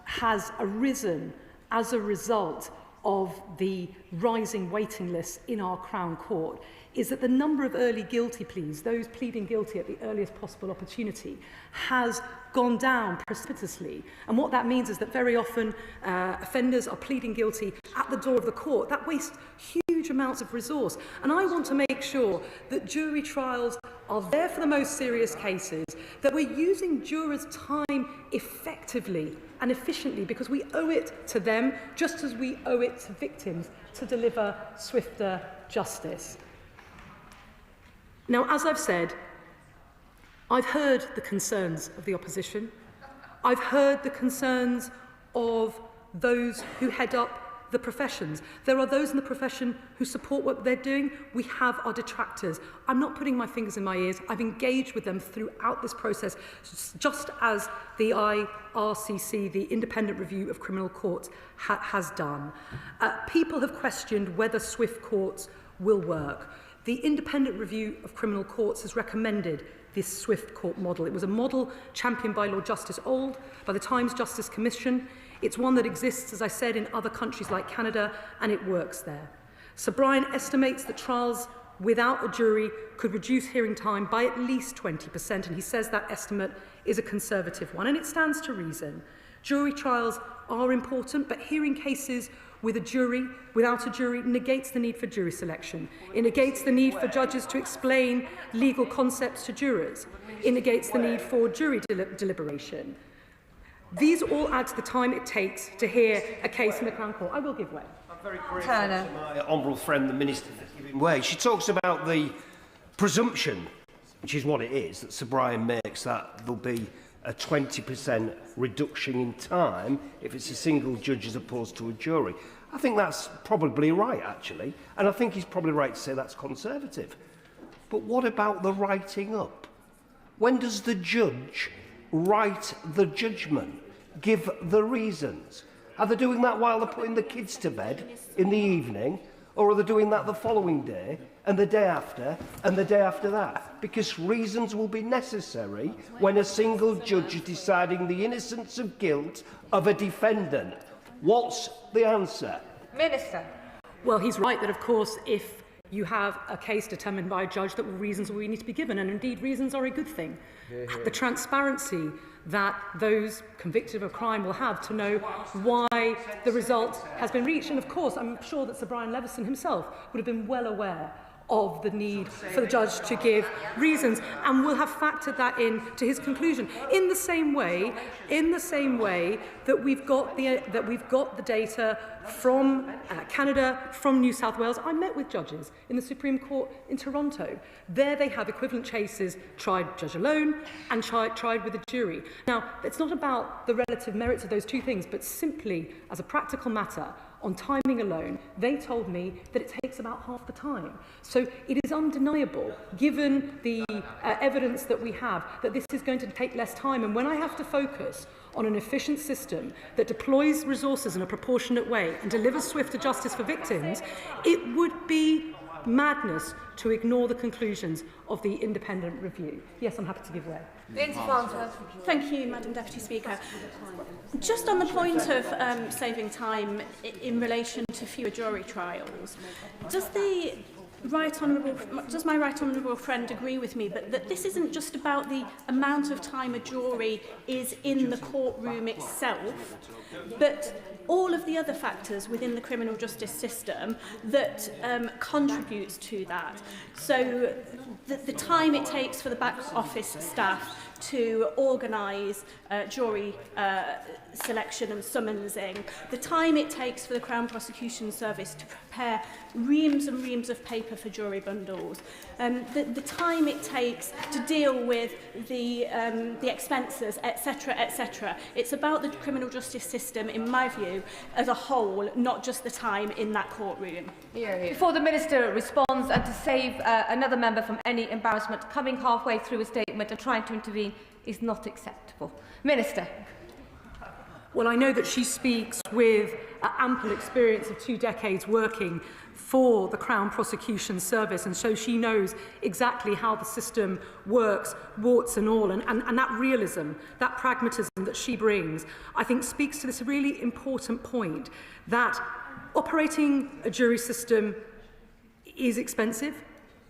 S13: has arisen as a result of the rising waiting lists in our Crown Court is that the number of early guilty pleas, those pleading guilty at the earliest possible opportunity, has gone down precipitously. And what that means is that very often offenders are pleading guilty at the door of the court. That wastes huge amounts of resource. And I want to make sure that jury trials are there for the most serious cases, that we're using jurors' time effectively and efficiently, because we owe it to them, just as we owe it to victims, to deliver swifter justice. Now, as I've said, I've heard the concerns of the opposition. I've heard the concerns of those who head up the professions. There are those in the profession who support what they're doing. We have our detractors. I'm not putting my fingers in my ears. I've engaged with them throughout this process, just as the IRCC, the Independent Review of Criminal Courts, has done. People have questioned whether swift courts will work. The Independent Review of Criminal Courts has recommended this swift court model. It was a model championed by Lord Justice Auld, by the Times Justice Commission. It's one that exists, as I said, in other countries like Canada, and it works there. Sir Brian estimates that trials without a jury could reduce hearing time by at least 20%, and he says that estimate is a conservative one, and it stands to reason. Jury trials are important, but hearing cases with a jury, without a jury, negates the need for jury selection. It negates the need for judges to explain legal concepts to jurors. It negates the need for jury deliberation. These all add to the time it takes to hear a case in the Crown Court. I will give way.
S6: I'm very grateful to my honourable friend, the Minister, for giving way. She talks about the presumption, which is what it is, that Sir Brian makes, that there'll be a 20% reduction in time if it's a single judge as opposed to a jury. I think that's probably right, actually, and I think he's probably right to say that's conservative. But what about the writing up? When does the judge write the judgment, give the reasons? Are they doing that while they're putting the kids to bed in the evening, or are they doing that the following day, and the day after, and the day after that? Because reasons will be necessary when a single judge is deciding the innocence of guilt of a defendant. What's the answer?
S18: Minister.
S13: Well, he's right that, of course, if you have a case determined by a judge, that reasons will need to be given, and indeed reasons are a good thing. The transparency that those convicted of a crime will have to know why the result has been reached. And of course, I'm sure that Sir Brian Leveson himself would have been well aware of the need for the judge to give reasons, and will have factored that in to his conclusion. In the same way that we've got the data from Canada, from New South Wales. I met with judges in the Supreme Court in Toronto. There they have equivalent cases tried judge alone and tried with a jury. Now, it's not about the relative merits of those two things, but simply as a practical matter, on timing alone, they told me that it takes about half the time. So it is undeniable, given the evidence that we have, that this is going to take less time. And when I have to focus on an efficient system that deploys resources in a proportionate way and delivers swifter justice for victims, it would be madness to ignore the conclusions of the independent review. Yes, I'm happy to give way.
S2: Thank you, Madam Deputy Speaker. Just on the point of saving time in relation to fewer jury trials, does the does my right honourable friend agree with me that this isn't just about the amount of time a jury is in the courtroom itself, but all of the other factors within the criminal justice system that contributes to that? So the time it takes for the back office staff to organise jury selection and summonsing, the time it takes for the Crown Prosecution Service to prepare reams and reams of paper for jury bundles, the time it takes to deal with the expenses, etc., etc. It's about the criminal justice system, in my view, as a whole, not just the time in that courtroom.
S18: Before the Minister responds, and to save another member from any embarrassment, coming halfway through a statement and trying to intervene is not acceptable. Minister.
S13: Well, I know that she speaks with ample experience of 2 decades working for the Crown Prosecution Service, and so she knows exactly how the system works, warts and all, and that realism, that pragmatism that she brings, I think speaks to this really important point that operating a jury system is expensive,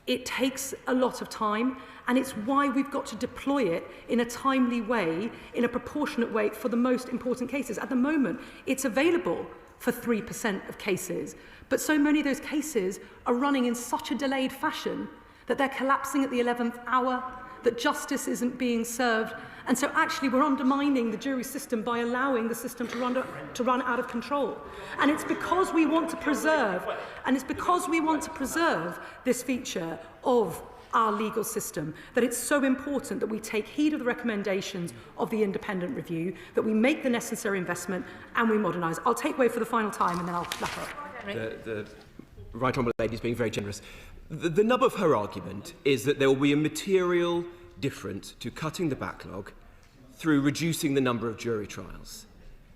S13: it takes a lot of time, and it's why we've got to deploy it in a timely way, in a proportionate way for the most important cases. At the moment, it's available for 3% of cases, but so many of those cases are running in such a delayed fashion that they're collapsing at the 11th hour, that justice isn't being served, and so actually we're undermining the jury system by allowing the system to run out of control. And it's because we want to preserve, this feature of our legal system, that it's so important that we take heed of the recommendations of the independent review, that we make the necessary investment and we modernise. I'll take way for the final time and then I'll wrap up.
S3: The Right Honourable Lady is being very generous. The nub of her argument is that there will be a material difference to cutting the backlog through reducing the number of jury trials.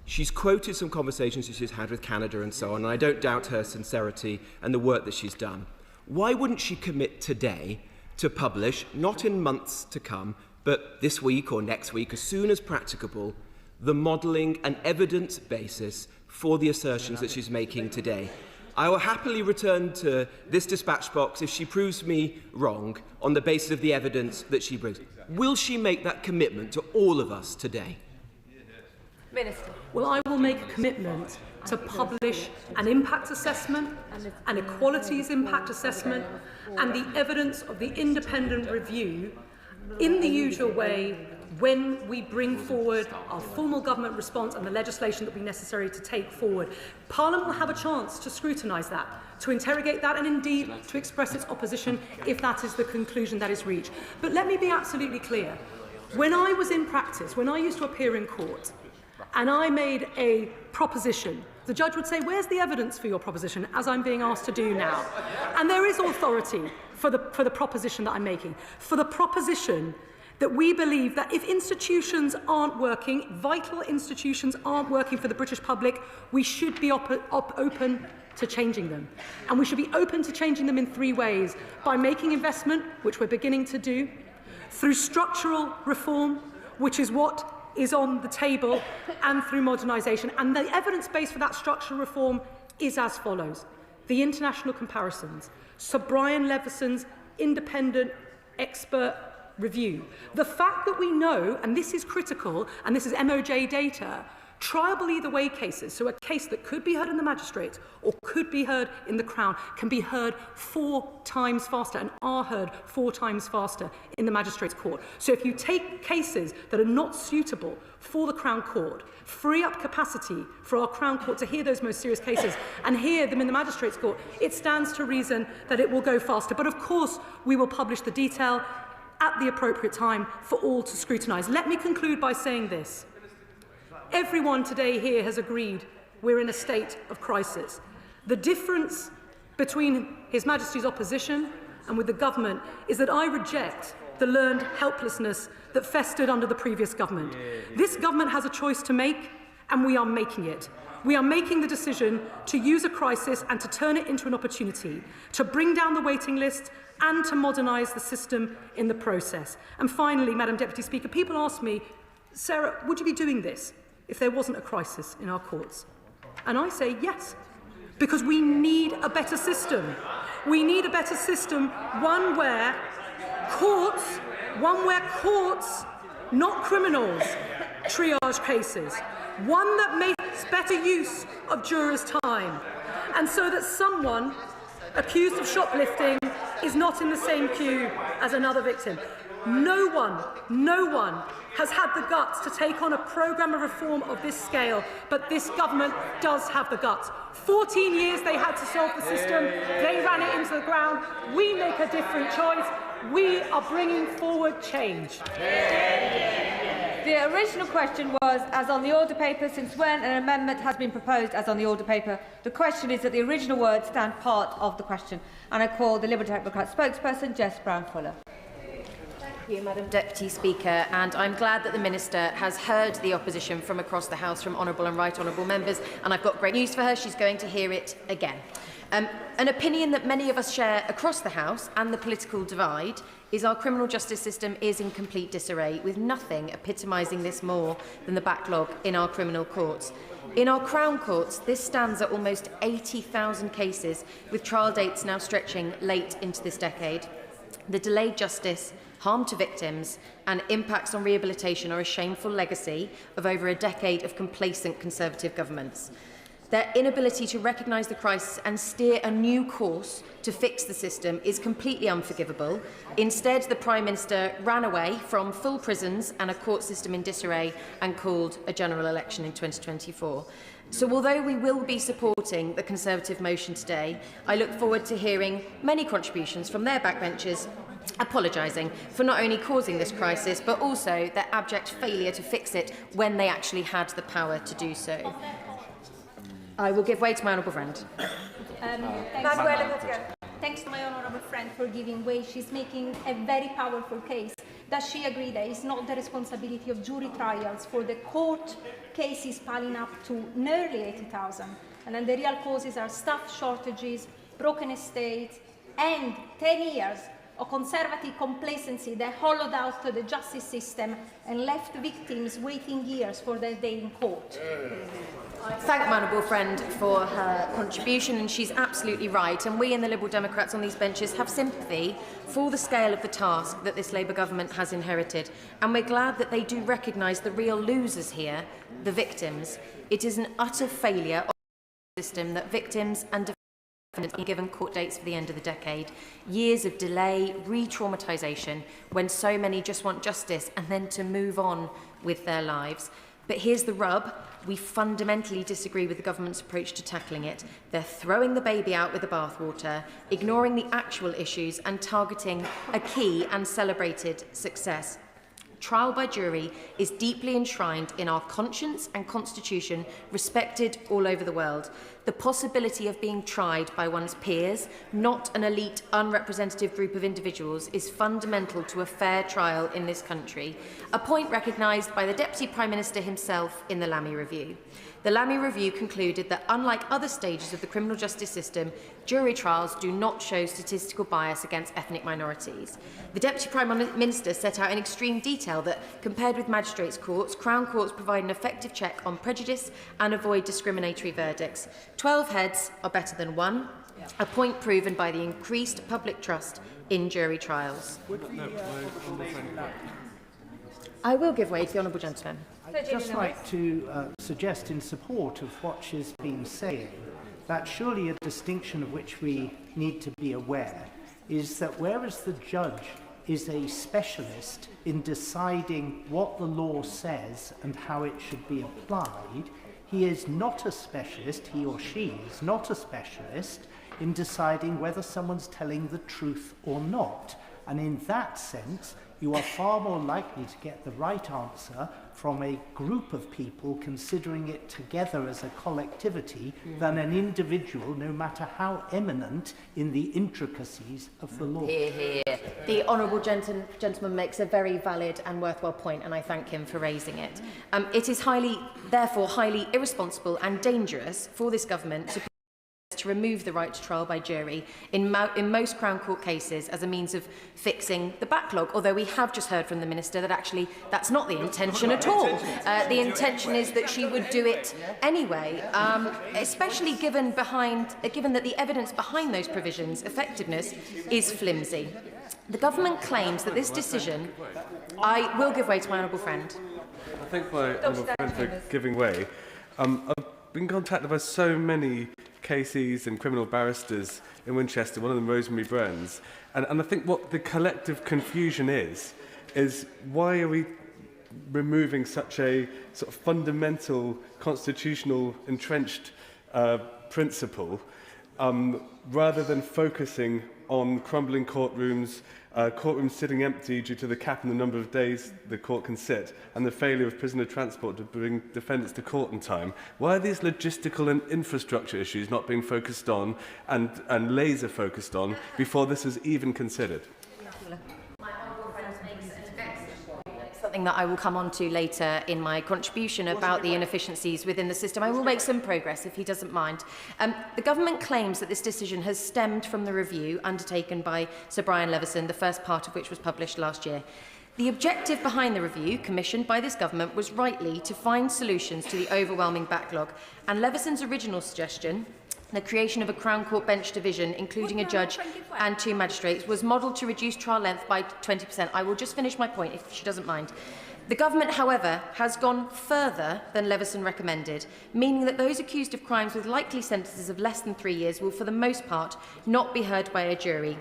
S3: She's quoted some conversations that she's had with Canada and so on, and I don't doubt her sincerity and the work that she's done. Why wouldn't she commit today to publish, not in months to come, but this week or next week, as soon as practicable, the modelling and evidence basis for the assertions that she's making today? I will happily return to this dispatch box if she proves me wrong on the basis of the evidence that she brings. Will she make that commitment to all of us today?
S18: Minister.
S13: Well, I will make a commitment to publish an impact assessment, an equalities impact assessment, and the evidence of the independent review in the usual way when we bring forward our formal government response and the legislation that will be necessary to take forward. Parliament will have a chance to scrutinise that, to interrogate that, and indeed to express its opposition if that is the conclusion that is reached. But let me be absolutely clear. When I was in practice, when I used to appear in court, and I made a proposition, the judge would say, where's the evidence for your proposition, as I'm being asked to do now? And there is authority for the proposition that I'm making, for the proposition that we believe that if institutions aren't working, vital institutions aren't working for the British public, we should be open to changing them. And we should be open to changing them in 3 ways: by making investment, which we're beginning to do, through structural reform, which is what is on the table, and through modernisation. And the evidence base for that structural reform is as follows. The international comparisons, Sir Brian Levison's independent expert review. The fact that we know, and this is critical, and this is MOJ data, triable either way cases, so a case that could be heard in the magistrates or could be heard in the Crown, can be heard 4 times faster and are heard 4 times faster in the magistrates' court. So if you take cases that are not suitable for the Crown Court, free up capacity for our Crown Court to hear those most serious cases and hear them in the magistrates' court, it stands to reason that it will go faster. But of course, we will publish the detail at the appropriate time for all to scrutinise. Let me conclude by saying this. Everyone today here has agreed we're in a state of crisis. The difference between His Majesty's opposition and with the government is that I reject the learned helplessness that festered under the previous government. This government has a choice to make, and we are making it. We are making the decision to use a crisis and to turn it into an opportunity, to bring down the waiting list and to modernise the system in the process. And finally, Madam Deputy Speaker, people ask me, Sarah, would you be doing this if there wasn't a crisis in our courts? And I say yes, because we need a better system. We need a better system, one where courts, not criminals, triage cases, one that makes better use of jurors' time, and so that someone accused of shoplifting is not in the same queue as another victim. No one has had the guts to take on a programme of reform of this scale, but this government does have the guts. 14 years they had to solve the system, they ran it into the ground. We make a different choice. We are bringing forward change.
S18: The original question was, as on the order paper, since when an amendment has been proposed as on the order paper. The question is that the original words stand part of the question. And I call the Liberal Democrat spokesperson, Jess Brown-Fuller.
S8: Thank you, Madam Deputy Speaker, and I'm glad that the Minister has heard the opposition from across the House, from honourable and right honourable members, and I've got great news for her. She's going to hear it again. An opinion that many of us share across the House and the political divide is our criminal justice system is in complete disarray, with nothing epitomising this more than the backlog in our criminal courts. In our Crown courts, this stands at almost 80,000 cases, with trial dates now stretching late into this decade. The delayed justice, harm to victims and impacts on rehabilitation are a shameful legacy of over a decade of complacent Conservative governments. Their inability to recognise the crisis and steer a new course to fix the system is completely unforgivable. Instead, the Prime Minister ran away from full prisons and a court system in disarray and called a general election in 2024. So although we will be supporting the Conservative motion today, I look forward to hearing many contributions from their backbenchers apologising for not only causing this crisis, but also their abject failure to fix it when they actually had the power to do so. I will give way to my honourable friend.
S19: Thanks to my honourable friend for giving way. She's making a very powerful case. Does she agree that it's not the responsibility of jury trials for the court cases piling up to nearly 80,000? And then the real causes are staff shortages, broken estates, and 10 years of Conservative complacency that hollowed out the justice system and left victims waiting years for their day in court.
S8: I thank my honourable friend for her contribution, and she's absolutely right. And we in the Liberal Democrats on these benches have sympathy for the scale of the task that this Labour government has inherited. And we're glad that they do recognise the real losers here, the victims. It is an utter failure of the system that victims and defendants be given court dates for the end of the decade. Years of delay, re-traumatisation, when so many just want justice and then to move on with their lives. But here's the rub. We fundamentally disagree with the government's approach to tackling it. They're throwing the baby out with the bathwater, ignoring the actual issues and targeting a key and celebrated success. Trial by jury is deeply enshrined in our conscience and constitution, respected all over the world. The possibility of being tried by one's peers, not an elite, unrepresentative group of individuals, is fundamental to a fair trial in this country, a point recognised by the Deputy Prime Minister himself in the Lammy Review. The Lammy Review concluded that, unlike other stages of the criminal justice system, jury trials do not show statistical bias against ethnic minorities. The Deputy Prime Minister set out in extreme detail that, compared with magistrates' courts, Crown courts provide an effective check on prejudice and avoid discriminatory verdicts. 12 heads are better than one, a point proven by the increased public trust in jury trials. I will give way to the honourable gentleman.
S23: I'd just like to suggest, in support of what she's been saying, that surely a distinction of which we need to be aware is that whereas the judge is a specialist in deciding what the law says and how it should be applied, he is not a specialist, he or she is not a specialist in deciding whether someone's telling the truth or not. And in that sense, you are far more likely to get the right answer from a group of people considering it together as a collectivity than an individual, no matter how eminent in the intricacies of the law.
S8: Hear, hear. The honourable gentleman makes a very valid and worthwhile point, and I thank him for raising it. It is therefore highly irresponsible and dangerous for this government to to remove the right to trial by jury in most Crown Court cases as a means of fixing the backlog, although we have just heard from the Minister that actually that's not the intention at all. The intention is that she would do it anyway, especially given that the evidence behind those provisions' effectiveness is flimsy. The government claims that this decision... I will give way to my honourable friend.
S5: I thank my honourable friend for giving way. I've been contacted by so many KCs and criminal barristers in Winchester, one of them Rosemary Burns, and I think what the collective confusion is why are we removing such a sort of fundamental constitutional entrenched principle rather than focusing on crumbling courtrooms, courtrooms sitting empty due to the cap in the number of days the court can sit, and the failure of prisoner transport to bring defendants to court in time. Why are these logistical and infrastructure issues not being focused on and laser focused on before this is even considered?
S8: Something that I will come on to later in my contribution about the inefficiencies within the system. I will make some progress if he doesn't mind. The government claims that this decision has stemmed from the review undertaken by Sir Brian Levison, the first part of which was published last year. The objective behind the review, commissioned by this government, was rightly to find solutions to the overwhelming backlog, and Levison's original suggestion, the creation of a Crown Court bench division, including a judge and 2 magistrates, was modelled to reduce trial length by 20%. I will just finish my point, if she doesn't mind. The government, however, has gone further than Levison recommended, meaning that those accused of crimes with likely sentences of less than 3 years will, for the most part, not be heard by a jury.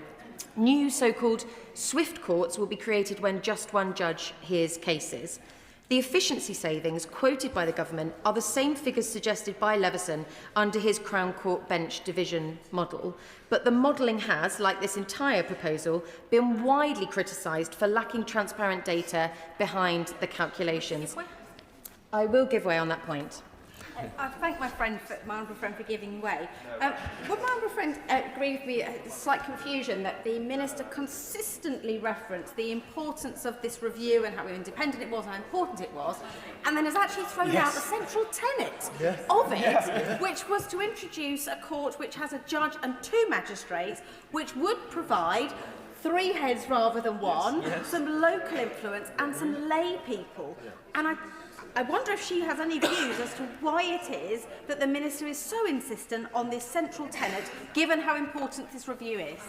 S8: New so-called swift courts will be created when just one judge hears cases. The efficiency savings quoted by the government are the same figures suggested by Levison under his Crown Court bench division model, but the modelling has, like this entire proposal, been widely criticised for lacking transparent data behind the calculations. I will give way on that point.
S9: I thank my honourable friend for giving way. Would my honourable friend agree with me, a slight confusion, that the Minister consistently referenced the importance of this review and how independent it was and how important it was, and then has actually thrown out the central tenet of it, which was to introduce a court which has a judge and 2 magistrates, which would provide 3 heads rather than 1, some local influence and some lay people. And I wonder if she has any views as to why it is that the Minister is so insistent on this central tenet, given how important this review is.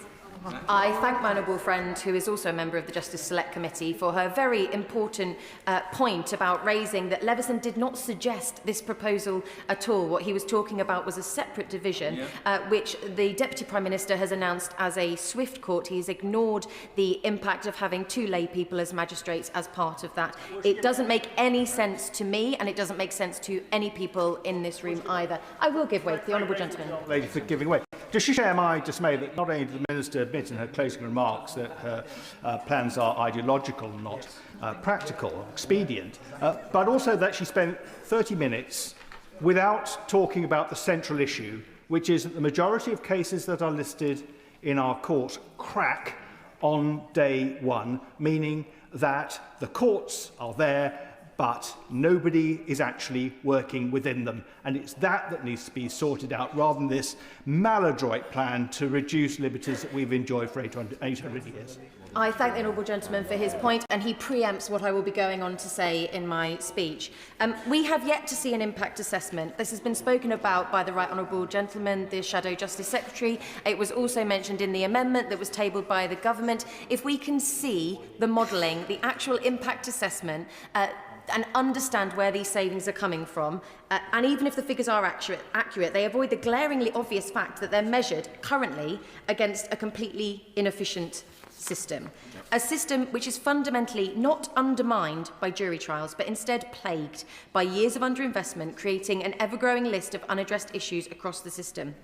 S8: I thank my honourable friend, who is also a member of the Justice Select Committee, for her very important point about raising that Levison did not suggest this proposal at all. What he was talking about was a separate division, which the Deputy Prime Minister has announced as a swift court. He has ignored the impact of having 2 lay people as magistrates as part of that. It doesn't make any sense to me, and it doesn't make sense to any people in this room either. I will give way to the honourable gentleman.
S7: Lady for giving way. Does she share my dismay that not only did the Minister admit in her closing remarks that her plans are ideological, not practical or expedient, but also that she spent 30 minutes without talking about the central issue, which is that the majority of cases that are listed in our court crack on day 1, meaning that the courts are there, but nobody is actually working within them. And it's that needs to be sorted out, rather than this maladroit plan to reduce liberties that we've enjoyed for 800 years.
S8: I thank the honourable gentleman for his point, and he preempts what I will be going on to say in my speech. We have yet to see an impact assessment. This has been spoken about by the right honourable gentleman, the Shadow Justice Secretary. It was also mentioned in the amendment that was tabled by the government. If we can see the modelling, the actual impact assessment, and understand where these savings are coming from, and even if the figures are accurate, they avoid the glaringly obvious fact that they're measured currently against a completely inefficient system. A system which is fundamentally not undermined by jury trials, but instead plagued by years of underinvestment, creating an ever-growing list of unaddressed issues across the system.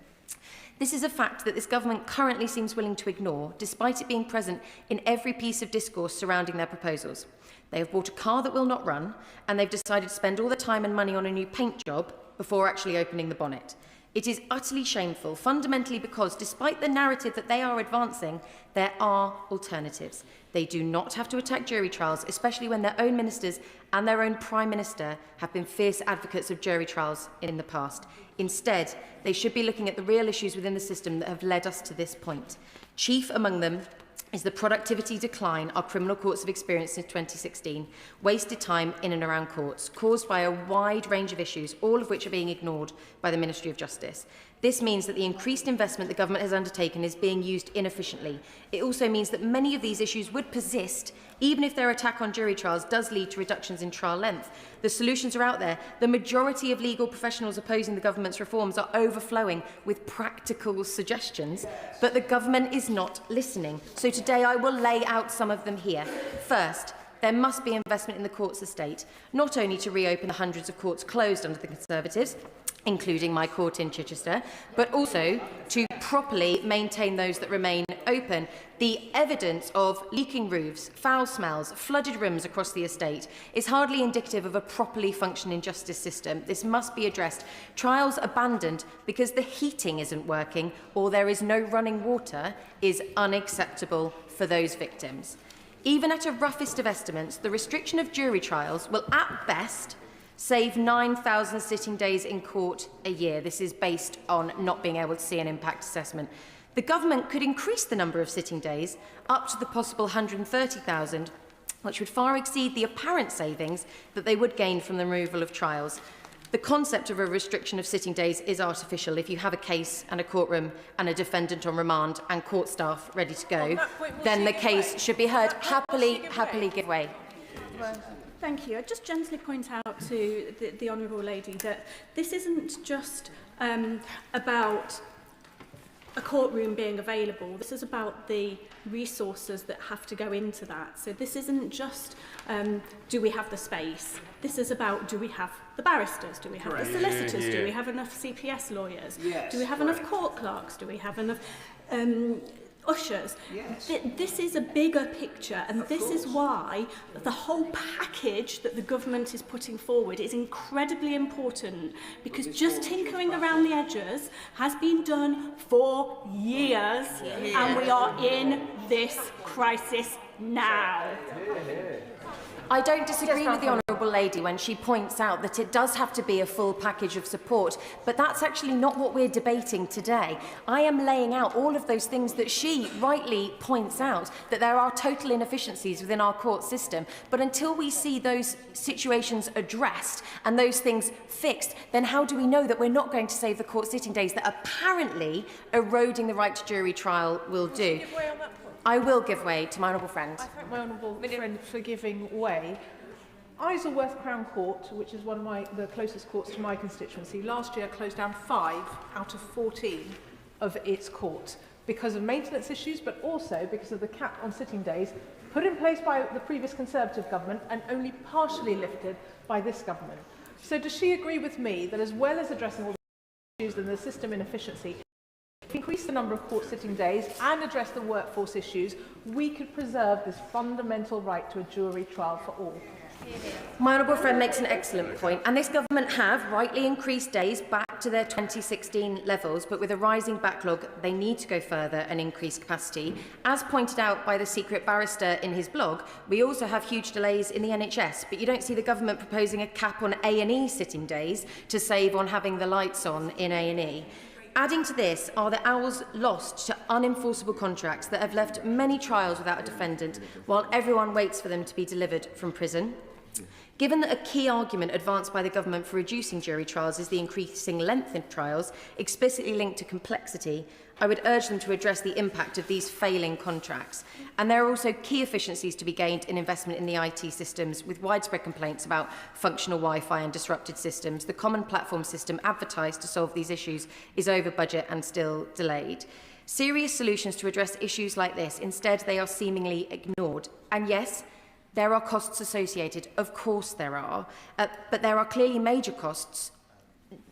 S8: This is a fact that this government currently seems willing to ignore, despite it being present in every piece of discourse surrounding their proposals. They have bought a car that will not run, and they've decided to spend all the time and money on a new paint job before actually opening the bonnet. It is utterly shameful, fundamentally because, despite the narrative that they are advancing, there are alternatives. They do not have to attack jury trials, especially when their own ministers and their own Prime Minister have been fierce advocates of jury trials in the past. Instead, they should be looking at the real issues within the system that have led us to this point. Chief among them is the productivity decline our criminal courts have experienced since 2016, wasted time in and around courts, caused by a wide range of issues, all of which are being ignored by the Ministry of Justice. This means that the increased investment the government has undertaken is being used inefficiently. It also means that many of these issues would persist even if their attack on jury trials does lead to reductions in trial length. The solutions are out there. The majority of legal professionals opposing the government's reforms are overflowing with practical suggestions, but the government is not listening. So today I will lay out some of them here. First, there must be investment in the courts estate, not only to reopen the hundreds of courts closed under the Conservatives, including my court in Chichester, but also to properly maintain those that remain open. The evidence of leaking roofs, foul smells, flooded rooms across the estate is hardly indicative of a properly functioning justice system. This must be addressed. Trials abandoned because the heating isn't working or there is no running water is unacceptable for those victims. Even at a roughest of estimates, the restriction of jury trials will at best save 9,000 sitting days in court a year. This is based on not being able to see an impact assessment. The government could increase the number of sitting days up to the possible 130,000, which would far exceed the apparent savings that they would gain from the removal of trials. The concept of a restriction of sitting days is artificial. If you have a case and a courtroom and a defendant on remand and court staff ready to go, then the case should be heard. Happily give way.
S2: Thank you. I'd just gently point out to the Honourable Lady that this isn't just about a courtroom being available. This is about the resources that have to go into that. So this isn't just do we have the space. This is about do we have the barristers, do we have the solicitors, do we have enough CPS lawyers, do we have enough court clerks, do we have enough ushers. This is a bigger picture, and this is why the whole package that the government is putting forward is incredibly important, because just tinkering around the edges has been done for years, and we are in this crisis now.
S8: I don't disagree with the Honourable Lady when she points out that it does have to be a full package of support, but that's actually not what we're debating today. I am laying out all of those things that she rightly points out, that there are total inefficiencies within our court system, but until we see those situations addressed and those things fixed, then how do we know that we're not going to save the court sitting days that apparently eroding the right to jury trial will do? I will give way to my honourable friend.
S10: I thank my honourable friend for giving way. Isleworth Crown Court, which is one of the closest courts to my constituency, last year closed down 5 out of 14 of its courts because of maintenance issues, but also because of the cap on sitting days put in place by the previous Conservative government and only partially lifted by this government. So does she agree with me that as well as addressing all the issues and the system inefficiency, increase the number of court sitting days and address the workforce issues, we could preserve this fundamental right to a jury trial for all?
S8: My honourable friend makes an excellent point, and this government have rightly increased days back to their 2016 levels, but with a rising backlog they need to go further and increase capacity. As pointed out by the secret barrister in his blog, we also have huge delays in the NHS, but you don't see the government proposing a cap on A&E sitting days to save on having the lights on in A&E. Adding to this are the hours lost to unenforceable contracts that have left many trials without a defendant, while everyone waits for them to be delivered from prison. Given that a key argument advanced by the government for reducing jury trials is the increasing length of trials, explicitly linked to complexity, I would urge them to address the impact of these failing contracts. And there are also key efficiencies to be gained in investment in the IT systems, with widespread complaints about functional Wi-Fi and disrupted systems. The common platform system advertised to solve these issues is over budget and still delayed. Serious solutions to address issues like this, instead they are seemingly ignored. And yes, there are costs associated, of course there are, but there are clearly major costs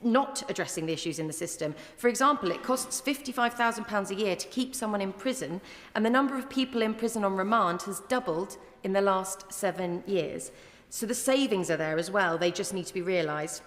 S8: not addressing the issues in the system. For example, it costs £55,000 a year to keep someone in prison, and the number of people in prison on remand has doubled in the last 7 years. So the savings are there as well, they just need to be realised.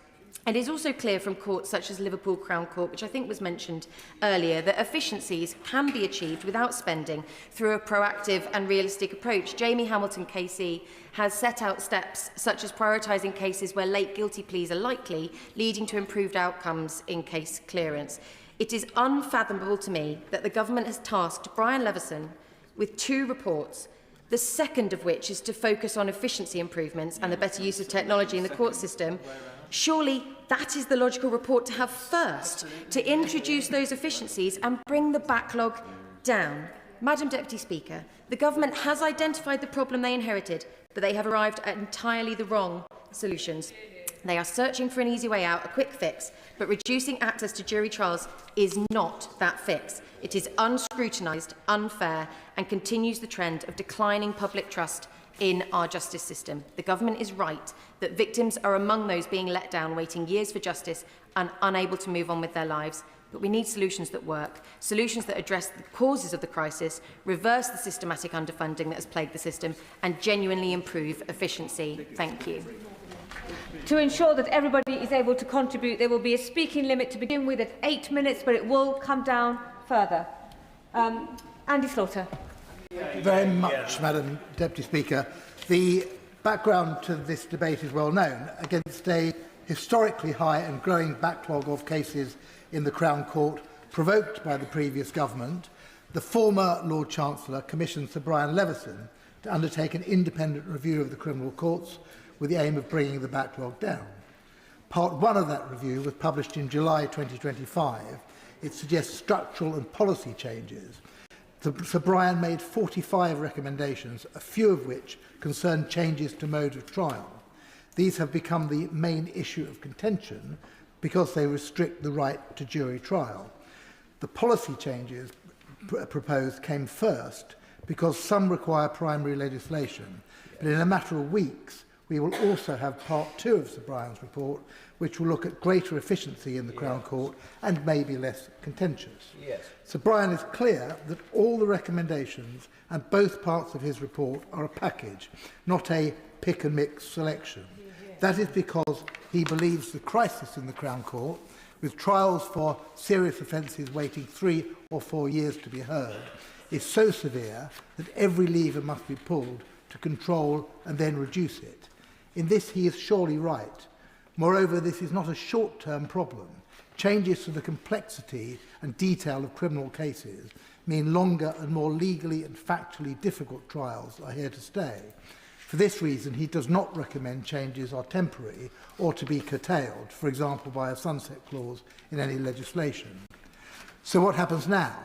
S8: It is also clear from courts such as Liverpool Crown Court, which I think was mentioned earlier, that efficiencies can be achieved without spending through a proactive and realistic approach. Jamie Hamilton KC has set out steps such as prioritising cases where late guilty pleas are likely, leading to improved outcomes in case clearance. It is unfathomable to me that the government has tasked Brian Leveson with 2 reports, the second of which is to focus on efficiency improvements and the better use of technology in the court system. Surely that is the logical report to have first, to introduce those efficiencies and bring the backlog down. Madam Deputy Speaker, the government has identified the problem they inherited, but they have arrived at entirely the wrong solutions. They are searching for an easy way out, a quick fix, but reducing access to jury trials is not that fix. It is unscrutinised, unfair, and continues the trend of declining public trust in our justice system. The government is right that victims are among those being let down, waiting years for justice and unable to move on with their lives. But we need solutions that work, solutions that address the causes of the crisis, reverse the systematic underfunding that has plagued the system, and genuinely improve efficiency. Thank you.
S9: To ensure that everybody is able to contribute, there will be a speaking limit to begin with at 8 minutes, but it will come down further. Andy Slaughter.
S11: Thank you very much, Madam Deputy Speaker. The background to this debate is well known. Against a historically high and growing backlog of cases in the Crown Court provoked by the previous government, the former Lord Chancellor commissioned Sir Brian Leveson to undertake an independent review of the criminal courts with the aim of bringing the backlog down. Part 1 of that review was published in July 2025. It suggests structural and policy changes. Sir Brian made 45 recommendations, a few of which concern changes to mode of trial. These have become the main issue of contention because they restrict the right to jury trial. The policy changes proposed came first because some require primary legislation, but in a matter of weeks we will also have part 2 of Sir Brian's report, which will look at greater efficiency in the Crown Court and may be less contentious. Yes. Sir Brian is clear that all the recommendations and both parts of his report are a package, not a pick-and-mix selection. That is because he believes the crisis in the Crown Court, with trials for serious offences waiting 3 or 4 years to be heard, is so severe that every lever must be pulled to control and then reduce it. In this he is surely right. Moreover, this is not a short-term problem. Changes to the complexity and detail of criminal cases mean longer and more legally and factually difficult trials are here to stay. For this reason, he does not recommend changes are temporary or to be curtailed, for example, by a sunset clause in any legislation. So what happens now?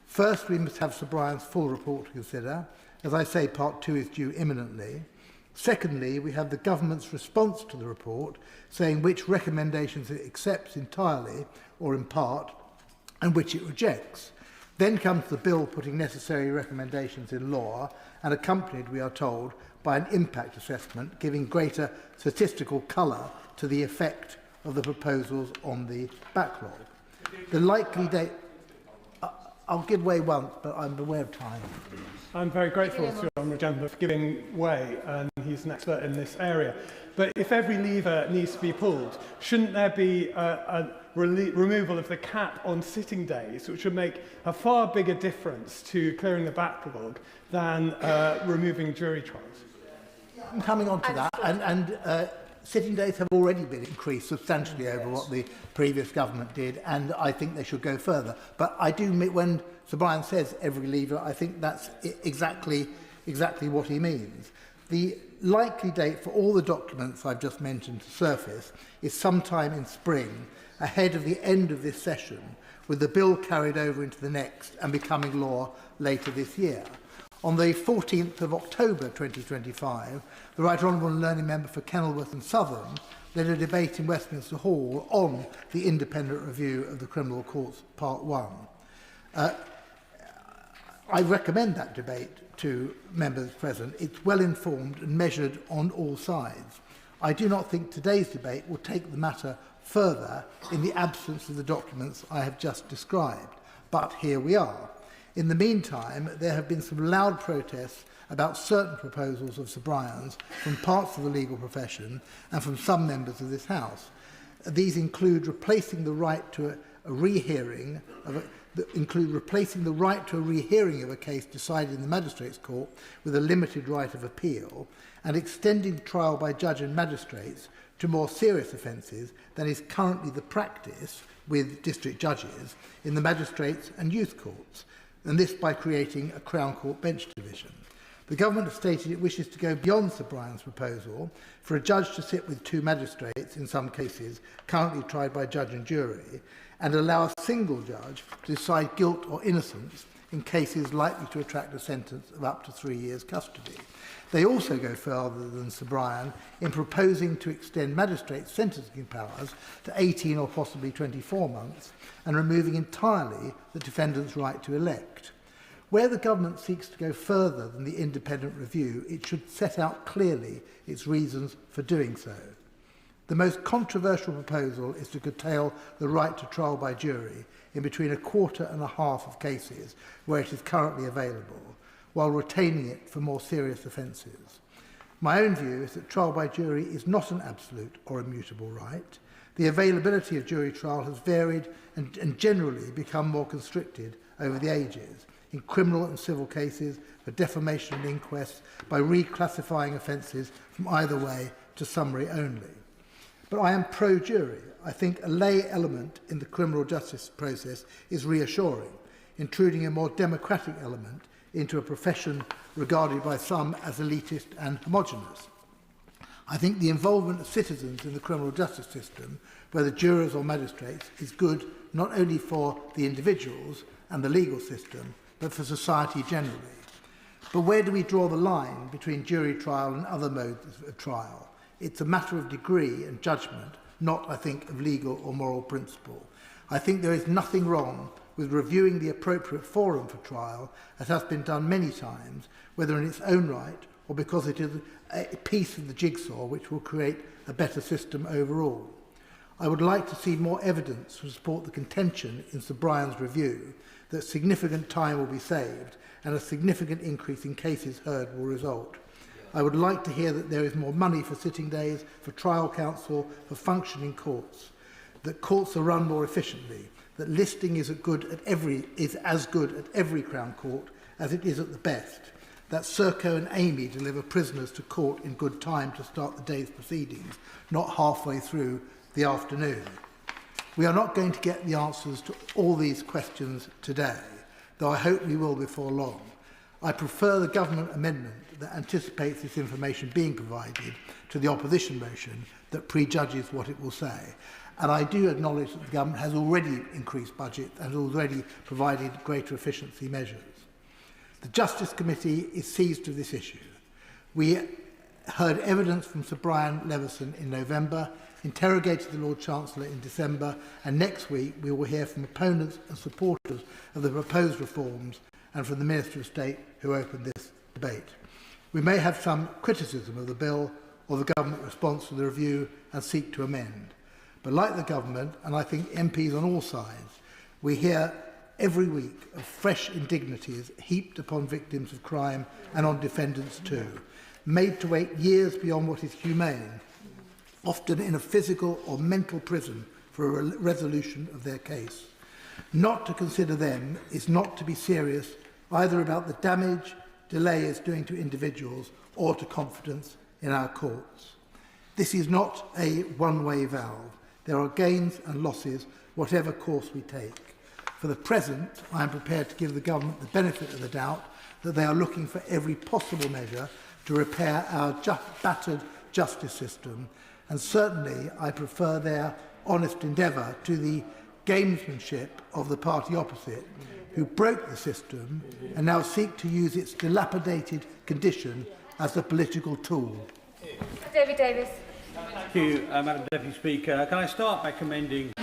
S11: First, we must have Sir Brian's full report to consider. As I say, part 2 is due imminently. Secondly, we have the government's response to the report, saying which recommendations it accepts entirely or in part and which it rejects. Then comes the bill putting necessary recommendations in law and accompanied, we are told, by an impact assessment giving greater statistical colour to the effect of the proposals on the backlog. The likely date... I'll give way once, but I'm aware of time.
S12: I'm very grateful to the Honourable Gentleman for giving way, and he's an expert in this area. But if every lever needs to be pulled, shouldn't there be a removal of the cap on sitting days, which would make a far bigger difference to clearing the backlog than removing jury trials?
S11: I'm coming on to that, and sitting days have already been increased substantially over what the previous government did, and I think they should go further. But I do, when Sir Brian says every lever, I think that's exactly what he means. The likely date for all the documents I've just mentioned to surface is sometime in spring, ahead of the end of this session, with the bill carried over into the next and becoming law later this year. On the 14th of October 2025, the Right Honourable and Learning Member for Kenilworth and Southern led a debate in Westminster Hall on the independent review of the Criminal Courts Part 1. I recommend that debate to members present. It's well informed and measured on all sides. I do not think today's debate will take the matter further in the absence of the documents I have just described. But here we are. In the meantime, there have been some loud protests about certain proposals of Sir Brian's from parts of the legal profession and from some members of this House. These include replacing the right to a rehearing of replacing the right to a rehearing of a case decided in the magistrates' court with a limited right of appeal, and extending trial by judge and magistrates to more serious offences than is currently the practice with district judges in the magistrates and youth courts, and this by creating a Crown Court bench division. The government has stated it wishes to go beyond Sir Brian's proposal for a judge to sit with 2 magistrates, in some cases currently tried by judge and jury, and allow a single judge to decide guilt or innocence in cases likely to attract a sentence of up to 3 years custody. They also go further than Sir Brian in proposing to extend magistrates' sentencing powers to 18 or possibly 24 months and removing entirely the defendant's right to elect. Where the government seeks to go further than the independent review, it should set out clearly its reasons for doing so. The most controversial proposal is to curtail the right to trial by jury in between 1.25% of cases where it is currently available, while retaining it for more serious offences. My own view is that trial by jury is not an absolute or immutable right. The availability of jury trial has varied and generally become more constricted over the ages, in criminal and civil cases, for defamation and inquests, by reclassifying offences from either way to summary only. But I am pro-jury. I think a lay element in the criminal justice process is reassuring, intruding a more democratic element into a profession regarded by some as elitist and homogenous. I think the involvement of citizens in the criminal justice system, whether jurors or magistrates, is good not only for the individuals and the legal system, but for society generally. But where do we draw the line between jury trial and other modes of trial? It's a matter of degree and judgment, not, I think, of legal or moral principle. I think there is nothing wrong with reviewing the appropriate forum for trial, as has been done many times, whether in its own right or because it is a piece of the jigsaw which will create a better system overall. I would like to see more evidence to support the contention in Sir Brian's review that significant time will be saved and a significant increase in cases heard will result. I would like to hear that there is more money for sitting days, for trial counsel, for functioning courts, that courts are run more efficiently, that listing is as good at every Crown Court as it is at the best, that Serco and Amy deliver prisoners to court in good time to start the day's proceedings, not halfway through the afternoon. We are not going to get the answers to all these questions today, though I hope we will before long. I prefer the government amendment that anticipates this information being provided to the opposition motion that prejudges what it will say. And I do acknowledge that the government has already increased budget and already provided greater efficiency measures. The Justice Committee is seized of this issue. We heard evidence from Sir Brian Leveson in November, interrogated the Lord Chancellor in December, and next week we will hear from opponents and supporters of the proposed reforms and from the Minister of State who opened this debate. We may have some criticism of the bill or the government response to the review and seek to amend. But like the government, and I think MPs on all sides, we hear every week of fresh indignities heaped upon victims of crime and on defendants too, made to wait years beyond what is humane, often in a physical or mental prison for a resolution of their case. Not to consider them is not to be serious either about the damage delay is doing to individuals or to confidence in our courts. This is not a one-way valve. There are gains and losses, whatever course we take. For the present, I am prepared to give the government the benefit of the doubt that they are looking for every possible measure to repair our battered justice system, and certainly I prefer their honest endeavour to the gamesmanship of the party opposite, who broke the system and now seek to use its dilapidated condition as a political tool.
S18: David Davis.
S21: Thank you, Madam Deputy Speaker. Can I start by commending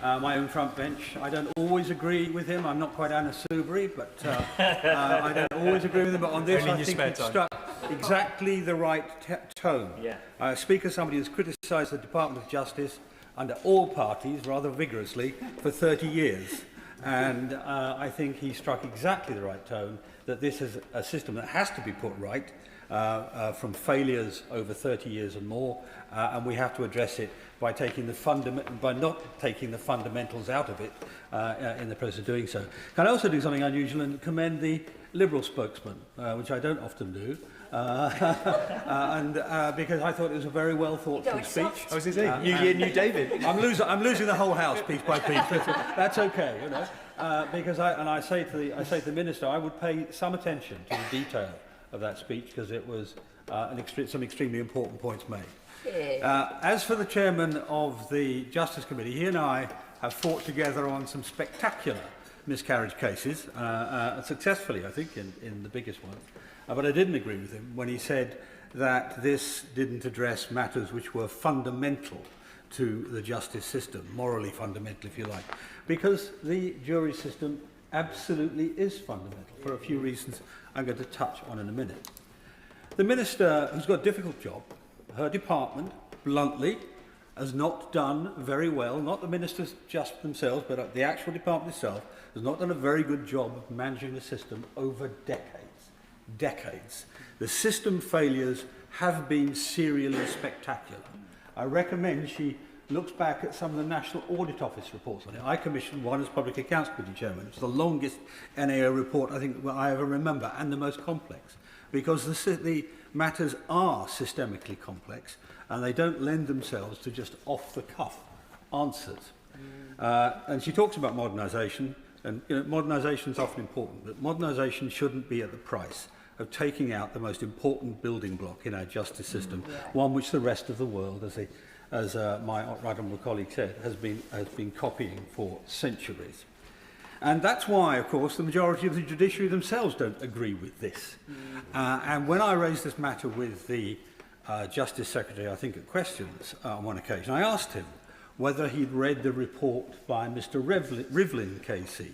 S21: my own front bench? I don't always agree with him. I'm not quite Anna Soubry, but I don't always agree with him. But on this, I think it struck exactly the right tone. Yeah. Speaker, somebody who's criticised the Department of Justice under all parties rather vigorously for 30 years. And I think he struck exactly the right tone, that this is a system that has to be put right, from failures over 30 years and more, and we have to address it by not taking the fundamentals out of it in the process of doing so. Can I also do something unusual and commend the Liberal spokesman, which I don't often do, because I thought it was a very well thought through speech.
S3: Oh, is it? New Year, New David.
S21: I'm losing the whole house piece by piece. That's okay, you know, because I say to the minister, I would pay some attention to the detail of that speech because it was some extremely important points made. As for the chairman of the Justice Committee, he and I have fought together on some spectacular miscarriage cases, successfully, I think, in the biggest one. But I didn't agree with him when he said that this didn't address matters which were fundamental to the justice system, morally fundamental, if you like, because the jury system absolutely is fundamental for a few reasons I'm going to touch on in a minute. The minister, who's got a difficult job, her department, bluntly, has not done very well, not the ministers just themselves, but the actual department itself, has not done a very good job of managing the system over decades. The system failures have been serially spectacular. I recommend she looks back at some of the National Audit Office reports on it. I commissioned one as Public Accounts Committee Chairman. It's the longest NAO report I think I ever remember, and the most complex, because the matters are systemically complex and they don't lend themselves to just off-the-cuff answers. And she talks about modernisation, and modernisation is often important, but modernisation shouldn't be at the price of taking out the most important building block in our justice system, one which the rest of the world, as my right honourable colleague said, has been copying for centuries. And that's why, of course, the majority of the judiciary themselves don't agree with this. And when I raised this matter with the Justice Secretary, I think at questions on one occasion, I asked him whether he'd read the report by Mr. Rivlin KC,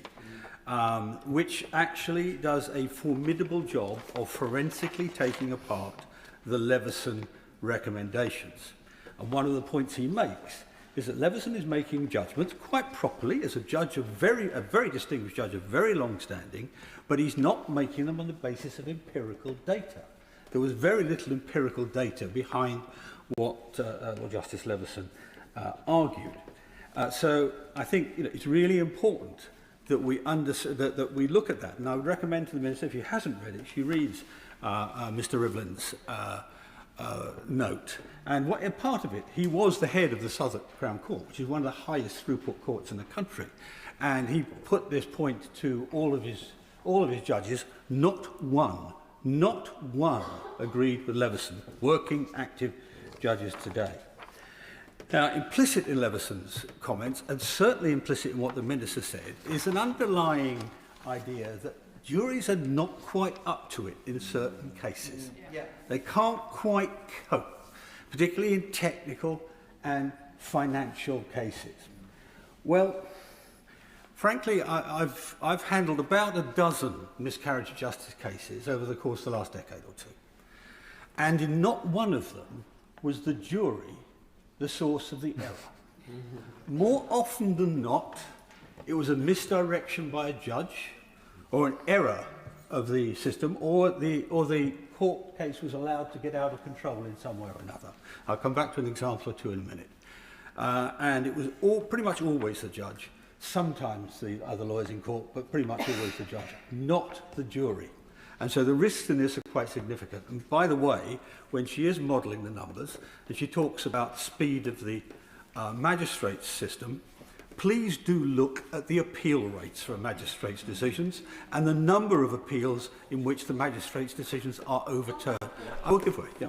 S21: which actually does a formidable job of forensically taking apart the Leveson recommendations. And one of the points he makes is that Leveson is making judgments quite properly as a judge of a very distinguished judge of very long standing, but he's not making them on the basis of empirical data. There was very little empirical data behind what Justice Leveson argued. So I think it's really important that we that we look at that. And I would recommend to the Minister, if she hasn't read it, she reads Mr. Rivlin's note. And part of it, he was the head of the Southwark Crown Court, which is one of the highest throughput courts in the country. And he put this point to all of his judges. Not one agreed with Leveson, working active judges today. Now, implicit in Leveson's comments, and certainly implicit in what the Minister said, is an underlying idea that juries are not quite up to it in certain cases. They can't quite cope, particularly in technical and financial cases. Well, frankly, I've handled about a dozen miscarriage of justice cases over the course of the last decade or two. And in not one of them was the jury the source of the error. More often than not, it was a misdirection by a judge or an error of the system, or the court case was allowed to get out of control in some way or another. I'll come back to an example or two in a minute. And it was pretty much always the judge, sometimes the other lawyers in court, but pretty much always the judge, not the jury. And so the risks in this are quite significant. And by the way, when she is modelling the numbers, and she talks about speed of the magistrates system, please do look at the appeal rates for magistrates' decisions and the number of appeals in which the magistrates' decisions are overturned. I will give way. Yeah.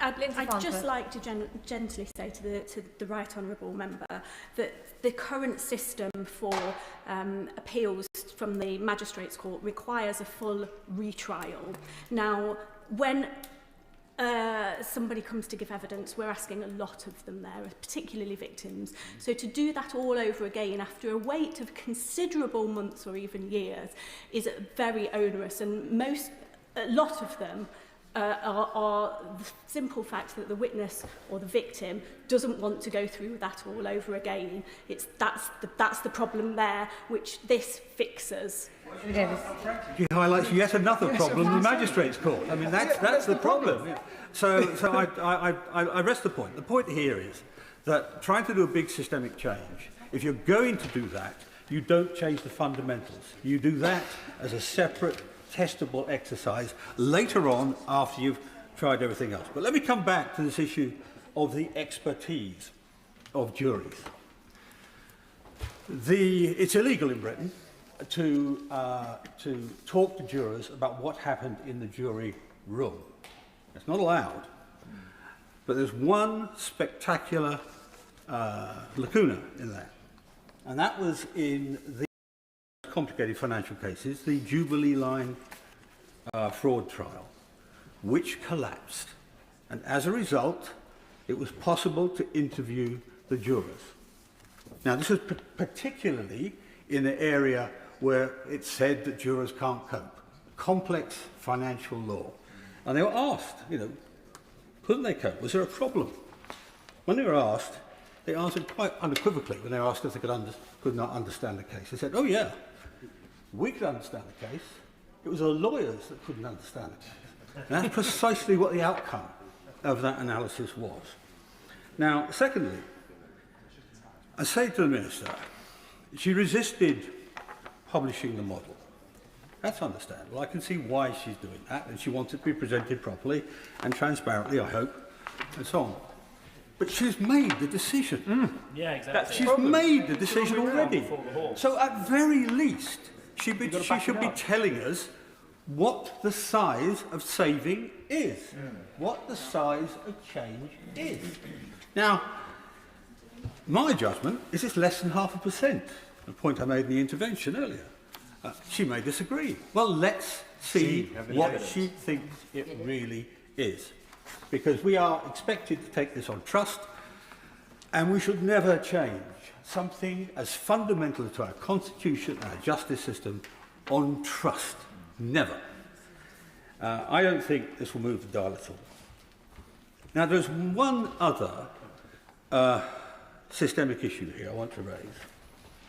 S2: I'd just like to gently say to the right honourable member that the current system for appeals from the Magistrates' Court requires a full retrial. Now, when somebody comes to give evidence, we're asking a lot of them there, particularly victims. So to do that all over again after a wait of considerable months or even years is very onerous, and a lot of them are the simple fact that the witness or the victim doesn't want to go through that all over again. That's the problem there, which this fixes.
S21: She highlights yet another problem in the magistrates' court. I mean, that's the problem. Yeah. So I rest the point. The point here is that trying to do a big systemic change, if you're going to do that, you don't change the fundamentals. You do that as a separate, testable exercise later on after you've tried everything else. But let me come back to this issue of the expertise of juries. It's illegal in Britain to talk to jurors about what happened in the jury room. It's not allowed. But there's one spectacular lacuna in that. And that was in the complicated financial cases, the Jubilee Line fraud trial, which collapsed. And as a result, it was possible to interview the jurors. Now, this was particularly in the area where it said that jurors can't cope, complex financial law. And they were asked, couldn't they cope? Was there a problem? When they were asked, they answered quite unequivocally when they were asked if they could not understand the case. They said, oh yeah, we could understand the case. It was the lawyers that couldn't understand the case. And that's precisely what the outcome of that analysis was. Now, secondly, I say to the Minister, she resisted publishing the model. That's understandable. I can see why she's doing that, and she wants it to be presented properly and transparently, I hope, and so on. But she's made the decision.
S1: Yeah, exactly.
S21: She's made the decision already. So at very least, she should be telling us what the size of saving is, what the size of change is. Now, my judgment is it's less than 0.5%, the point I made in the intervention earlier. She may disagree. Well, let's see what she thinks it really is. Because we are expected to take this on trust, and we should never change something as fundamental to our constitution and our justice system on trust. Never. I don't think this will move the dial at all. Now, there's one other systemic issue here I want to raise.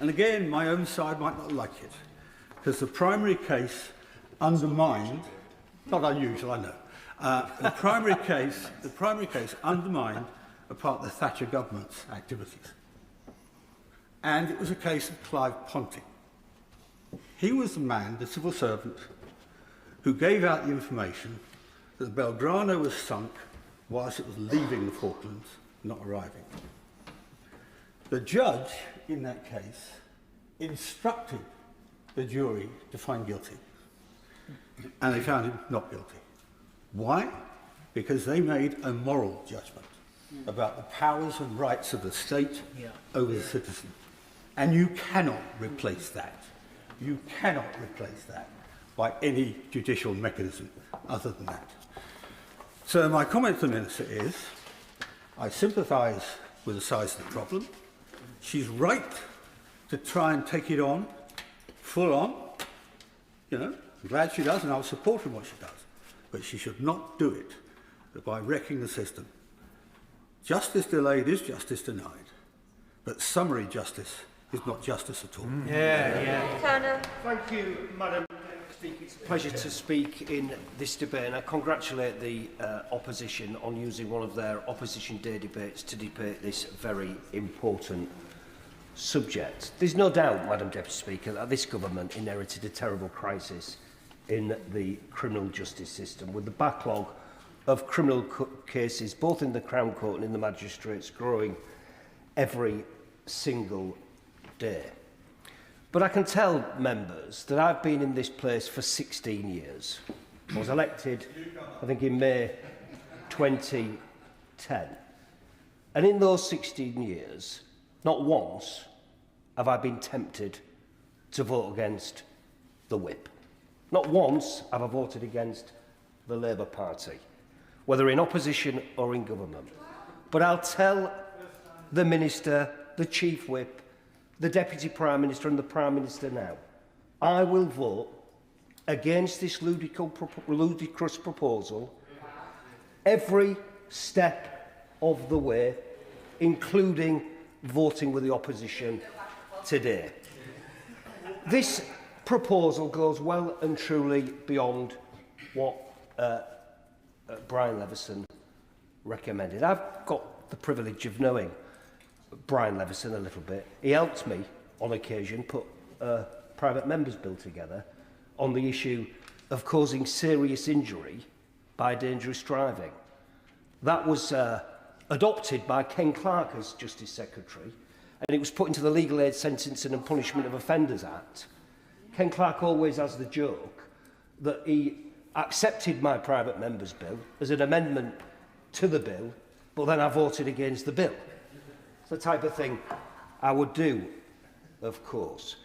S21: And again, my own side might not like it, because the primary case undermined, not unusual, I know, the primary case undermined a part of the Thatcher government's activities. And it was a case of Clive Ponting. He was the man, the civil servant, who gave out the information that the Belgrano was sunk whilst it was leaving the Falklands, not arriving. The judge in that case instructed the jury to find guilty, and they found him not guilty. Why? Because they made a moral judgment about the powers and rights of the state over the citizen. And you cannot replace that. You cannot replace that by any judicial mechanism other than that. So my comment to the Minister is, I sympathise with the size of the problem. She's right to try and take it on, full on. I'm glad she does, and I'll support her in what she does. But she should not do it by wrecking the system. Justice delayed is justice denied, but summary justice is not justice at all.
S6: Turner. Thank you, Madam Speaker. It's a pleasure to speak in this debate, and I congratulate the opposition on using one of their opposition day debates to debate this very important subject. There's no doubt, Madam Deputy Speaker, that this government inherited a terrible crisis in the criminal justice system, with the backlog of criminal cases, both in the Crown Court and in the magistrates, growing every single day. But I can tell members that I've been in this place for 16 years. I was elected, I think, in May 2010. And in those 16 years, not once have I been tempted to vote against the whip. Not once have I voted against the Labour Party, whether in opposition or in government. But I'll tell the Minister, the Chief Whip, the Deputy Prime Minister and the Prime Minister now, I will vote against this ludicrous proposal every step of the way, including voting with the opposition today. This proposal goes well and truly beyond what Brian Leveson recommended. I've got the privilege of knowing Brian Leveson a little bit. He helped me on occasion put a private member's bill together on the issue of causing serious injury by dangerous driving. That was adopted by Ken Clarke as Justice Secretary, and it was put into the Legal Aid Sentencing and Punishment of Offenders Act. Ken Clarke always has the joke that he accepted my private member's bill as an amendment to the bill, but then I voted against the bill. It's the type of thing I would do, of course.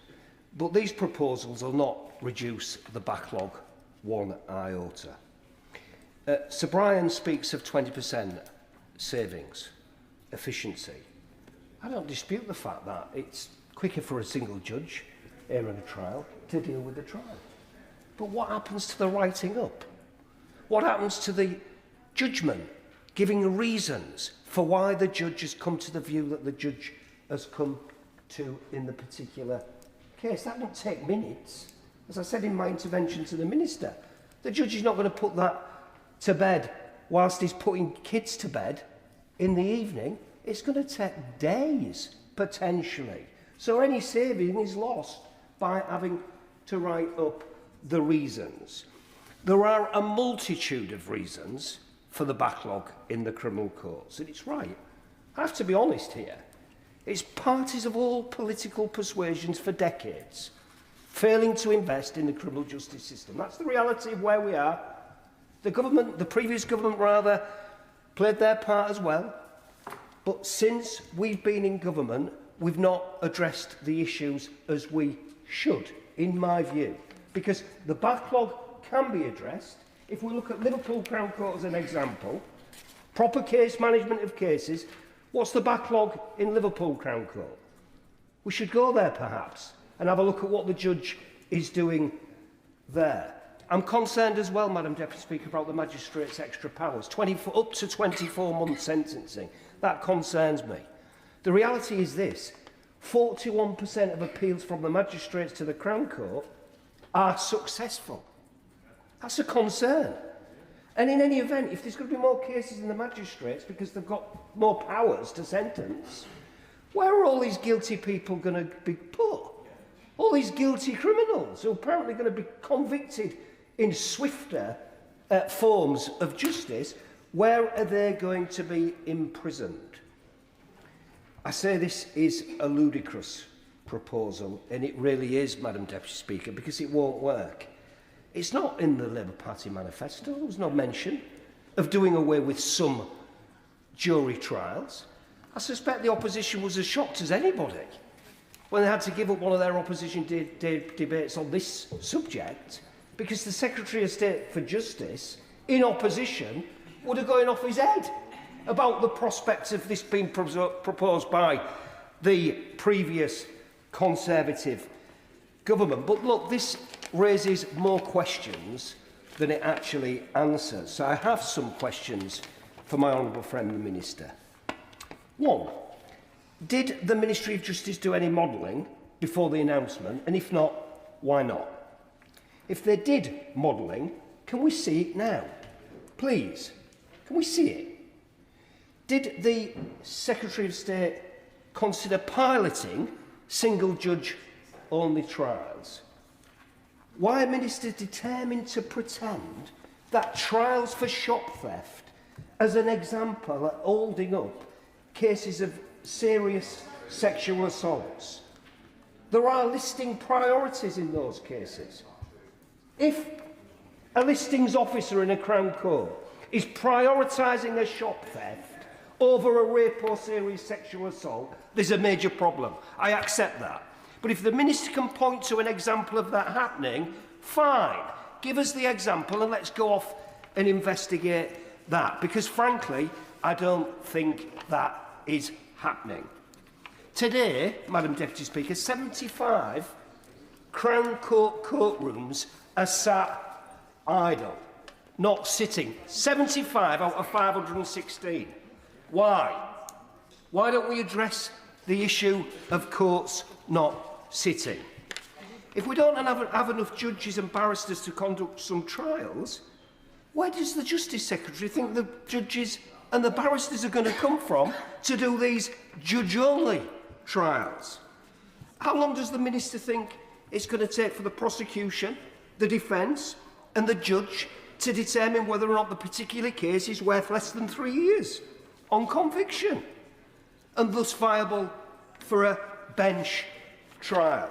S6: But these proposals will not reduce the backlog one iota. Sir Brian speaks of 20% savings, efficiency. I don't dispute the fact that it's quicker for a single judge hearing a trial to deal with the trial. But what happens to the writing up? What happens to the judgment, giving reasons for why the judge has come to the view that the judge has come to in the particular case? That won't take minutes. As I said in my intervention to the Minister, the judge is not going to put that to bed whilst he's putting kids to bed in the evening. It's going to take days, potentially. So any saving is lost by having to write up the reasons. There are a multitude of reasons for the backlog in the criminal courts, and it's right. I have to be honest here. It's parties of all political persuasions for decades failing to invest in the criminal justice system. That's the reality of where we are. The government, the previous government rather, played their part as well. But since we've been in government, we've not addressed the issues as we should, in my view. Because the backlog can be addressed. If we look at Liverpool Crown Court as an example, proper case management of cases, what's the backlog in Liverpool Crown Court? We should go there, perhaps, and have a look at what the judge is doing there. I'm concerned as well, Madam Deputy Speaker, about the magistrate's extra powers, up to 24-month sentencing. That concerns me. The reality is this: 41% of appeals from the magistrates to the Crown Court are successful. That's a concern. And in any event, if there's going to be more cases in the magistrates because they've got more powers to sentence, where are all these guilty people going to be put? All these guilty criminals who are apparently going to be convicted in swifter forms of justice, where are they going to be imprisoned? I say this is a ludicrous proposal, and it really is, Madam Deputy Speaker, because it won't work. It's not in the Labour Party manifesto. There was no mention of doing away with some jury trials. I suspect the opposition was as shocked as anybody when they had to give up one of their opposition debates on this subject, because the Secretary of State for Justice, in opposition, would have gone off his head about the prospects of this being proposed by the previous Conservative government. But look, this raises more questions than it actually answers. So I have some questions for my honourable friend, the Minister. One, did the Ministry of Justice do any modelling before the announcement? And if not, why not? If they did modelling, can we see it now? Please, can we see it? Did the Secretary of State consider piloting single-judge-only trials? Why are ministers determined to pretend that trials for shop theft, as an example, are holding up cases of serious sexual assaults? There are listing priorities in those cases. If a listings officer in a Crown Court is prioritising a shop theft over a rape or serious sexual assault, there's a major problem. I accept that. But if the Minister can point to an example of that happening, fine. Give us the example and let's go off and investigate that. Because frankly, I don't think that is happening. Today, Madam Deputy Speaker, 75 Crown Court courtrooms are sat idle, not sitting. 75 out of 516. Why? Why don't we address the issue of courts not sitting? If we don't have enough judges and barristers to conduct some trials, where does the Justice Secretary think the judges and the barristers are going to come from to do these judge-only trials? How long does the Minister think it's going to take for the prosecution, the defence and the judge to determine whether or not the particular case is worth less than 3 years on conviction and thus viable for a bench trial?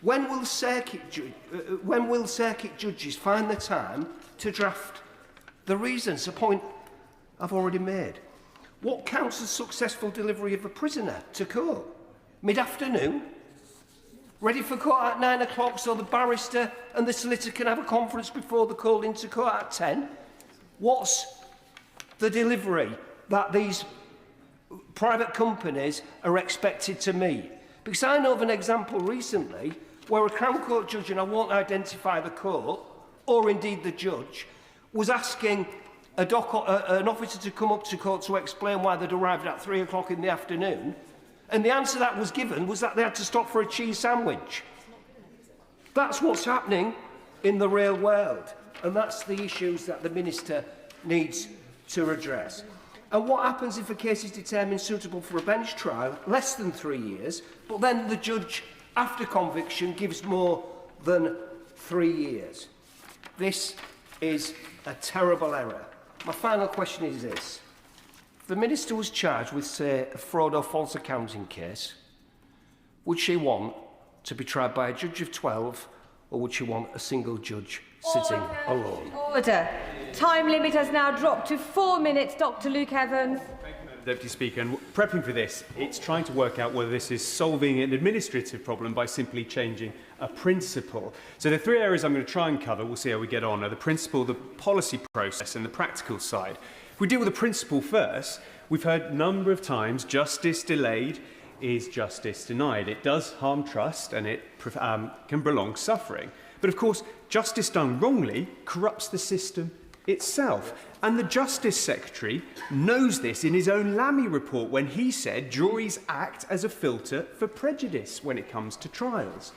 S6: When will circuit judges find the time to draft the reasons? A point I've already made. What counts as successful delivery of a prisoner to court? Mid-afternoon? Ready for court at 9 o'clock so the barrister and the solicitor can have a conference before they're called into court at 10? What's the delivery that these private companies are expected to meet? Because I know of an example recently where a Crown Court judge, and I won't identify the court, or indeed the judge, was asking an officer to come up to court to explain why they'd arrived at 3 o'clock in the afternoon, and the answer that was given was that they had to stop for a cheese sandwich. That's what's happening in the real world, and that's the issues that the Minister needs to address. And what happens if a case is determined suitable for a bench trial, less than 3 years, but then the judge, after conviction, gives more than 3 years? This is a terrible error. My final question is this. If the Minister was charged with, say, a fraud or false accounting case, would she want to be tried by a judge of 12, or would she want a single judge sitting alone?
S18: Order. Time limit has now dropped to 4 minutes. Dr. Luke Evans.
S1: Deputy Speaker, and prepping for this, it's trying to work out whether this is solving an administrative problem by simply changing a principle. So the 3 areas I'm going to try and cover, we'll see how we get on, are the principle, the policy process and the practical side. If we deal with the principle first, we've heard a number of times justice delayed is justice denied. It does harm trust and it can prolong suffering. But of course, justice done wrongly corrupts the system itself. And the Justice Secretary knows this in his own Lammy report when he said juries act as a filter for prejudice when it comes to trials.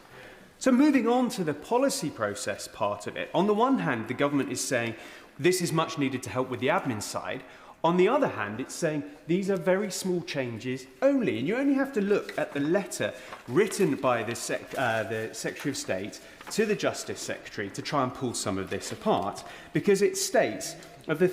S1: So moving on to the policy process part of it, on the one hand, the government is saying this is much needed to help with the admin side. On the other hand, it's saying these are very small changes only, and you only have to look at the letter written by the Secretary of State to the Justice Secretary to try and pull some of this apart, because it states of the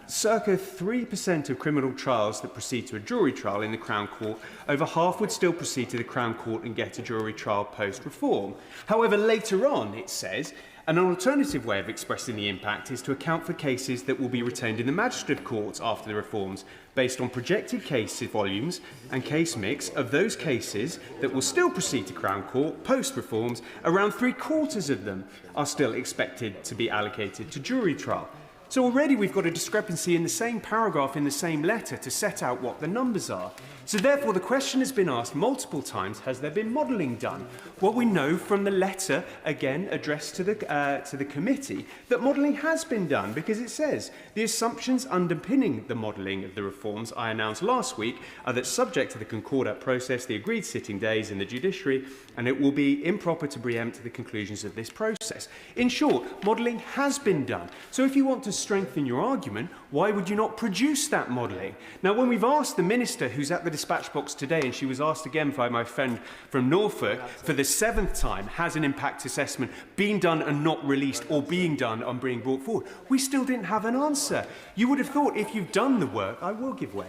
S1: circa 3% of criminal trials that proceed to a jury trial in the Crown Court, over half would still proceed to the Crown Court and get a jury trial post-reform. However, later on, it says, an alternative way of expressing the impact is to account for cases that will be retained in the magistrate courts after the reforms, based on projected case volumes and case mix of those cases that will still proceed to Crown Court post-reforms. Around 3/4 of them are still expected to be allocated to jury trial. So already we've got a discrepancy in the same paragraph in the same letter to set out what the numbers are. So therefore the question has been asked multiple times, has there been modelling done? Well, we know from the letter, again addressed to the committee, that modelling has been done, because it says the assumptions underpinning the modelling of the reforms I announced last week are that, subject to the concordat process, the agreed sitting days in the judiciary, and it will be improper to preempt the conclusions of this process. In short, modelling has been done. So if you want to strengthen your argument, why would you not produce that modelling? Now, when we've asked the Minister, who's at the dispatch box today, and she was asked again by my friend from Norfolk for the 7th time, has an impact assessment been done and not released, or being done and being brought forward? We still didn't have an answer. You would have thought, if you've done the work, I will give way.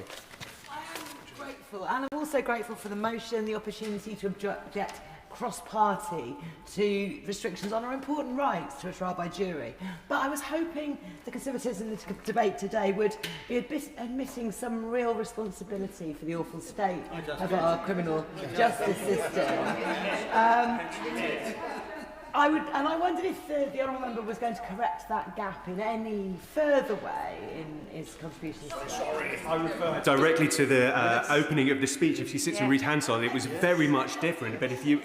S14: I am grateful, and I'm also grateful for the motion, the opportunity to object cross-party to restrictions on our important rights to a trial by jury. But I was hoping the Conservatives in the debate today would be admitting some real responsibility for the awful state of our criminal justice system. I wondered if the honourable member was going to correct that gap in any further way in his contributions.
S1: Sorry, if I refer directly to the opening of the speech, if she sits and reads Hansard, it was very much different. But if you,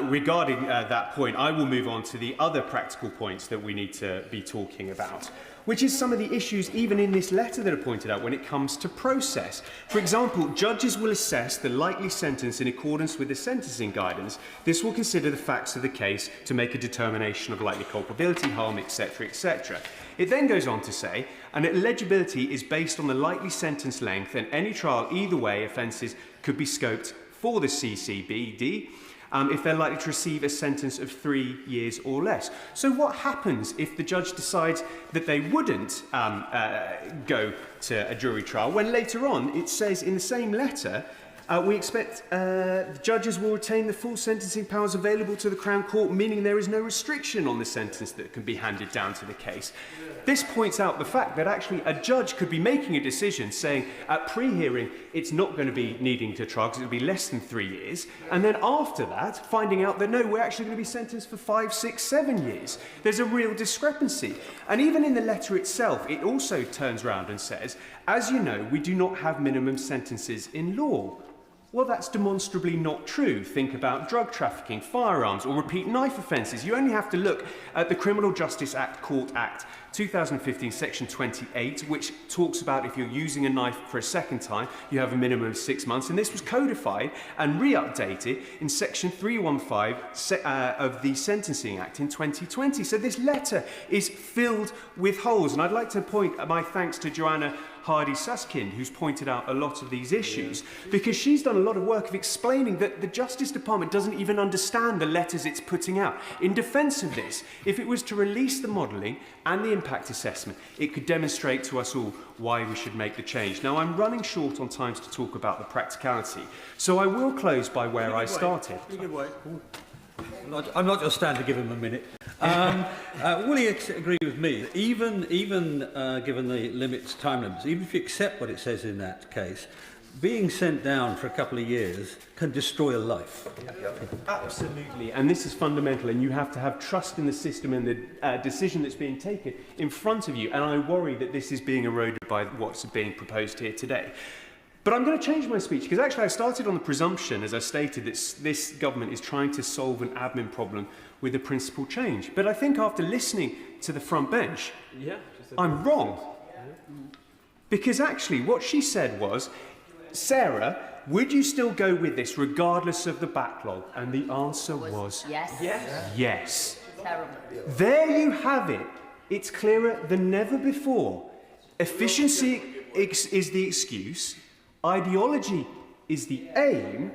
S1: regarding that point, I will move on to the other practical points that we need to be talking about. which is some of the issues even in this letter that are pointed out when it comes to process. For example, judges will assess the likely sentence in accordance with the sentencing guidance. This will consider the facts of the case to make a determination of likely culpability, harm, etc., etc. It then goes on to say, and eligibility is based on the likely sentence length, and any trial either way offences could be scoped for the CCBD if they're likely to receive a sentence of 3 years or less. So what happens if the judge decides that they wouldn't go to a jury trial, when later on it says in the same letter, we expect judges will retain the full sentencing powers available to the Crown Court, meaning there is no restriction on the sentence that can be handed down to the case. This points out the fact that actually a judge could be making a decision saying at pre-hearing it's not going to be needing to trial because it will be less than 3 years, and then after that finding out that no, we're actually going to be sentenced for 5, 6, 7 years. There's a real discrepancy. And even in the letter itself, it also turns around and says, as you know, we do not have minimum sentences in law. Well, that's demonstrably not true. Think about drug trafficking, firearms, or repeat knife offences. You only have to look at the Criminal Justice Act Court Act 2015, Section 28, which talks about if you're using a knife for a second time, you have a minimum of 6 months. And this was codified and re-updated in Section 315 of the Sentencing Act in 2020. So this letter is filled with holes. And I'd like to point my thanks to Joanna Hardy-Susskind, who's pointed out a lot of these issues, because she's done a lot of work of explaining that the Justice Department doesn't even understand the letters it's putting out. In defence of this, if it was to release the modelling and the impact assessment, it could demonstrate to us all why we should make the change. Now, I'm running short on time to talk about the practicality, so I will close by where I started.
S21: I'm not just standing to give him a minute. Will he agree with me that even given the time limits, even if you accept what it says in that case, being sent down for a couple of years can destroy a life?
S1: Absolutely, and this is fundamental, and you have to have trust in the system and the decision that's being taken in front of you, and I worry that this is being eroded by what's being proposed here today. But I'm going to change my speech, because actually I started on the presumption, as I stated, that this government is trying to solve an admin problem with a principal change. But I think after listening to the front bench, I'm wrong. Because actually what she said was, Sarah, would you still go with this regardless of the backlog? And the answer was
S18: yes.
S1: Yes.
S18: Terrible.
S1: There you have it. It's clearer than never before. Efficiency is the excuse. Ideology is the aim,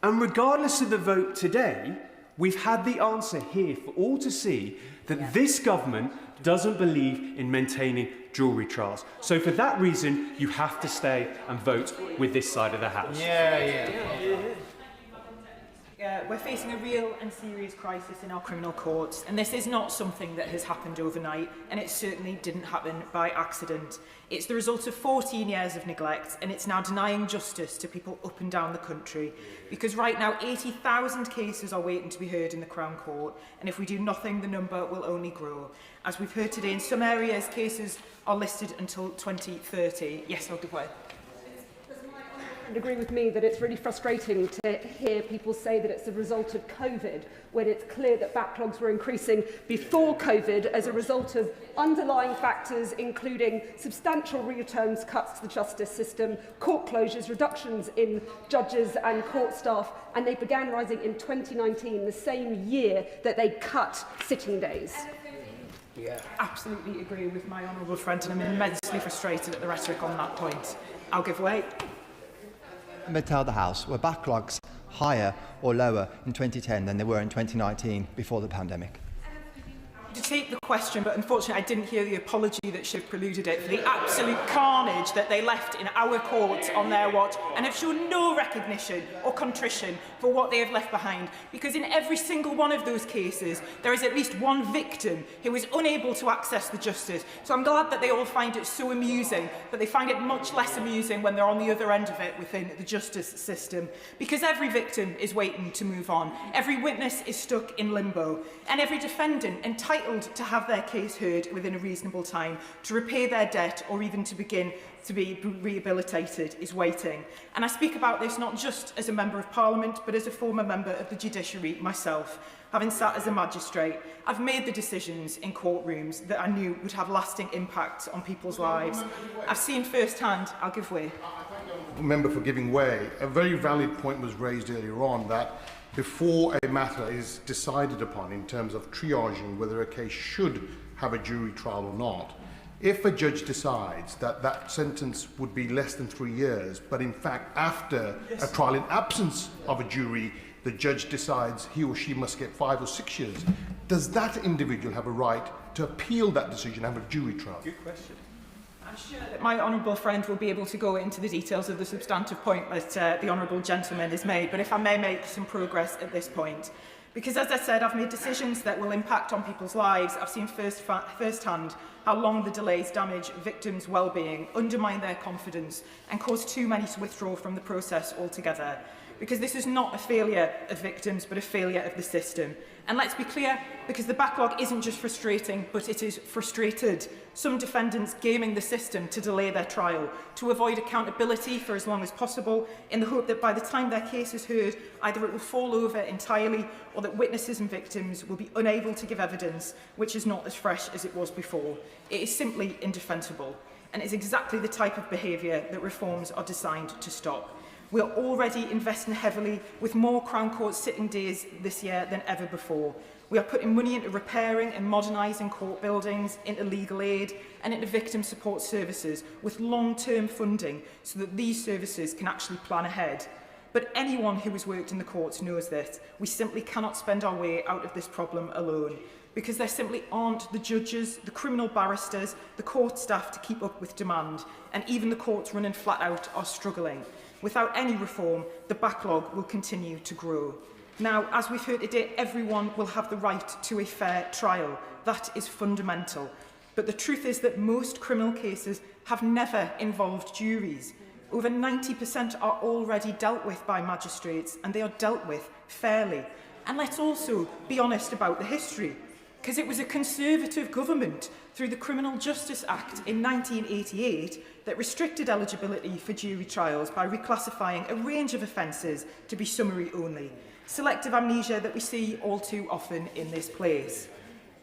S1: and regardless of the vote today, we've had the answer here for all to see that this government doesn't believe in maintaining jury trials. So for that reason, you have to stay and vote with this side of the House.
S15: We're facing a real and serious crisis in our criminal courts, and this is not something that has happened overnight, and it certainly didn't happen by accident. It's the result of 14 years of neglect, and it's now denying justice to people up and down the country, because right now 80,000 cases are waiting to be heard in the Crown Court, and if we do nothing, the number will only grow. As we've heard today, in some areas, cases are listed until 2030. Yes, I'll give way.
S16: And agree with me that it's really frustrating to hear people say that it's a result of COVID, when it's clear that backlogs were increasing before COVID as a result of underlying factors, including substantial real terms cuts to the justice system, court closures, reductions in judges and court staff, and they began rising in 2019, the same year that they cut sitting days.
S15: Absolutely agree with my honourable friend, and I'm immensely frustrated at the rhetoric on that point. I'll give way.
S20: May tell the House, were backlogs higher or lower in 2010 than they were in 2019 before the pandemic?
S15: To take the question, but unfortunately I didn't hear the apology that should have preluded it for the absolute carnage that they left in our courts on their watch, and have shown no recognition or contrition for what they have left behind, because in every single one of those cases there is at least one victim who is unable to access the justice. So I'm glad that they all find it so amusing, but they find it much less amusing when they're on the other end of it within the justice system, because every victim is waiting to move on, every witness is stuck in limbo, and every defendant entitled entitled to have their case heard within a reasonable time, to repay their debt, or even to begin to be rehabilitated, is waiting. And I speak about this not just as a Member of Parliament, but as a former member of the judiciary myself. Having sat as a magistrate, I've made the decisions in courtrooms that I knew would have lasting impacts on people's lives. I've seen firsthand, I'll give way.
S4: Member for giving way. A very valid point was raised earlier on that before a matter is decided upon in terms of triaging whether a case should have a jury trial or not, if a judge decides that that sentence would be less than 3 years, but in fact after a trial in absence of a jury, the judge decides he or she must get 5 or 6 years, does that individual have a right to appeal that decision and have a jury trial?
S15: Good question. I'm sure that my honourable friend will be able to go into the details of the substantive point that the honourable gentleman has made, but if I may make some progress at this point. Because as I said, I've made decisions that will impact on people's lives. I've seen firsthand how long the delays damage victims' well-being, undermine their confidence and cause too many to withdraw from the process altogether. Because this is not a failure of victims, but a failure of the system. And let's be clear, because the backlog isn't just frustrating, but it is frustrated. Some defendants gaming the system to delay their trial, to avoid accountability for as long as possible, in the hope that by the time their case is heard, either it will fall over entirely, or that witnesses and victims will be unable to give evidence, which is not as fresh as it was before. It is simply indefensible, and is exactly the type of behaviour that reforms are designed to stop. We are already investing heavily, with more Crown Court sitting days this year than ever before. We are putting money into repairing and modernising court buildings, into legal aid and into victim support services, with long-term funding so that these services can actually plan ahead. But anyone who has worked in the courts knows this. We simply cannot spend our way out of this problem alone, because there simply aren't the judges, the criminal barristers, the court staff to keep up with demand, and even the courts running flat out are struggling. Without any reform, the backlog will continue to grow. Now, as we've heard today, everyone will have the right to a fair trial. That is fundamental. But the truth is that most criminal cases have never involved juries. Over 90% are already dealt with by magistrates, and they are dealt with fairly. And let's also be honest about the history, because it was a Conservative government through the Criminal Justice Act in 1988 that restricted eligibility for jury trials by reclassifying a range of offences to be summary only. Selective amnesia that we see all too often in this place.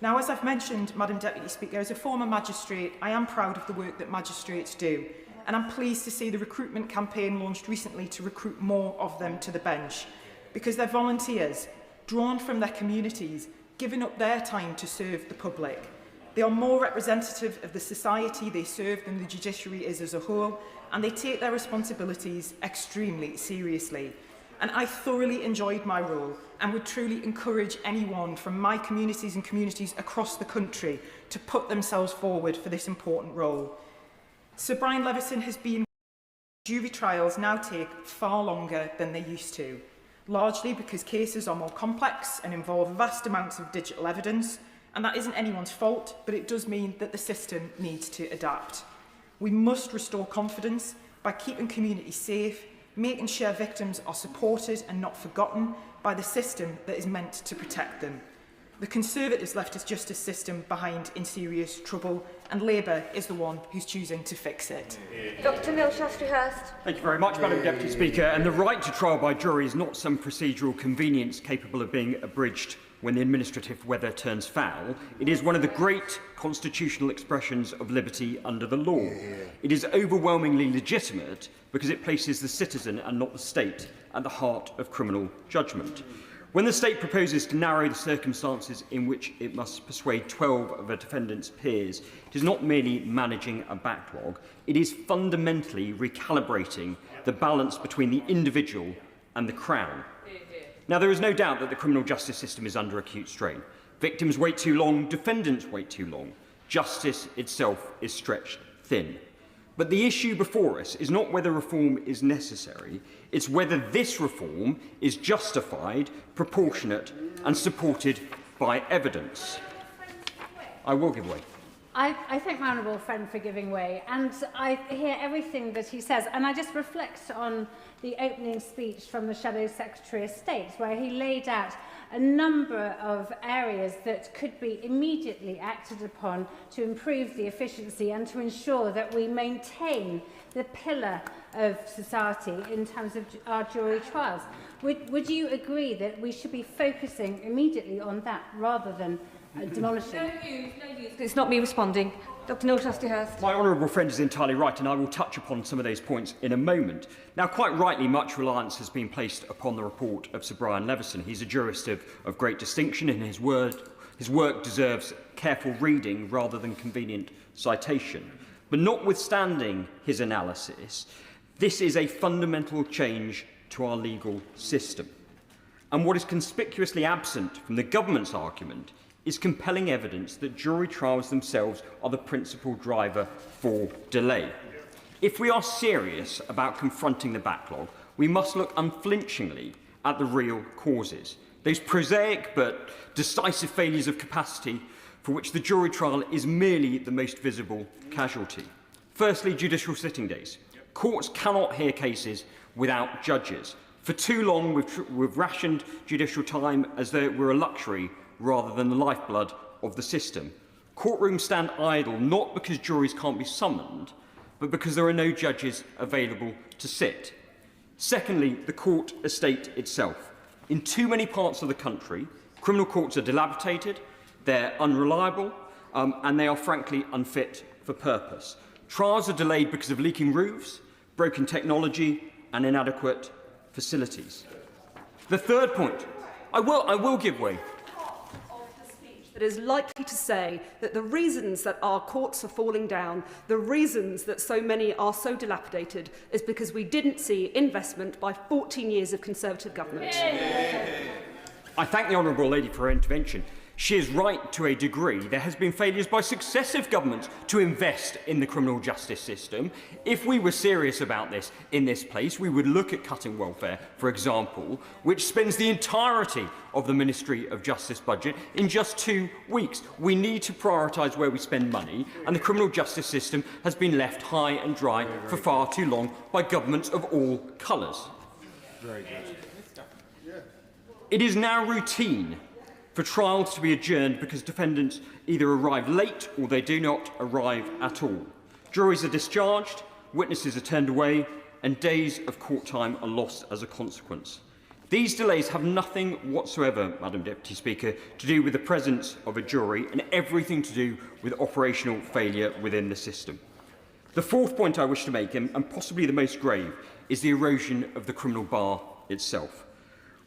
S15: Now, as I've mentioned, Madam Deputy Speaker, as a former magistrate, I am proud of the work that magistrates do, and I'm pleased to see the recruitment campaign launched recently to recruit more of them to the bench, because they're volunteers, drawn from their communities, giving up their time to serve the public. They are more representative of the society they serve than the judiciary is as a whole, and they take their responsibilities extremely seriously. And I thoroughly enjoyed my role and would truly encourage anyone from my communities and communities across the country to put themselves forward for this important role. Sir Brian Levison has been jury trials now take far longer than they used to, largely because cases are more complex and involve vast amounts of digital evidence, and that isn't anyone's fault, but it does mean that the system needs to adapt. We must restore confidence by keeping communities safe, making sure victims are supported and not forgotten by the system that is meant to protect them. The Conservatives left its justice system behind in serious trouble, and Labour is the one who's choosing to fix it.
S18: Dr Neil Shastrihurst.
S17: Thank you very much, Madam Deputy Speaker. And the right to trial by jury is not some procedural convenience capable of being abridged when the administrative weather turns foul. It is one of the great constitutional expressions of liberty under the law. It is overwhelmingly legitimate because it places the citizen and not the state at the heart of criminal judgment. When the state proposes to narrow the circumstances in which it must persuade 12 of a defendant's peers, it is not merely managing a backlog, it is fundamentally recalibrating the balance between the individual and the Crown. Now, there is no doubt that the criminal justice system is under acute strain. Victims wait too long, defendants wait too long. Justice itself is stretched thin. But the issue before us is not whether reform is necessary, it's whether this reform is justified, proportionate and supported by evidence. I will give way.
S13: I thank my honourable friend for giving way, and I hear everything that he says, and I just reflect on the opening speech from the Shadow Secretary of State, where he laid out a number of areas that could be immediately acted upon to improve the efficiency and to ensure that we maintain the pillar of society in terms of our jury trials. Would you agree that we should be focusing immediately on that rather than demolishing?
S18: No use. It's not me responding. Dr Neil Trustyhurst.
S17: My honourable friend is entirely right, and I will touch upon some of those points in a moment. Now, quite rightly, much reliance has been placed upon the report of Sir Brian Leveson. He's a jurist of great distinction, and his work deserves careful reading rather than convenient citation. But notwithstanding his analysis, this is a fundamental change to our legal system. And what is conspicuously absent from the government's argument is compelling evidence that jury trials themselves are the principal driver for delay. If we are serious about confronting the backlog, we must look unflinchingly at the real causes, those prosaic but decisive failures of capacity for which the jury trial is merely the most visible casualty. Firstly, judicial sitting days. Courts cannot hear cases without judges. For too long, we've rationed judicial time as though it were a luxury rather than the lifeblood of the system. Courtrooms stand idle not because juries can't be summoned, but because there are no judges available to sit. Secondly, the court estate itself. In too many parts of the country, criminal courts are dilapidated, they're unreliable, and they are frankly unfit for purpose. Trials are delayed because of leaking roofs, broken technology, and inadequate facilities. The third point, I will give way.
S16: That is likely to say that the reasons that our courts are falling down, the reasons that so many are so dilapidated, is because we didn't see investment by 14 years of Conservative government.
S17: I thank the honourable lady for her intervention. She is right to a degree. There has been failures by successive governments to invest in the criminal justice system. If we were serious about this in this place, we would look at cutting welfare, for example, which spends the entirety of the Ministry of Justice budget in just 2 weeks. We need to prioritise where we spend money, and the criminal justice system has been left high and dry for far too long by governments of all colours. It is now routine for trials to be adjourned because defendants either arrive late or they do not arrive at all. Juries are discharged, witnesses are turned away, and days of court time are lost as a consequence. These delays have nothing whatsoever, Madam Deputy Speaker, to do with the presence of a jury and everything to do with operational failure within the system. The fourth point I wish to make, and possibly the most grave, is the erosion of the criminal bar itself.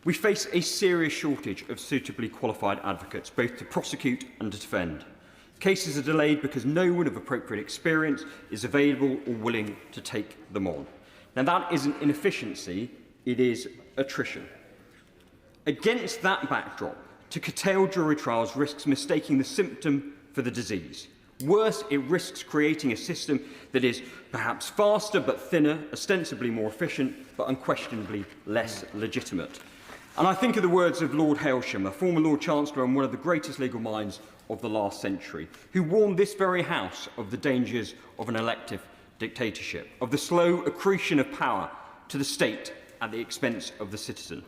S17: We face a serious shortage of suitably qualified advocates, both to prosecute and to defend. Cases are delayed because no one of appropriate experience is available or willing to take them on. Now, that isn't inefficiency, it is attrition. Against that backdrop, to curtail jury trials risks mistaking the symptom for the disease. Worse, it risks creating a system that is perhaps faster but thinner, ostensibly more efficient, but unquestionably less legitimate. And I think of the words of Lord Hailsham, a former Lord Chancellor and one of the greatest legal minds of the last century, who warned this very House of the dangers of an elective dictatorship, of the slow accretion of power to the state at the expense of the citizen.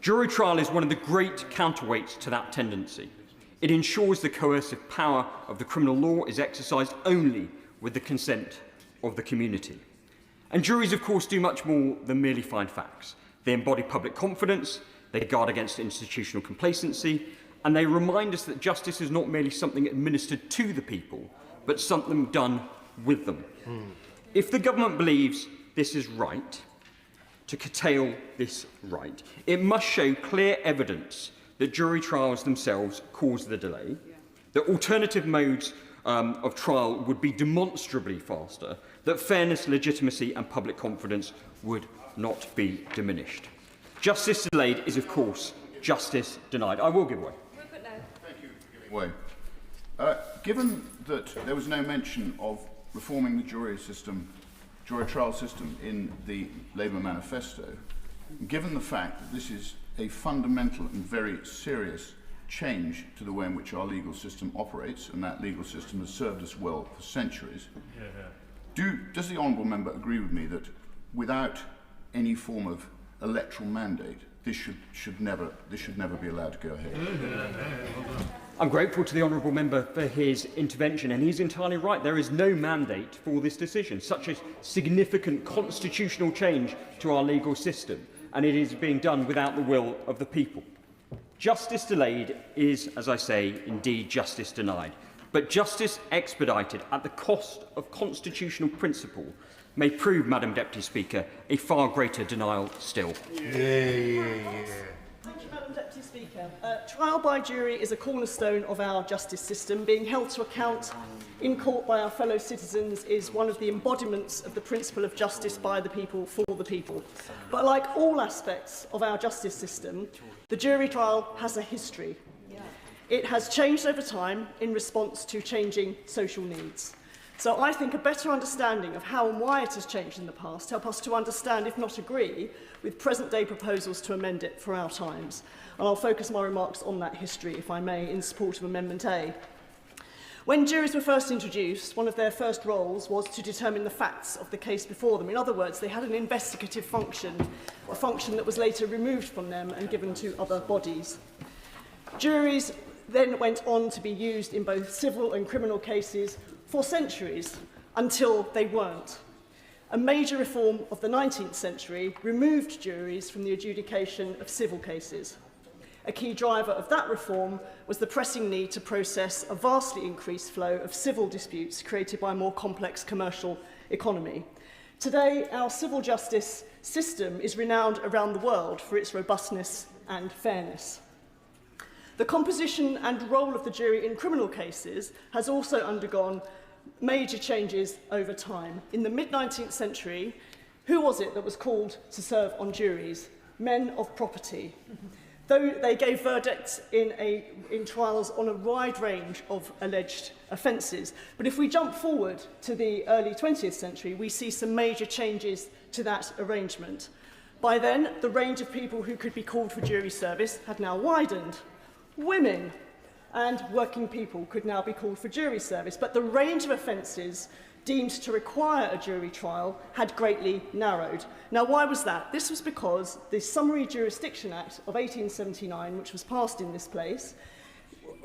S17: Jury trial is one of the great counterweights to that tendency. It ensures the coercive power of the criminal law is exercised only with the consent of the community. And juries, of course, do much more than merely find facts. They embody public confidence, they guard against institutional complacency, and they remind us that justice is not merely something administered to the people, but something done with them. If the government believes this is right, to curtail this right, it must show clear evidence that jury trials themselves cause the delay, that alternative modes of trial would be demonstrably faster, that fairness, legitimacy and public confidence would not be diminished. Justice delayed is, of course, justice denied. I will give way.
S19: Thank you for giving way. Given that there was no mention of reforming the jury trial system in the Labour manifesto, given the fact that this is a fundamental and very serious change to the way in which our legal system operates, and that legal system has served us well for centuries. Does the honourable member agree with me that without any form of electoral mandate, this should never be allowed to go ahead?
S17: I'm grateful to the honourable member for his intervention, and he's entirely right. There is no mandate for this decision, such a significant constitutional change to our legal system, and it is being done without the will of the people. Justice delayed is, as I say, indeed justice denied. But justice expedited at the cost of constitutional principle may prove, Madam Deputy Speaker, a far greater denial still.
S5: Thank you, Madam Deputy Speaker. Trial by jury is a cornerstone of our justice system. Being held to account in court by our fellow citizens is one of the embodiments of the principle of justice by the people, for the people. But like all aspects of our justice system, the jury trial has a history. It has changed over time in response to changing social needs. So I think a better understanding of how and why it has changed in the past help us to understand, if not agree, with present-day proposals to amend it for our times. And I'll focus my remarks on that history, if I may, in support of Amendment A. When juries were first introduced, one of their first roles was to determine the facts of the case before them. In other words, they had an investigative function, a function that was later removed from them and given to other bodies. Juries then went on to be used in both civil and criminal cases for centuries, until they weren't. A major reform of the 19th century removed juries from the adjudication of civil cases. A key driver of that reform was the pressing need to process a vastly increased flow of civil disputes created by a more complex commercial economy. Today, our civil justice system is renowned around the world for its robustness and fairness. The composition and role of the jury in criminal cases has also undergone major changes over time. In the mid-19th century, who was it that was called to serve on juries? Men of property. Though they gave verdicts in trials on a wide range of alleged offences. But if we jump forward to the early 20th century, we see some major changes to that arrangement. By then, the range of people who could be called for jury service had now widened. Women and working people could now be called for jury service, but the range of offences deemed to require a jury trial had greatly narrowed. Now, why was that? This was because the Summary Jurisdiction Act of 1879, which was passed in this place,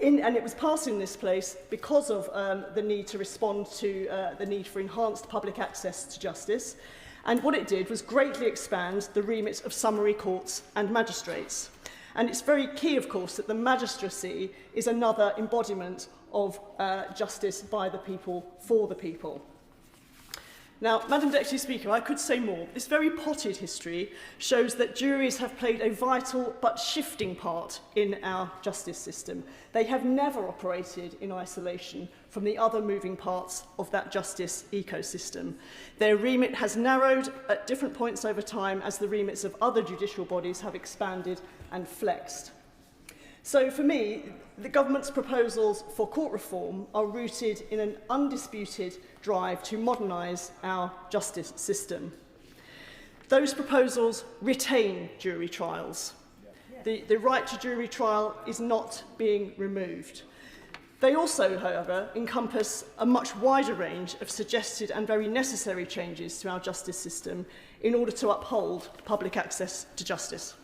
S5: and it was passed in this place because of the need to respond to the need for enhanced public access to justice. And what it did was greatly expand the remit of summary courts and magistrates. And it's very key, of course, that the magistracy is another embodiment of justice by the people, for the people. Now, Madam Deputy Speaker, I could say more. This very potted history shows that juries have played a vital but shifting part in our justice system. They have never operated in isolation from the other moving parts of that justice ecosystem. Their remit has narrowed at different points over time as the remits of other judicial bodies have expanded and flexed. So for me, the government's proposals for court reform are rooted in an undisputed drive to modernise our justice system. Those proposals retain jury trials. The right to jury trial is not being removed. They also, however, encompass a much wider range of suggested and very necessary changes to our justice system in order to uphold public access to justice.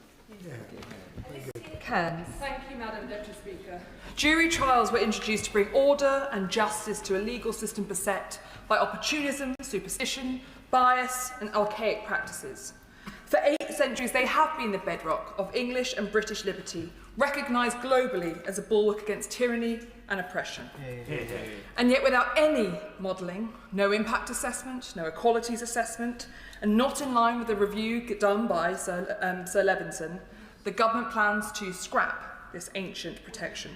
S22: Thank you, Madam Deputy Speaker. Jury trials were introduced to bring order and justice to a legal system beset by opportunism, superstition, bias and archaic practices. For 8 centuries, they have been the bedrock of English and British liberty, recognised globally as a bulwark against tyranny and oppression. And yet without any modelling, no impact assessment, no equalities assessment, and not in line with the review done by Sir Levinson, the government plans to scrap this ancient protection.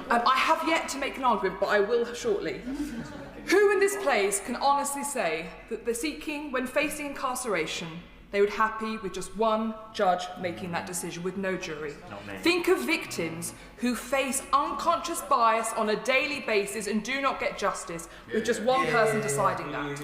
S22: I have yet to make an argument, but I will shortly. Who in this place can honestly say that the seeking, when facing incarceration, They would be happy with just one judge making that decision with no jury. Think of victims who face unconscious bias on a daily basis and do not get justice with just one person deciding that.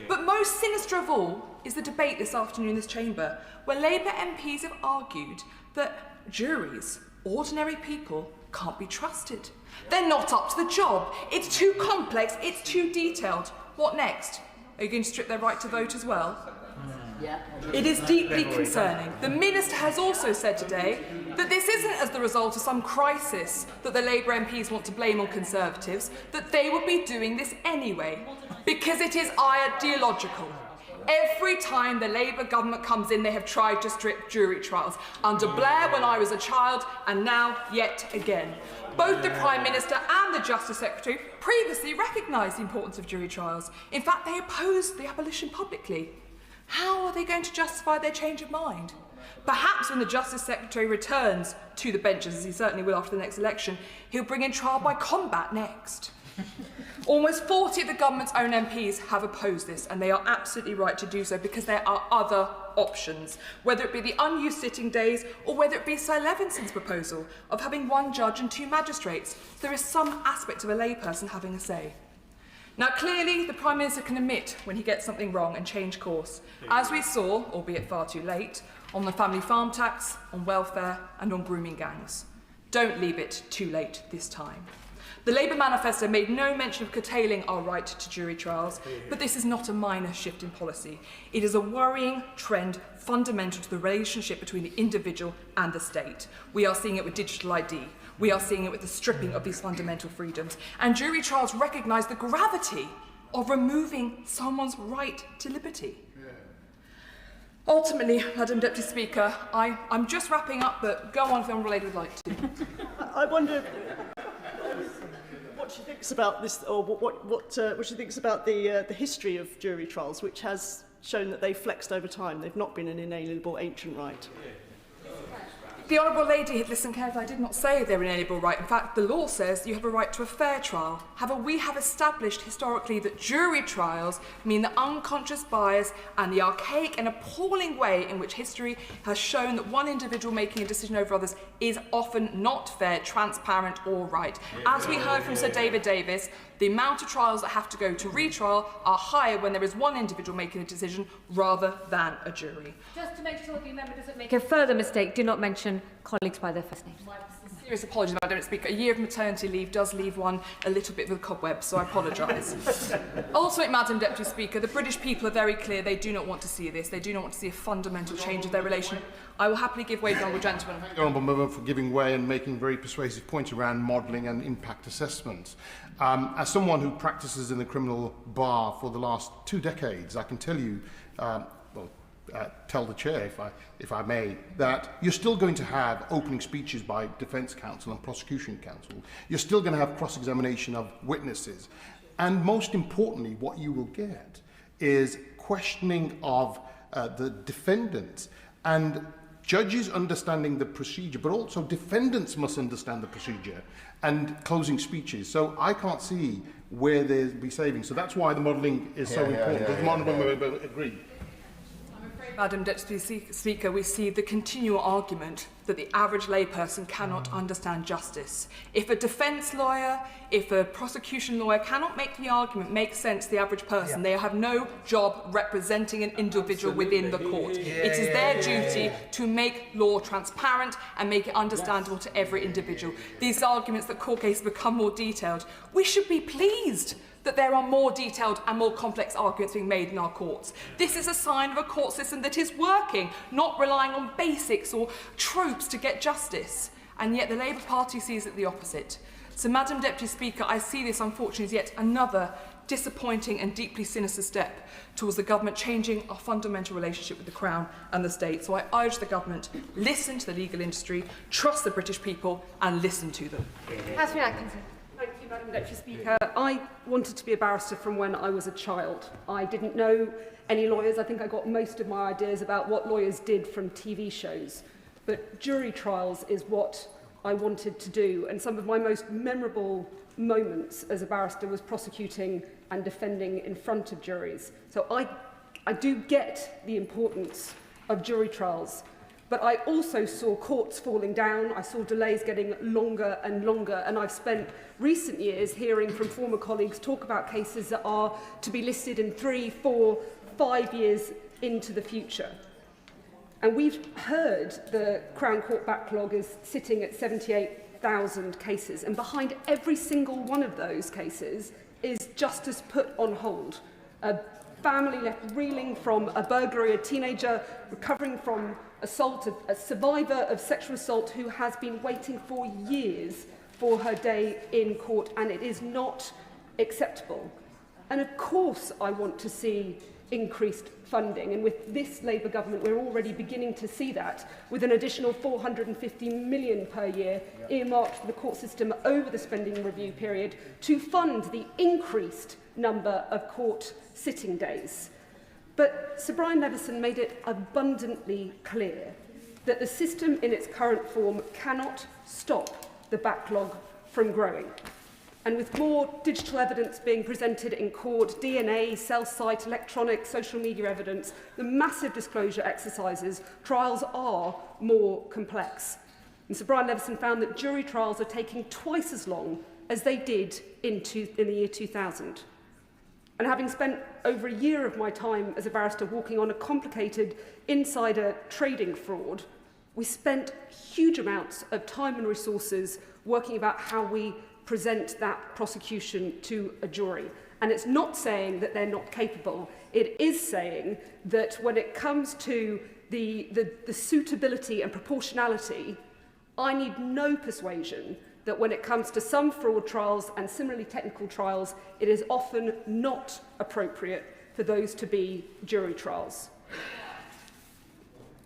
S22: But most sinister of all is the debate this afternoon in this chamber, where Labour MPs have argued that juries, ordinary people, can't be trusted. They're not up to the job. It's too complex, it's too detailed. What next? Are you going to strip their right to vote as well?
S14: Yeah.
S22: It is deeply concerning. The Minister has also said today that this isn't as the result of some crisis that the Labour MPs want to blame on Conservatives, that they will be doing this anyway, because it is ideological. Every time the Labour government comes in, they have tried to strip jury trials. Under Blair when I was a child, and now yet again. Both the Prime Minister and the Justice Secretary previously recognised the importance of jury trials. In fact, they opposed the abolition publicly. How are they going to justify their change of mind? Perhaps when the Justice Secretary returns to the benches, as he certainly will after the next election, he'll bring in trial by combat next. Almost 40 of the government's own MPs have opposed this, and they are absolutely right to do so because there are other options, whether it be the unused sitting days or whether it be Sir Levinson's proposal of having one judge and two magistrates. There is some aspect of a layperson having a say. Now, clearly, the Prime Minister can admit when he gets something wrong and change course, as we saw, albeit far too late, on the family farm tax, on welfare and on grooming gangs. Don't leave it too late this time. The Labour manifesto made no mention of curtailing our right to jury trials, but this is not a minor shift in policy. It is a worrying trend fundamental to the relationship between the individual and the state. We are seeing it with digital ID. We are seeing it with the stripping of these fundamental freedoms. And jury trials recognise the gravity of removing someone's right to liberty. Ultimately, Madam Deputy Speaker, I'm just wrapping up, but go on if the Honourable Lady would like to.
S5: I wonder what she thinks about this, or what she thinks about the history of jury trials, which has shown that they've flexed over time. They've not been an inalienable ancient right.
S22: The Honourable Lady had listened carefully. I did not say they're an inalienable right. In fact, the law says you have a right to a fair trial. However, we have established historically that jury trials mean the unconscious bias and the archaic and appalling way in which history has shown that one individual making a decision over others is often not fair, transparent or right. As we heard from Sir David Davis, the amount of trials that have to go to retrial are higher when there is one individual making a decision rather than a jury.
S18: Just to make sure the member doesn't make a further mistake, do not mention colleagues by their first names.
S22: Serious apologies, Madam Speaker. A year of maternity leave does leave one a little bit with a cobweb, so I apologise. Also, Madam Deputy Speaker, the British people are very clear they do not want to see this. They do not want to see a fundamental change of their relation. I will happily give way to the Honourable Gentleman.
S4: Thank the Honourable Member for giving way and making very persuasive points around modelling and impact assessments. As someone who practices in the criminal bar for the last 2 decades, I can tell you, tell the chair, if I may, that you're still going to have opening speeches by defence counsel and prosecution counsel. You're still going to have cross-examination of witnesses. And most importantly, what you will get is questioning of the defendants and judges understanding the procedure, but also defendants must understand the procedure and closing speeches. So I can't see where there'd be savings. So that's why the modelling is so important. Does the Honourable Member agree?
S22: Madam Deputy Speaker, we see the continual argument that the average layperson cannot understand justice. If a defence lawyer, if a prosecution lawyer cannot make the argument make sense to the average person, they have no job representing an individual within the court. It is their duty to make law transparent and make it understandable to every individual. These arguments that court cases become more detailed, we should be pleased that there are more detailed and more complex arguments being made in our courts. This is a sign of a court system that is working, not relying on basics or tropes to get justice. And yet the Labour Party sees it the opposite. So, Madam Deputy Speaker, I see this unfortunately as yet another disappointing and deeply sinister step towards the government changing our fundamental relationship with the Crown and the State. So I urge the government, listen to the legal industry, trust the British people and listen to them.
S18: Catherine Atkinson.
S16: Thank you, Madam Deputy Speaker. I wanted to be a barrister from when I was a child. I didn't know any lawyers. I think I got most of my ideas about what lawyers did from TV shows. But jury trials is what I wanted to do. And some of my most memorable moments as a barrister was prosecuting and defending in front of juries. So I do get the importance of jury trials. But I also saw courts falling down, I saw delays getting longer and longer, and I've spent recent years hearing from former colleagues talk about cases that are to be listed in 3, 4, 5 years into the future. And we've heard the Crown Court backlog is sitting at 78,000 cases, and behind every single one of those cases is justice put on hold. A family left reeling from a burglary, a teenager recovering from assault, a survivor of sexual assault who has been waiting for years for her day in court, and it is not acceptable. And of course I want to see increased funding, and with this Labour government we're already beginning to see that, with an additional £450 million per year earmarked for the court system over the spending review period to fund the increased number of court sitting days. But Sir Brian Leveson made it abundantly clear that the system in its current form cannot stop the backlog from growing. And with more digital evidence being presented in court, DNA, cell site, electronic, social media evidence, the massive disclosure exercises, trials are more complex. And Sir Brian Leveson found that jury trials are taking twice as long as they did in the year 2000. And having spent over a year of my time as a barrister walking on a complicated insider trading fraud, we spent huge amounts of time and resources working about how we present that prosecution to a jury. And it's not saying that they're not capable. It is saying that when it comes to the suitability and proportionality, I need no persuasion that when it comes to some fraud trials and similarly technical trials, it is often not appropriate for those to be jury trials.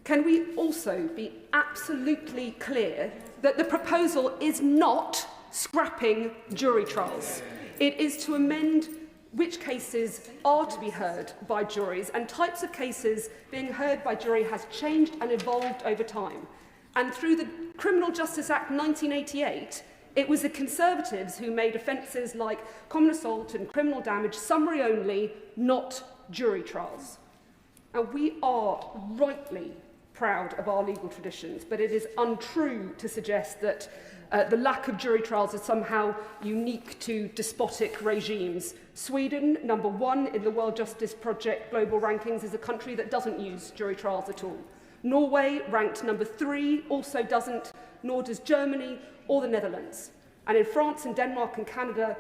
S16: Can we also be absolutely clear that the proposal is not scrapping jury trials? It is to amend which cases are to be heard by juries, and types of cases being heard by jury has changed and evolved over time. And through the Criminal Justice Act 1988, it was the Conservatives who made offences like common assault and criminal damage summary only, not jury trials. And we are rightly proud of our legal traditions, but it is untrue to suggest that the lack of jury trials is somehow unique to despotic regimes. Sweden, number 1 in the World Justice Project global rankings, is a country that doesn't use jury trials at all. Norway, ranked number 3, also doesn't, nor does Germany or the Netherlands. And in France and Denmark and Canada,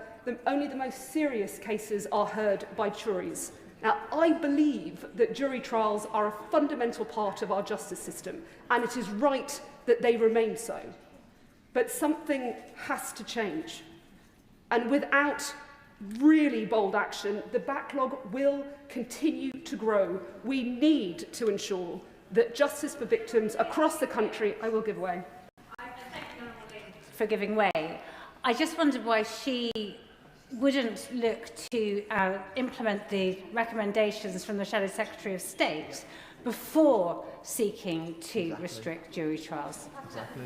S16: only the most serious cases are heard by juries. Now, I believe that jury trials are a fundamental part of our justice system, and it is right that they remain so. But something has to change. And without really bold action, the backlog will continue to grow. We need to ensure that justice for victims across the country, I will give way.
S13: For giving way. I just wondered why she wouldn't look to implement the recommendations from the Shadow Secretary of State before seeking to restrict jury trials.
S16: Exactly.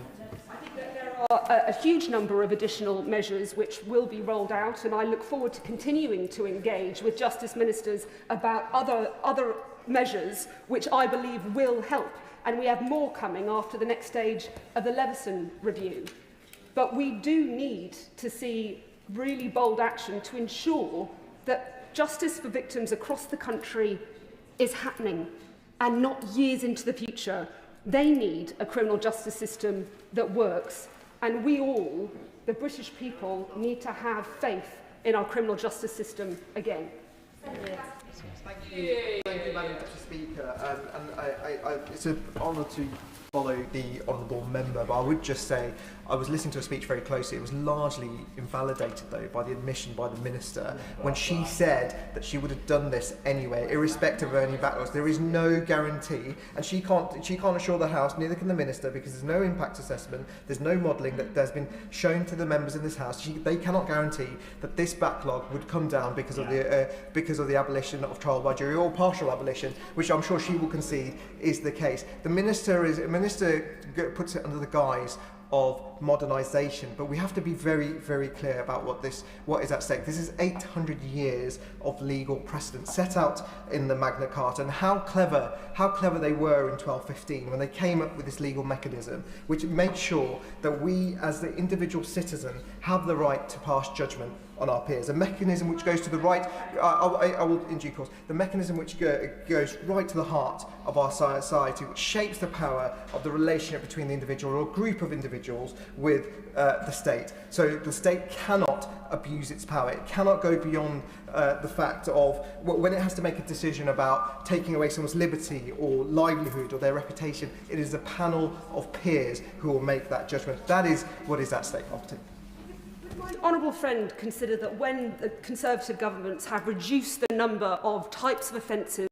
S16: I think that there are a huge number of additional measures which will be rolled out, and I look forward to continuing to engage with Justice Ministers about other measures which I believe will help. And we have more coming after the next stage of the Leveson review. But we do need to see really bold action to ensure that justice for victims across the country is happening and not years into the future. They need a criminal justice system that works, and we all, the British people, need to have faith in our criminal justice system again.
S7: Thank you, Madam Deputy Speaker. It's an honour to follow the honourable member, but I would just say I was listening to a speech very closely. It was largely invalidated, though, by the admission by the Minister when she said that she would have done this anyway, irrespective of any backlogs. There is no guarantee, and she can't assure the House, neither can the Minister, because there's no impact assessment, there's no modelling that has been shown to the members in this House. They cannot guarantee that this backlog would come down because of the abolition of trial by jury or partial abolition, which I'm sure she will concede is the case. The Minister puts it under the guise of modernisation, but we have to be very, very clear about what is at stake. This is 800 years of legal precedent set out in the Magna Carta, and how clever they were in 1215 when they came up with this legal mechanism, which makes sure that we, as the individual citizen, have the right to pass judgment on our peers. A mechanism which goes to the right, I will in due course, the mechanism which goes right to the heart of our society, which shapes the power of the relationship between the individual or group of individuals with the state. So the state cannot abuse its power. It cannot go beyond the fact of when it has to make a decision about taking away someone's liberty or livelihood or their reputation. It is a panel of peers who will make that judgment. That is what is at stake.
S16: My honourable friend consider that when the Conservative governments have reduced the number of types of offences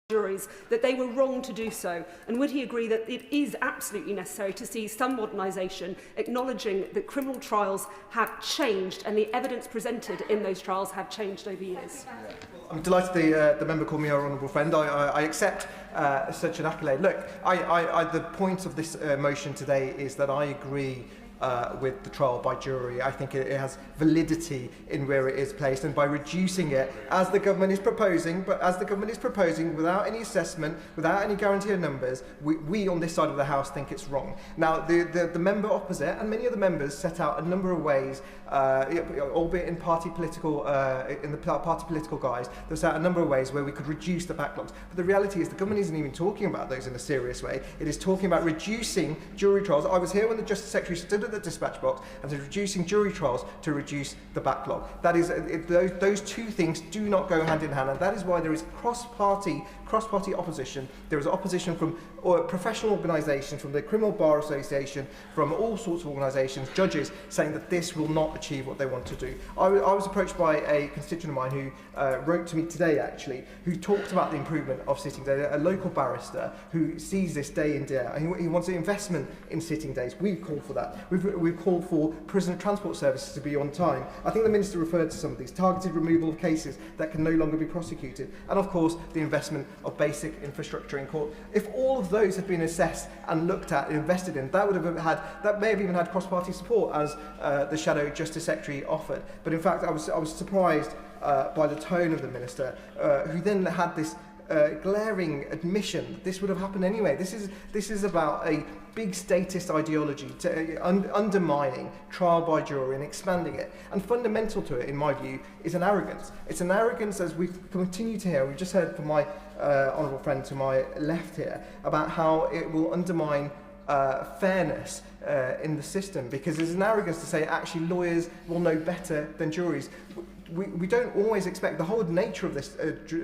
S16: juries, that they were wrong to do so? And would he agree that it is absolutely necessary to see some modernisation, acknowledging that criminal trials have changed and the evidence presented in those trials have changed over years?
S7: I'm delighted the member called me our honourable friend. I accept such an accolade. Look, the point of this motion today is that I agree with the trial by jury. I think it has validity in where it is placed, and by reducing it, as the government is proposing, without any assessment, without any guarantee of numbers, we on this side of the House think it's wrong. Now, the member opposite and many of the members set out a number of ways, albeit in party political guise, they set out a number of ways where we could reduce the backlogs. But the reality is the government isn't even talking about those in a serious way. It is talking about reducing jury trials. I was here when the Justice Secretary stood at the dispatch box and said reducing jury trials to reduce the backlog. That is, those two things do not go hand in hand, and that is why there is cross-party opposition. There is opposition from professional organisations, from the Criminal Bar Association, from all sorts of organisations, judges, saying that this will not achieve what they want to do. I was approached by a constituent of mine who wrote to me today, actually, who talked about the improvement of sitting days, a local barrister who sees this day in, day out. He wants an investment in sitting days. We call for that. We've called for prisoner transport services to be on time. I think the Minister referred to some of these, targeted removal of cases that can no longer be prosecuted, and of course the investment of basic infrastructure in court. If all of those had been assessed and looked at and invested in, that may have even had cross-party support, as the Shadow Justice Secretary offered. But in fact, I was surprised by the tone of the Minister, who then had this glaring admission that this would have happened anyway. This is about a big statist ideology undermining trial by jury and expanding it. And fundamental to it, in my view, is an arrogance. It's an arrogance, as we continue to hear. We've just heard from my honourable friend to my left here about how it will undermine fairness in the system, because there's an arrogance to say actually lawyers will know better than juries. We don't always expect, the whole nature of this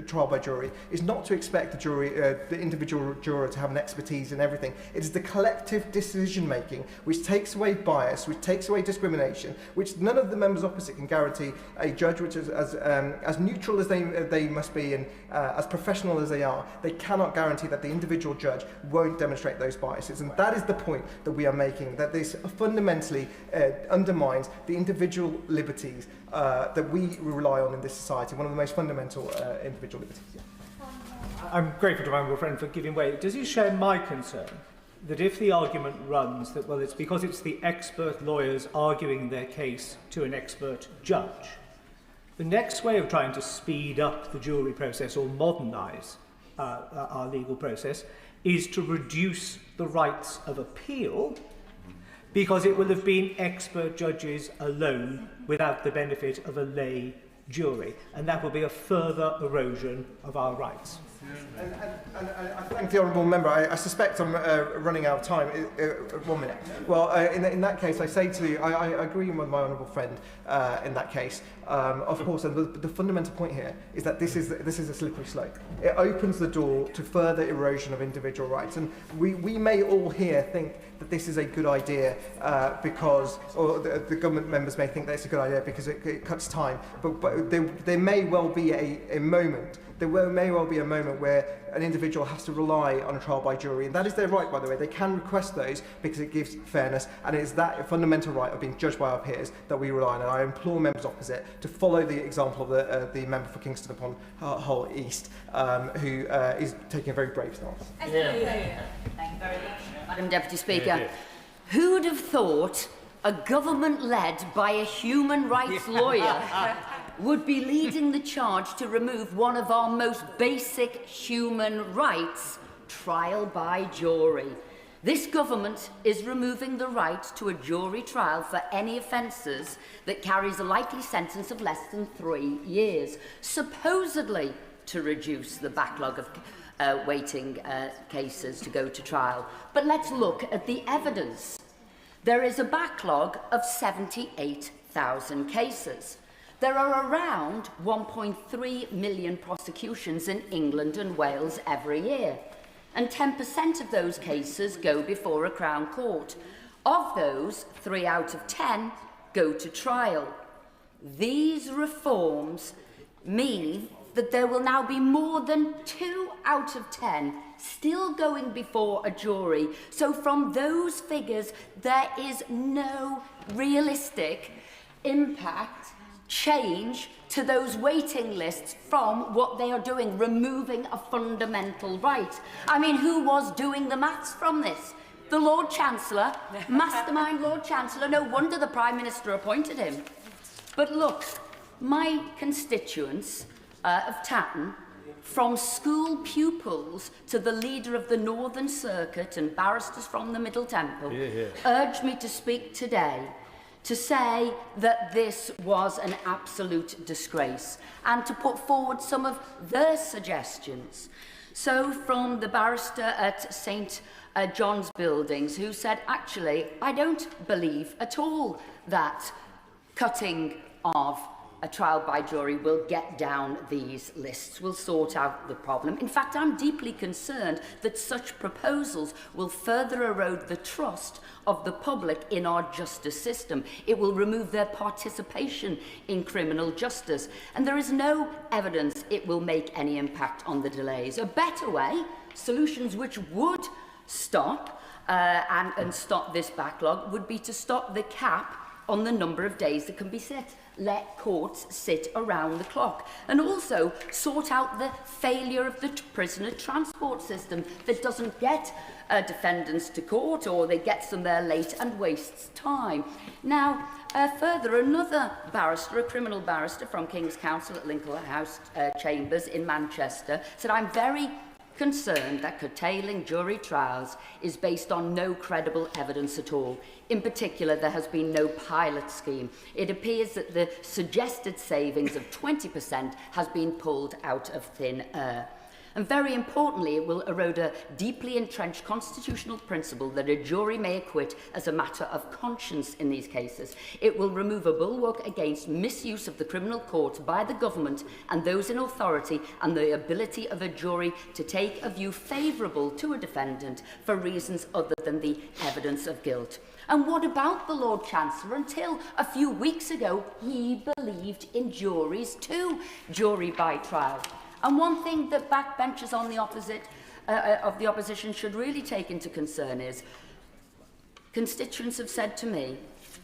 S7: trial by jury is not to expect the individual juror to have an expertise in everything. It is the collective decision making which takes away bias, which takes away discrimination, which none of the members opposite can guarantee a judge which is as neutral as they must be and as professional as they are. They cannot guarantee that the individual judge won't demonstrate those biases, and that is the point that we are making, that this fundamentally undermines the individual liberties that we rely on in this society, one of the most fundamental individual liberties. Yeah.
S8: I'm grateful to my honourable friend for giving way. Does he share my concern that if the argument runs that, well, it's because it's the expert lawyers arguing their case to an expert judge, the next way of trying to speed up the jury process or modernise our legal process is to reduce the rights of appeal, because it will have been expert judges alone without the benefit of a lay jury, and that will be a further erosion of our rights.
S7: And I thank the honourable member. I suspect I'm running out of time. 1 minute. Well, in that case, I say to you, I agree with my honourable friend in that case. Of course, and the fundamental point here is that this is a slippery slope. It opens the door to further erosion of individual rights, and we may all here think that this is a good idea because, or the government members may think that it's a good idea because it cuts time. But there may well be a moment. There may well be a moment where an individual has to rely on a trial by jury, and that is their right, by the way. They can request those because it gives fairness, and it is that fundamental right of being judged by our peers that we rely on. And I implore members opposite to follow the example of the member for Kingston upon Hull East, who is taking a very brave stance.
S10: Thank you very much, Madam Deputy Speaker.
S9: Who'd have thought a government led by a human rights lawyer would be leading the charge to remove one of our most basic human rights, trial by jury? This government is removing the right to a jury trial for any offences that carries a likely sentence of less than 3 years, supposedly to reduce the backlog of waiting cases to go to trial. But let's look at the evidence. There is a backlog of 78,000 cases. There are around 1.3 million prosecutions in England and Wales every year, and 10% of those cases go before a Crown Court. Of those, 3 out of 10 go to trial. These reforms mean that there will now be more than 2 out of 10 still going before a jury. So from those figures, there is no realistic impact, change to those waiting lists from what they are doing, removing a fundamental right. I mean, who was doing the maths from this? The Lord Chancellor, mastermind Lord Chancellor. No wonder the Prime Minister appointed him. But look, my constituents of Tatton, from school pupils to the leader of the Northern Circuit and barristers from the Middle Temple, urged me to speak today to say that this was an absolute disgrace and to put forward some of their suggestions. So from the barrister at St. John's Buildings, who said, actually, I don't believe at all that cutting of a trial by jury will get down these lists, will sort out the problem. In fact, I'm deeply concerned that such proposals will further erode the trust of the public in our justice system. It will remove their participation in criminal justice, and there is no evidence it will make any impact on the delays. A better way, solutions which would stop and stop this backlog, would be to stop the cap on the number of days that can be set. Let courts sit around the clock, and also sort out the failure of the prisoner transport system that doesn't get defendants to court, or they get them there late and wastes time. Now, further, another barrister, a criminal barrister from King's Counsel at Lincoln House Chambers in Manchester, said, I'm very concerned that curtailing jury trials is based on no credible evidence at all. In particular, there has been no pilot scheme. It appears that the suggested savings of 20% has been pulled out of thin air. And very importantly, it will erode a deeply entrenched constitutional principle that a jury may acquit as a matter of conscience in these cases. It will remove a bulwark against misuse of the criminal courts by the government and those in authority, and the ability of a jury to take a view favourable to a defendant for reasons other than the evidence of guilt. And what about the Lord Chancellor? Until a few weeks ago, he believed in juries too, jury by trial. And one thing that backbenchers on the of the opposition should really take into concern is, constituents have said to me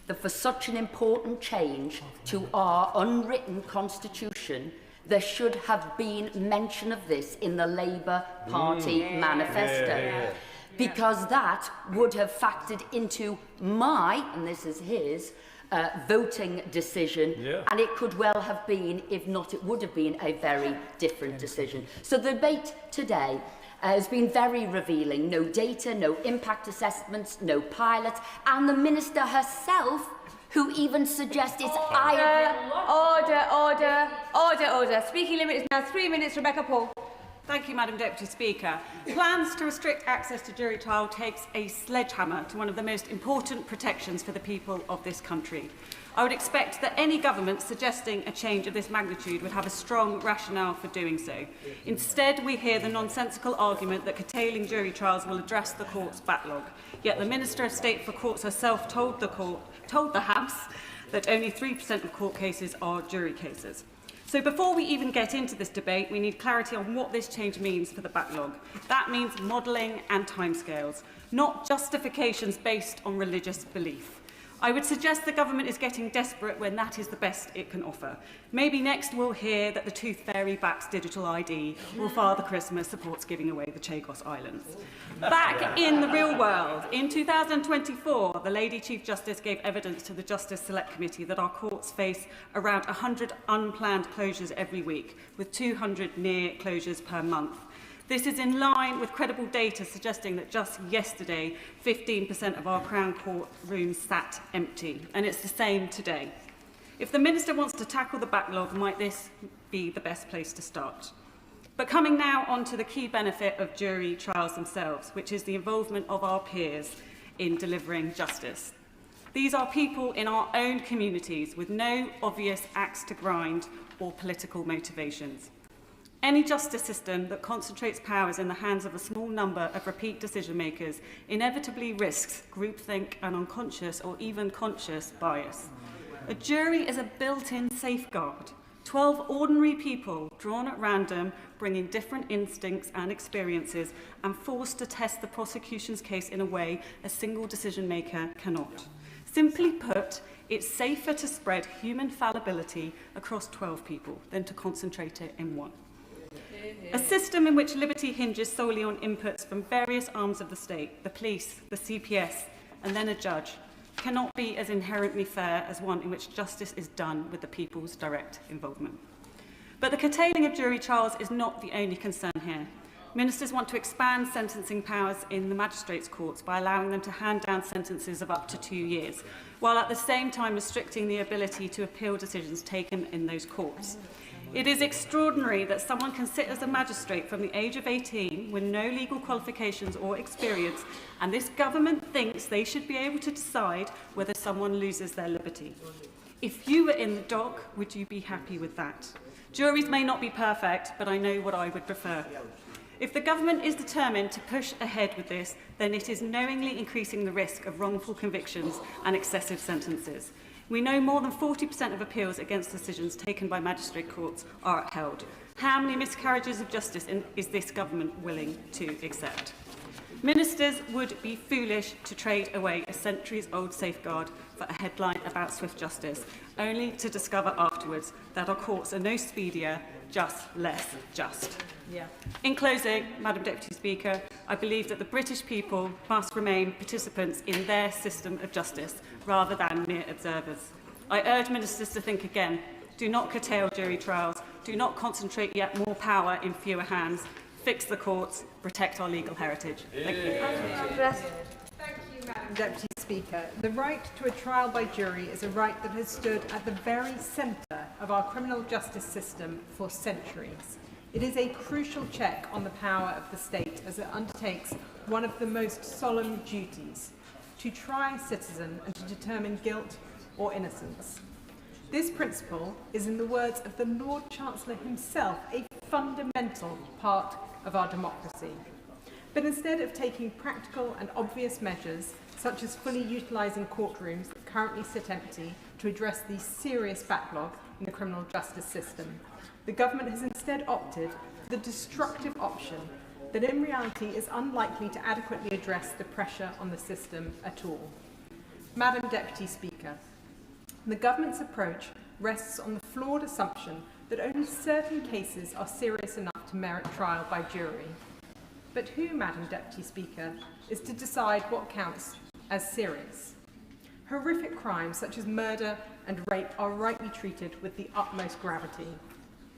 S9: that for such an important change to our unwritten constitution, there should have been mention of this in the Labour Party manifesto. Because that would have factored into my, and this is his, voting decision, and it could well have been, if not, it would have been a very different decision. So the debate today has been very revealing. No data, no impact assessments, no pilots, and the Minister herself, who even suggests it's
S18: Order. Speaking limit is now 3 minutes. Rebecca Paul.
S10: Thank you, Madam Deputy Speaker. Plans to restrict access to jury trial takes a sledgehammer to one of the most important protections for the people of this country. I would expect that any government suggesting a change of this magnitude would have a strong rationale for doing so. Instead, we hear the nonsensical argument that curtailing jury trials will address the court's backlog. Yet the Minister of State for Courts herself told the House that only 3% of court cases are jury cases. So before we even get into this debate, we need clarity on what this change means for the backlog. That means modelling and timescales, not justifications based on religious belief. I would suggest the government is getting desperate when that is the best it can offer. Maybe next we'll hear that the Tooth Fairy backs digital ID, or Father Christmas supports giving away the Chagos Islands. Back in the real world, in 2024, the Lady Chief Justice gave evidence to the Justice Select Committee that our courts face around 100 unplanned closures every week, with 200 near closures per month. This is in line with credible data suggesting that just yesterday, 15% of our Crown Court rooms sat empty, and it's the same today. If the Minister wants to tackle the backlog, might this be the best place to start? But coming now on to the key benefit of jury trials themselves, which is the involvement of our peers in delivering justice. These are people in our own communities with no obvious axe to grind or political motivations. Any justice system that concentrates powers in the hands of a small number of repeat decision-makers inevitably risks groupthink and unconscious or even conscious bias. A jury is a built-in safeguard. 12 ordinary people drawn at random, bringing different instincts and experiences, and forced to test the prosecution's case in a way a single decision-maker cannot. Simply put, it's safer to spread human fallibility across 12 people than to concentrate it in one. A system in which liberty hinges solely on inputs from various arms of the state, the police, the CPS, and then a judge, cannot be as inherently fair as one in which justice is done with the people's direct involvement. But the curtailing of jury trials is not the only concern here. Ministers want to expand sentencing powers in the magistrates' courts by allowing them to hand down sentences of up to 2 years, while at the same time restricting the ability to appeal decisions taken in those courts. It is extraordinary that someone can sit as a magistrate from the age of 18 with no legal qualifications or experience, and this government thinks they should be able to decide whether someone loses their liberty. If you were in the dock, would you be happy with that? Juries may not be perfect, but I know what I would prefer. If the government is determined to push ahead with this, then it is knowingly increasing the risk of wrongful convictions and excessive sentences. We know more than 40% of appeals against decisions taken by magistrate courts are upheld. How many miscarriages of justice is this government willing to accept? Ministers would be foolish to trade away a centuries-old safeguard for a headline about swift justice, only to discover afterwards that our courts are no speedier, just less just.
S15: Yeah.
S10: In closing, Madam Deputy Speaker, I believe that the British people must remain participants in their system of justice rather than mere observers. I urge ministers to think again. Do not curtail jury trials. Do not concentrate yet more power in fewer hands. Fix the courts. Protect our legal heritage. Thank you.
S11: Thank you, Madam Deputy Speaker. The right to a trial by jury is a right that has stood at the very centre of our criminal justice system for centuries. It is a crucial check on the power of the state as it undertakes one of the most solemn duties, to try a citizen and to determine guilt or innocence. This principle is, in the words of the Lord Chancellor himself, a fundamental part of our democracy. But instead of taking practical and obvious measures, such as fully utilising courtrooms that currently sit empty to address the serious backlog in the criminal justice system, the government has instead opted for the destructive option that in reality is unlikely to adequately address the pressure on the system at all. Madam Deputy Speaker, the government's approach rests on the flawed assumption that only certain cases are serious enough to merit trial by jury. But who, Madam Deputy Speaker, is to decide what counts as serious? Horrific crimes such as murder and rape are rightly treated with the utmost gravity.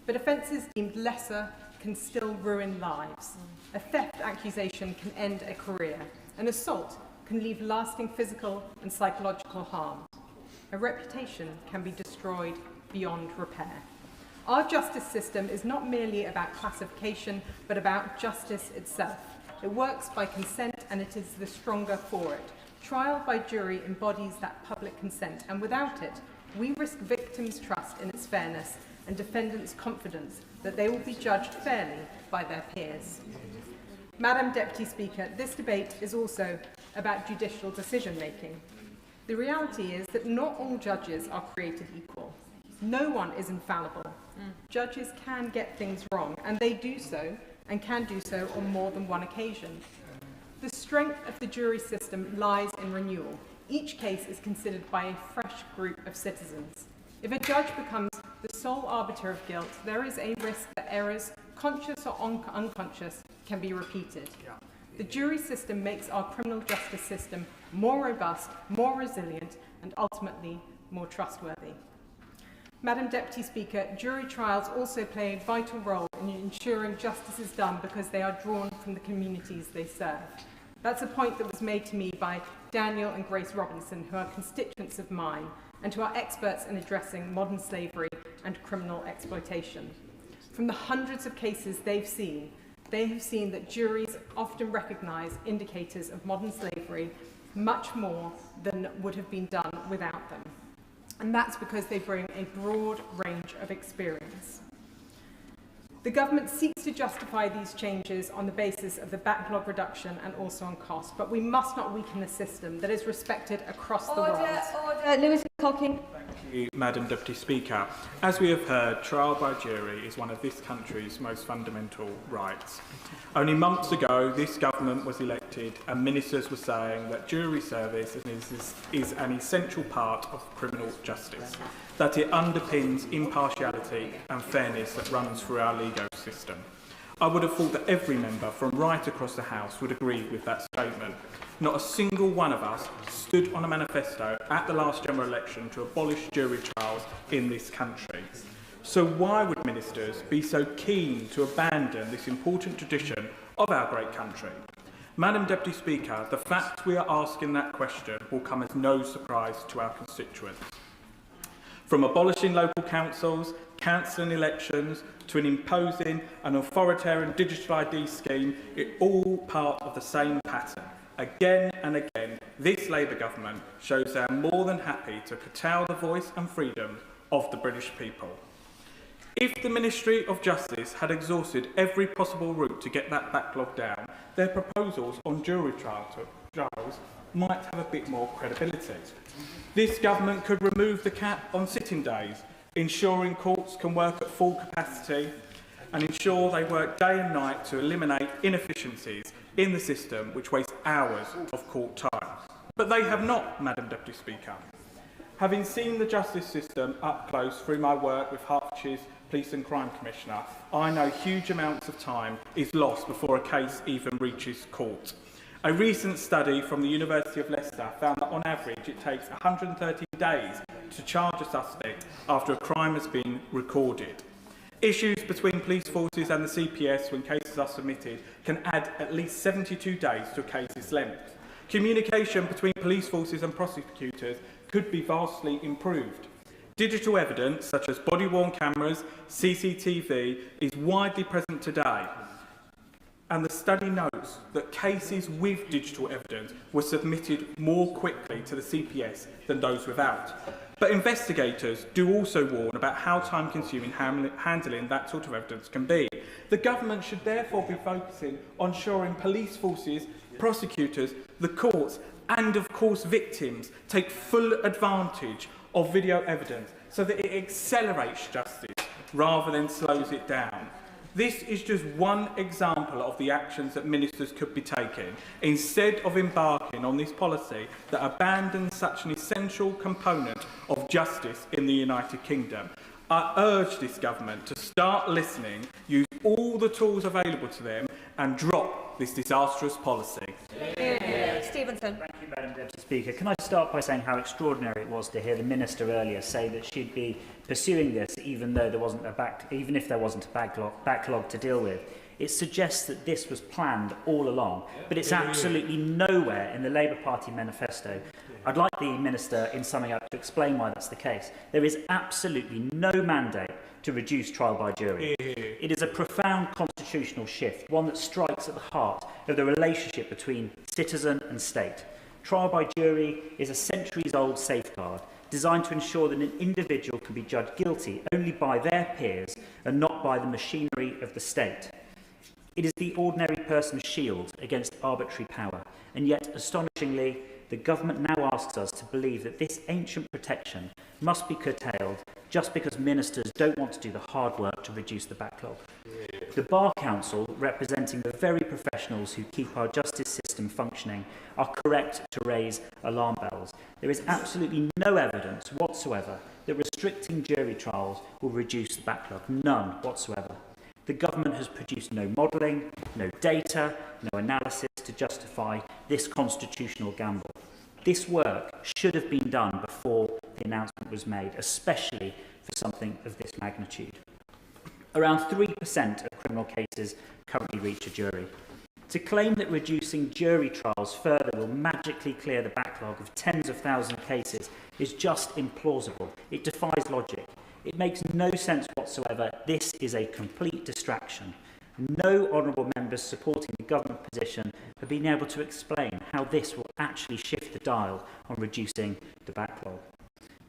S11: But offences deemed lesser can still ruin lives. A theft accusation can end a career. An assault can leave lasting physical and psychological harm. A reputation can be destroyed beyond repair. Our justice system is not merely about classification, but about justice itself. It works by consent, and it is the stronger for it. Trial by jury embodies that public consent, and without it, we risk victims' trust in its fairness and defendants' confidence that they will be judged fairly by their peers. Madam Deputy Speaker, this debate is also about judicial decision-making. The reality is that not all judges are created equal. No one is infallible. Judges can get things wrong, and they do so, and can do so on more than one occasion. The strength of the jury system lies in renewal. Each case is considered by a fresh group of citizens. If a judge becomes the sole arbiter of guilt, there is a risk that errors, conscious or unconscious, can be repeated. The jury system makes our criminal justice system more robust, more resilient, and ultimately more trustworthy. Madam Deputy Speaker, jury trials also play a vital role in ensuring justice is done because they are drawn from the communities they serve. That's a point that was made to me by Daniel and Grace Robinson, who are constituents of mine and who are experts in addressing modern slavery and criminal exploitation. From the hundreds of cases they have seen that juries often recognise indicators of modern slavery much more than would have been done without them. And that's because they bring a broad range of experience. The government seeks to justify these changes on the basis of the backlog reduction and also on cost, but we must not weaken a system that is respected across the world.
S18: Order. Lewis Cocking.
S3: Thank you, Madam Deputy Speaker. As we have heard, trial by jury is one of this country's most fundamental rights. Only months ago, this government was elected and ministers were saying that jury service is an essential part of criminal justice, that it underpins impartiality and fairness that runs through our legal system. I would have thought that every member from right across the House would agree with that statement. Not a single one of us stood on a manifesto at the last general election to abolish jury trials in this country. So why would ministers be so keen to abandon this important tradition of our great country? Madam Deputy Speaker, the fact we are asking that question will come as no surprise to our constituents. From abolishing local councils, cancelling elections, to imposing an authoritarian digital ID scheme, it's all part of the same pattern. Again and again, this Labour government shows they are more than happy to curtail the voice and freedom of the British people. If the Ministry of Justice had exhausted every possible route to get that backlog down, their proposals on jury trials might have a bit more credibility. This government could remove the cap on sitting days, ensuring courts can work at full capacity and ensure they work day and night to eliminate inefficiencies in the system which waste hours of court time. But they have not, Madam Deputy Speaker. Having seen the justice system up close through my work with Hertfordshire's Police and Crime Commissioner, I know huge amounts of time is lost before a case even reaches court. A recent study from the University of Leicester found that on average it takes 130 days to charge a suspect after a crime has been recorded. Issues between police forces and the CPS when cases are submitted can add at least 72 days to a case's length. Communication between police forces and prosecutors could be vastly improved. Digital evidence, such as body-worn cameras, CCTV, is widely present today. And the study notes that cases with digital evidence were submitted more quickly to the CPS than those without. But investigators do also warn about how time-consuming handling that sort of evidence can be. The government should therefore be focusing on ensuring police forces, prosecutors, the courts, and of course victims take full advantage of video evidence so that it accelerates justice rather than slows it down. This is just one example of the actions that ministers could be taking instead of embarking on this policy that abandons such an essential component of justice in the United Kingdom. I urge this government to start listening, use all the tools available to them and drop this disastrous policy.
S18: Stevenson.
S12: Thank you, Madam Deputy Speaker. Can I start by saying how extraordinary it was to hear the Minister earlier say that she'd be pursuing this even though there wasn't even if there wasn't a backlog to deal with. It suggests that this was planned all along, but it's absolutely nowhere in the Labour Party manifesto. I'd like the Minister, in summing up, to explain why that's the case. There is absolutely no mandate to reduce trial by jury. It is a profound constitutional shift, one that strikes at the heart of the relationship between citizen and state. Trial by jury is a centuries-old safeguard designed to ensure that an individual can be judged guilty only by their peers and not by the machinery of the state. It is the ordinary person's shield against arbitrary power, and yet, astonishingly, the government now asks us to believe that this ancient protection must be curtailed just because ministers don't want to do the hard work to reduce the backlog. The Bar Council, representing the very professionals who keep our justice system functioning, are correct to raise alarm bells. There is absolutely no evidence whatsoever that restricting jury trials will reduce the backlog. None whatsoever. The government has produced no modelling, no data, no analysis to justify this constitutional gamble. This work should have been done before the announcement was made, especially for something of this magnitude. Around 3% of criminal cases currently reach a jury. To claim that reducing jury trials further will magically clear the backlog of tens of thousands of cases is just implausible. It defies logic. It makes no sense whatsoever. This is a complete distraction. No honourable members supporting the government position have been able to explain how this will actually shift the dial on reducing the backlog.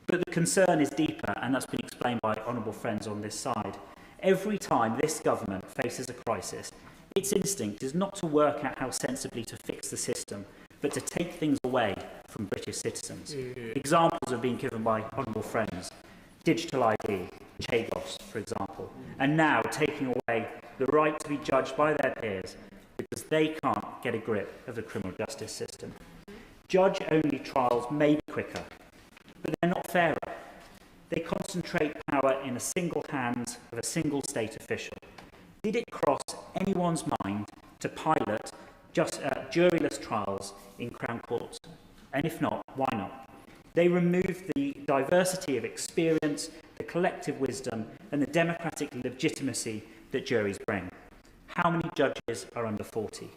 S12: But the concern is deeper, and that's been explained by honourable friends on this side. Every time this government faces a crisis, its instinct is not to work out how sensibly to fix the system, but to take things away from British citizens. Examples have been given by honourable friends. Digital ID, Chagos, for example, and now taking away the right to be judged by their peers because they can't get a grip of the criminal justice system. Judge-only trials may be quicker, but they're not fairer. They concentrate power in a single hand of a single state official. Did it cross anyone's mind to pilot just juryless trials in Crown Courts? And if not, why not? They remove the diversity of experience, the collective wisdom, and the democratic legitimacy that juries bring. How many judges are under 40?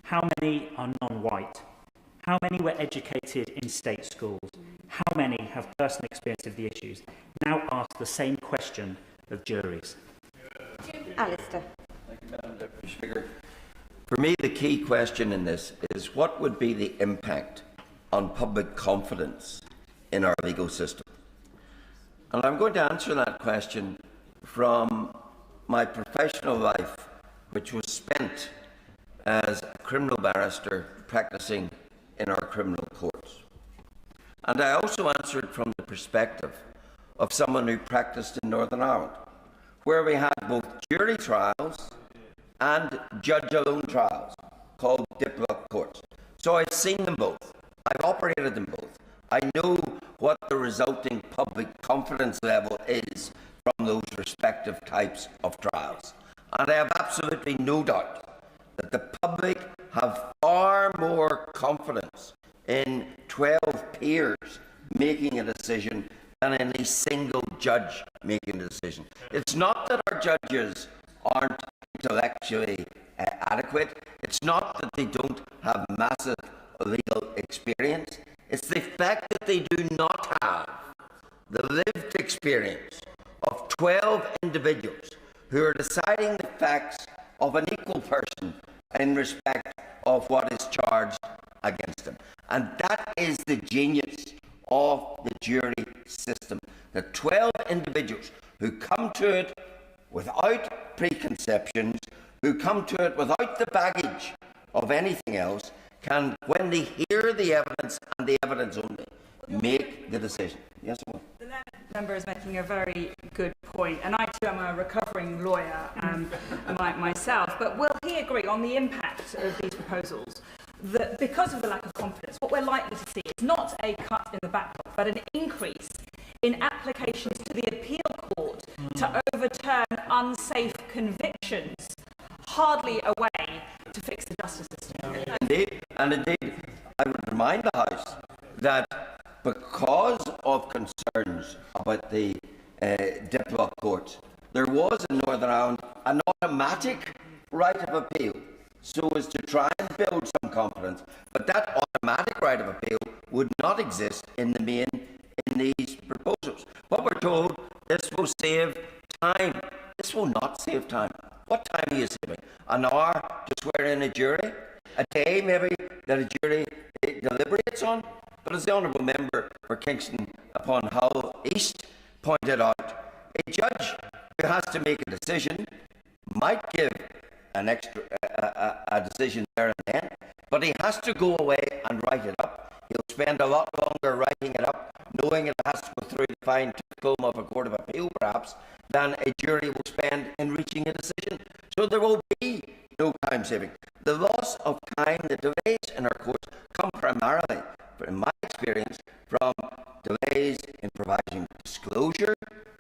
S12: How many are non-white? How many were educated in state schools? How many have personal experience of the issues? Now ask the same question of juries.
S2: Alistair. Thank you, Madam Deputy Speaker. For me, the key question in this is what would be the impact on public confidence in our legal system? And I'm going to answer that question from my professional life, which was spent as a criminal barrister practicing in our criminal courts. And I also answer it from the perspective of someone who practiced in Northern Ireland, where we had both jury trials and judge-alone trials, called diplomat courts. So I've seen them both. I've operated them both. I know what the resulting public confidence level is from those respective types of trials. And I have absolutely no doubt that the public have far more confidence in 12 peers making a decision than in a single judge making a decision. It's not that our judges aren't intellectually adequate. It's not that they don't have massive legal experience. It's the fact that they do not have the lived experience of 12 individuals who are deciding the facts of an equal person in respect of what is charged against them. And that is the genius of the jury system. The 12 individuals who come to it without preconceptions, who come to it without the baggage of anything else, can, when they hear the evidence and the evidence only, make the decision. Yes, ma'am.
S10: The member is making a very good point, and I too am a recovering lawyer myself, but will he agree on the impact of these proposals? That because of the lack of confidence, what we're likely to see is not a cut in the backlog, but an increase in applications to the appeal court to overturn unsafe convictions, hardly a way to fix the justice system.
S2: Indeed, I would remind the House that because of concerns about the diplomat courts, there was in Northern Ireland an automatic right of appeal, so as to try and build some confidence. But that automatic right of appeal would not exist in the main in these proposals. What we're told, this will save time. This will not save time. What time are you saving? An hour to swear in a jury? A day, maybe, that a jury deliberates on? But as the Honourable Member for Kingston upon Hull East pointed out, a judge who has to make a decision might give an extra a decision there and then, but he has to go away and write it up. He'll spend a lot longer writing it up, knowing it has to go through the fine-tooth comb of a court of appeal, perhaps, than a jury will spend in reaching a decision. So there saving. The loss of time, the delays in our courts come primarily, in my experience, from delays in providing disclosure,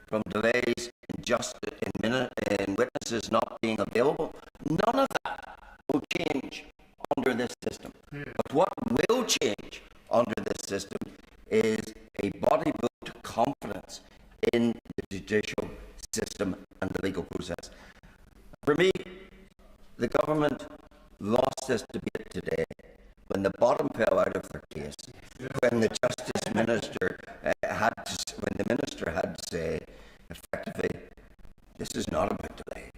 S2: from delays in witnesses not being available. None of that will change under this system. But what will change under this system is a body vote to confidence in the judicial system and the legal process. For me, the government lost this debate today when the bottom fell out of their case, when the Justice Minister when the Minister had to say, effectively, this is not about delays.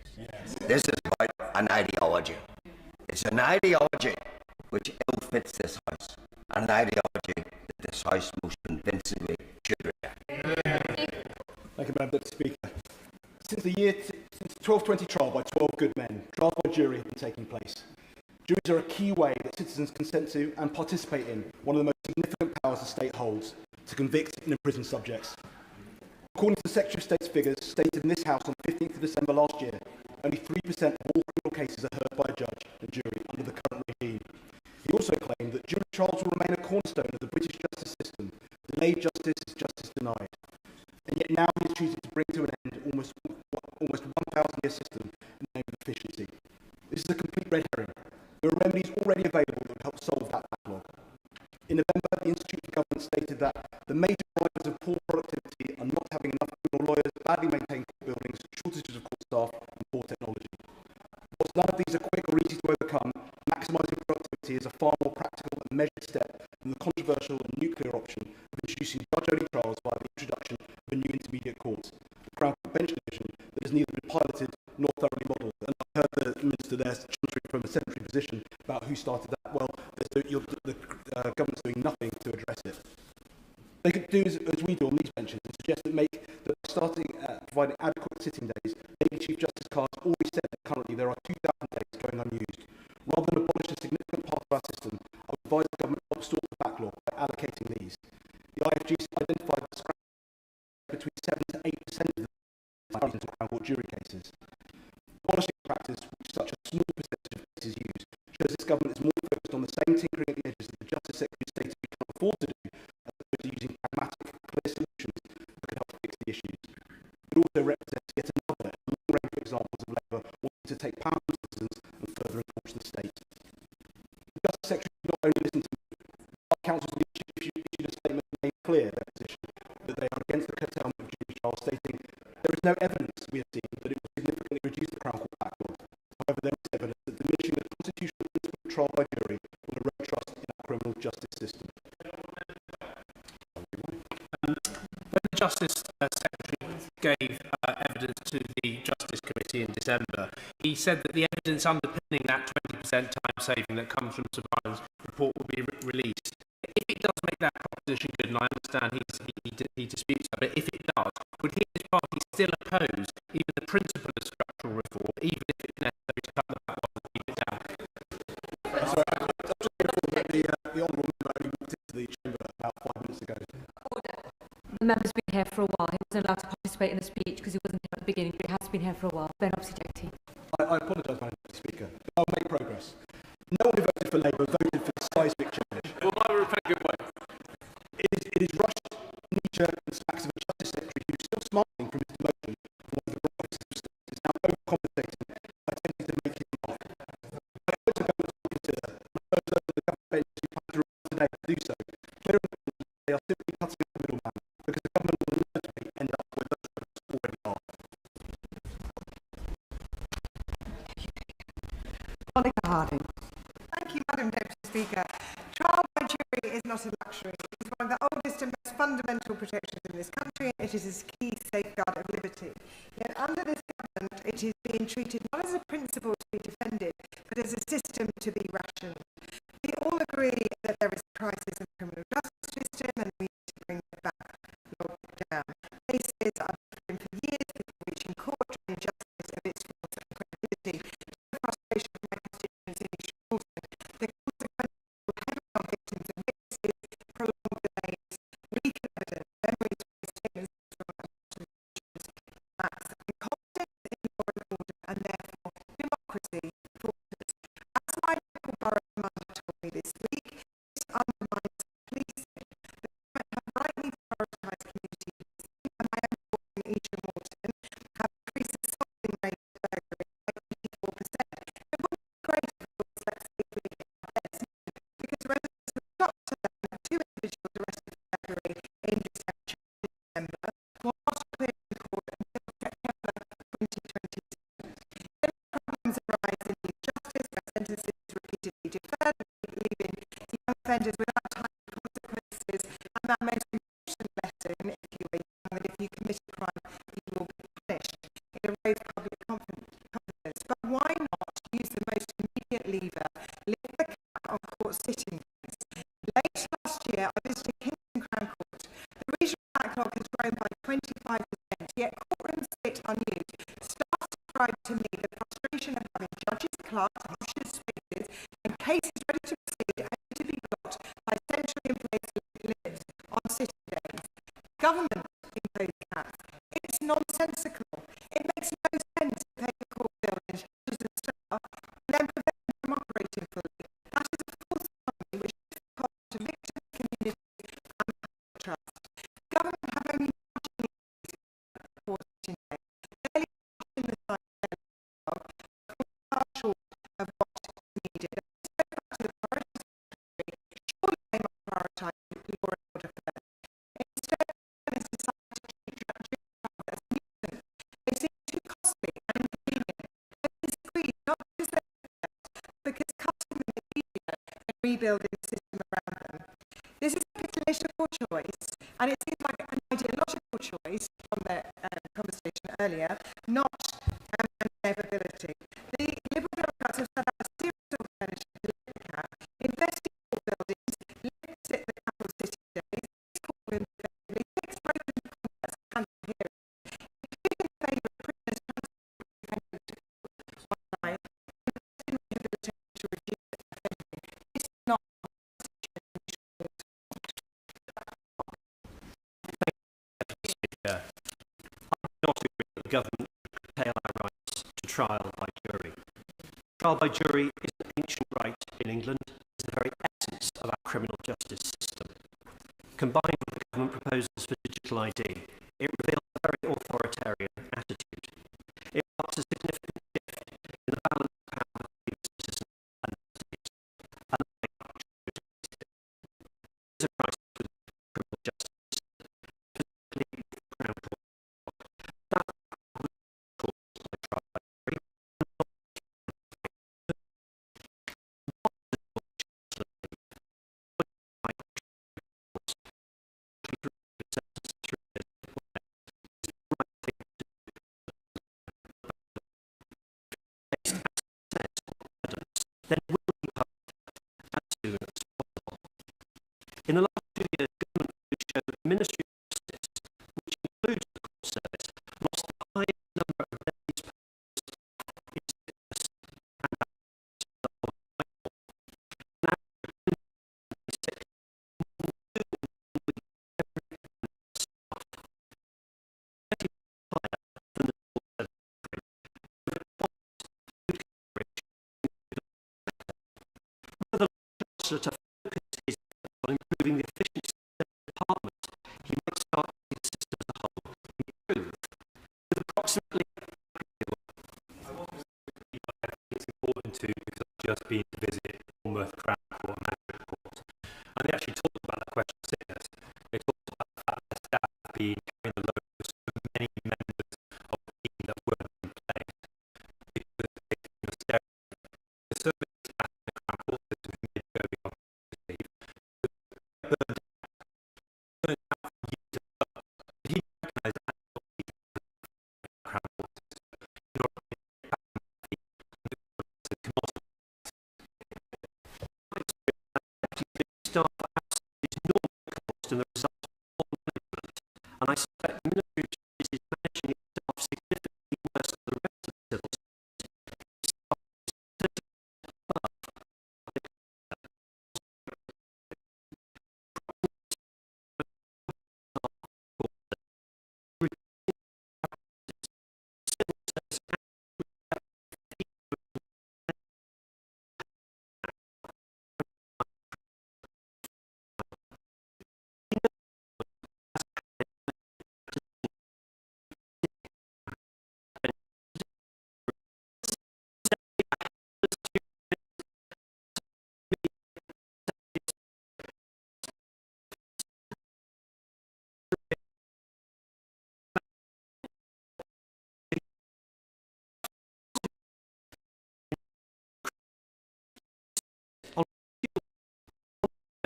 S2: This is about an ideology. It's an ideology which ill fits this House, and an ideology that this House most convincingly should reject.
S6: Thank you, Madam Deputy Speaker. Since the 1220 trial by 12 good men, trial by jury have been taking place. Juries are a key way that citizens consent to and participate in one of the most significant powers the state holds, to convict and imprison subjects. According to the Secretary of State's figures stated in this House on the 15th of December last year, only 3% of all criminal cases are heard by a judge and jury under the current regime. He also claimed that jury trials will remain a cornerstone of the British justice system. Delayed justice is justice denied. And yet now he is choosing to bring to an end almost 1,000-year system in the name of efficiency. This is a complete red herring. There are remedies already available that will help solve that backlog. In November, the Institute for Government stated that the major drivers of poor productivity are not having enough criminal lawyers, badly maintained court buildings, shortages of court staff, and poor technology. Whilst none of these are quick or easy to overcome, maximising productivity is a far more practical and measured step than the controversial and nuclear option of introducing judge-only trials via the introduction of a new intermediate court, the Crown Court Bench Division that has neither been piloted nor thoroughly modelled. And I heard the Minister there chuntering from a sedentary position about who started that. Well, the government's doing nothing to address it. They could do as we do on these benches and suggest that starting providing adequate sitting days. Lady Chief Justice Carr's already said that currently there are 2,000 days going unused. Rather than abolish a significant part of our system, I would advise the government to stop the backlog by allocating these. The IFG's identified that between 7 to 8% of the into Crown Court jury cases. Abolishing practice, which such a small percentage of cases use, shows this government is more focused on the same tinkering at the edges that the Justice Secretary stated we can't afford to do, as opposed to using pragmatic, clear solutions that can help fix the issues. It also represents yet another long range of examples of Labour wanting to take power from citizens and further encourage the state. The Justice Secretary did not only listen to me, our council's leadership issued a statement that made clear their position, that they are against the curtailment of jury trials, stating there is no evidence we have seen that it will significantly reduce the Crown Court backlog. However, there is evidence that diminishing the constitutional principle of trial by jury will erode trust in our criminal justice system.
S21: When the Justice Secretary gave evidence to the Justice Committee in December, he said that the evidence underpinning that 20% time saving that comes from surveillance report will be released. If it does make that proposition good, and I understand he disputes that, but if it does, would he and his party still oppose even the principle of structural reform, even if it's necessary to cut the backlog and keep it down?
S6: Sorry, I'm just grateful that the honourable member only walked into the chamber about 5 minutes ago.
S18: The member's been here for a while. He wasn't allowed to participate in the speech because he wasn't here at the beginning, but he has been here for a while. Ben Obsijekti.
S6: I apologise, Madam Speaker. I'll make progress. No one who voted for Labour voted for the seismic change.
S21: Well, I will take it away.
S6: It is rushed, knee-jerk and smacks of a Justice Secretary who is still smiling from his demotion for one of the officers of state is now overcompensating by attempting to make his mark. I urge the government to consider, and I urge those of the government bench who plan to rise today to do so, clear on the point that they are simply cutting out the middleman, because the government will inevitably end up where those votes already are.
S23: Monica Harding. Thank you, Madam Deputy Speaker. Trial by jury is not a luxury. It is one of the oldest and most fundamental protections in this country, and it is a key safeguard of liberty. Yet under this government, it is being treated not as a principle to be defended, but as a system to be rationed. We all agree that there is a crisis in the criminal justice system, and we need to bring the backlog down. Cases are been for years before reaching court, and justice of its force and credibility. The frustration of my constituents in East Shorten. The consequences will heavily on victims and witnesses, prolonged delays, weak evidence, memories of statements from institutions, facts, and confidence in law and order, and therefore democracy falters. yet courtrooms sit unused. Staff described to me the frustration of having judges, clerks, ushers, spaces, and cases ready to proceed only to be blocked by centrally imposed limits on sitting days. Government imposed caps. It's nonsensical. It makes no sense to pay the court bill and judges and staff and then prevent them from operating fully. That is a false economy which is cost to victims, communities, and public trust. Government have only marginally increased for sitting days, barely touching the size of far short of what is needed. And this goes back to the priorities of the country. Surely they must prioritise law and order first. Instead, government has decided to treat jury trials as a nuisance. They seem too costly and inconvenient. They disagree not because they're but because cutting them is easier than rebuilding the system around them. This is a political choice, and it seems like an ideological choice from the conversation earlier, not an inevitability. The Liberal Democrats have set out a serious alternative to the cap, invest in court buildings, limit the capital city days, courtrooms effectively, fix broken contracts and cancel hearings, including in favour of prisoners transferring to court online, invest in rehabilitation to reduce offending. This is not a
S21: Speaker, I do not agree that the government should curtail our rights to trial by jury. Trial by jury is an ancient right in England. It is the very essence of our criminal justice system. Combined with the government proposals for digital ID, it reveals a very authoritarian attitude. It marks a significant shift in the balance of power between citizens and state. And there is a crisis with criminal justice. Then will be published as soon as possible. In the last 2 years, government would show that the Ministry of Justice, which includes the court service, lost the highest number of days per in sickness and absence of the whole cycle. Now, sick more than 2 in 1 week every government staff. 30% higher than the court service average. With a positive food coverage. Whether Chancellor to focus his efforts on improving the efficiency of the department, he might start to see the system as a whole improve. With approximately it's important to, because I've just been to visit Bournemouth Crown Court and Magistrate Court, and they actually talked about that question of sickness. They talked about the fact that staff have been carrying the load of so many members of the team that weren't in place because they've been austerity. The service staff in the Crown Court system who may go beyond leave burned out from years ago. He recognised that Crown Court system in order to get back on the can also staff absence is normal cost and the result of poor management. And I suspect the Ministry of Justice is managing its staff significantly worse than the rest of the civil service. Staff is 30% above public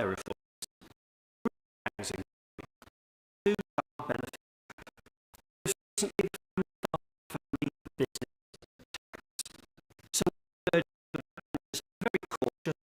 S21: reforms, housing, to our benefit. Most recently, the family business tax. Some urge the government is very cautious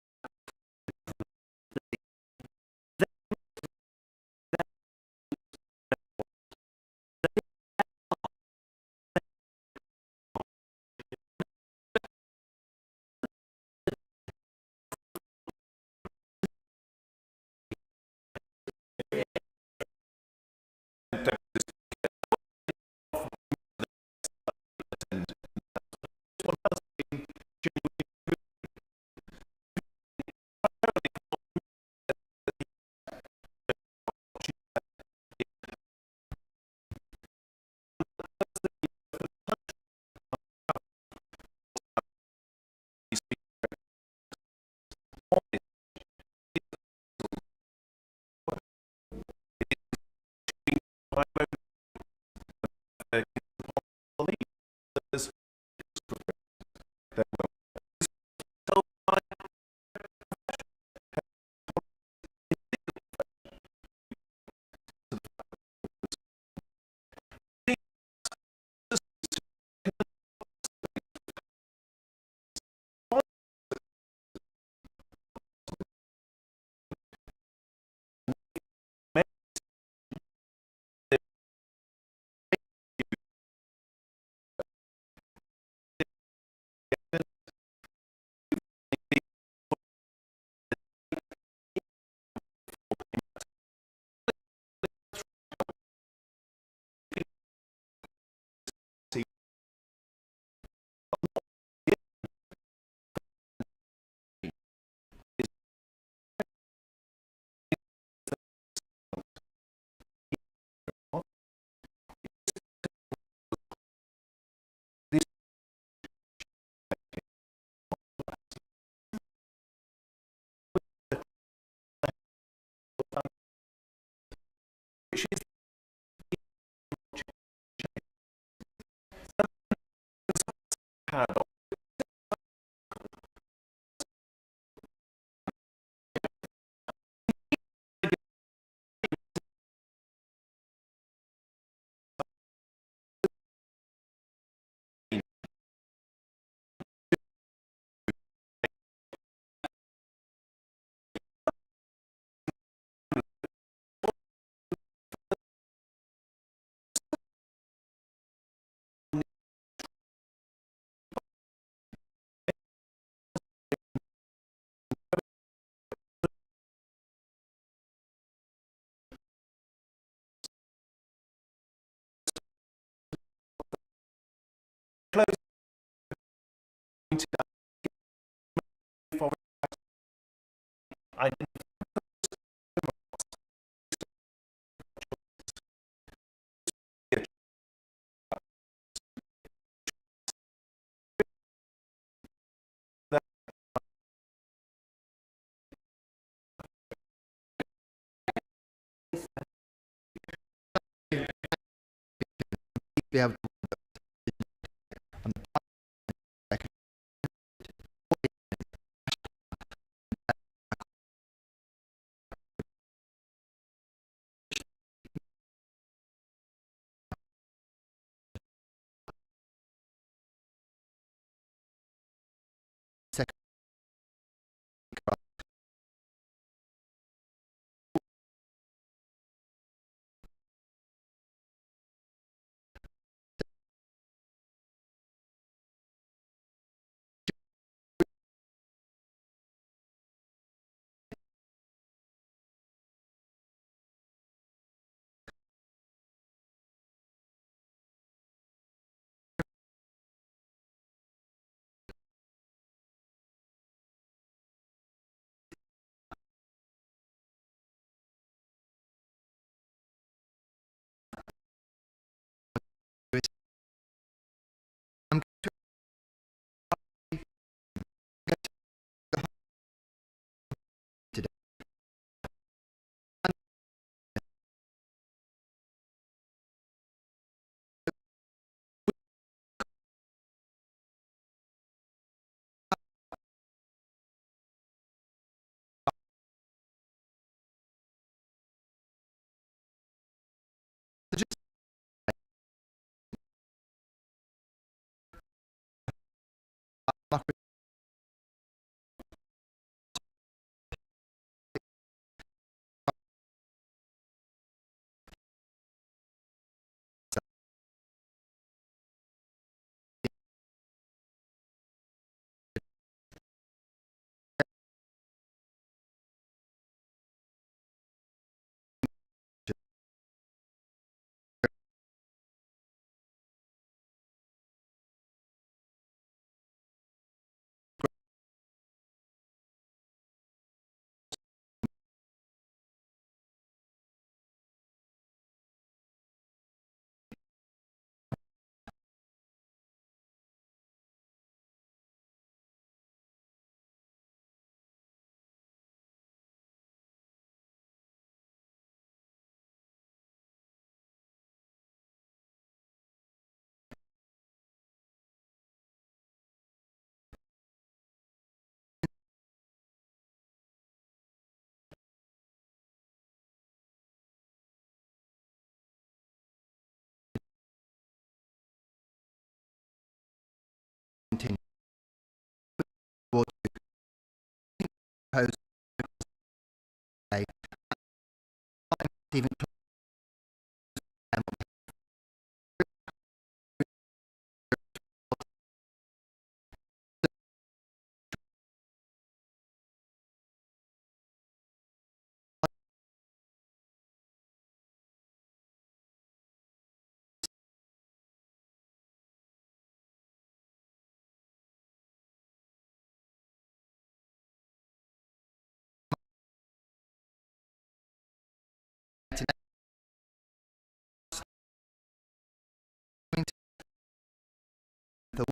S1: which is paradox. Close. I
S19: be able to or to propose even the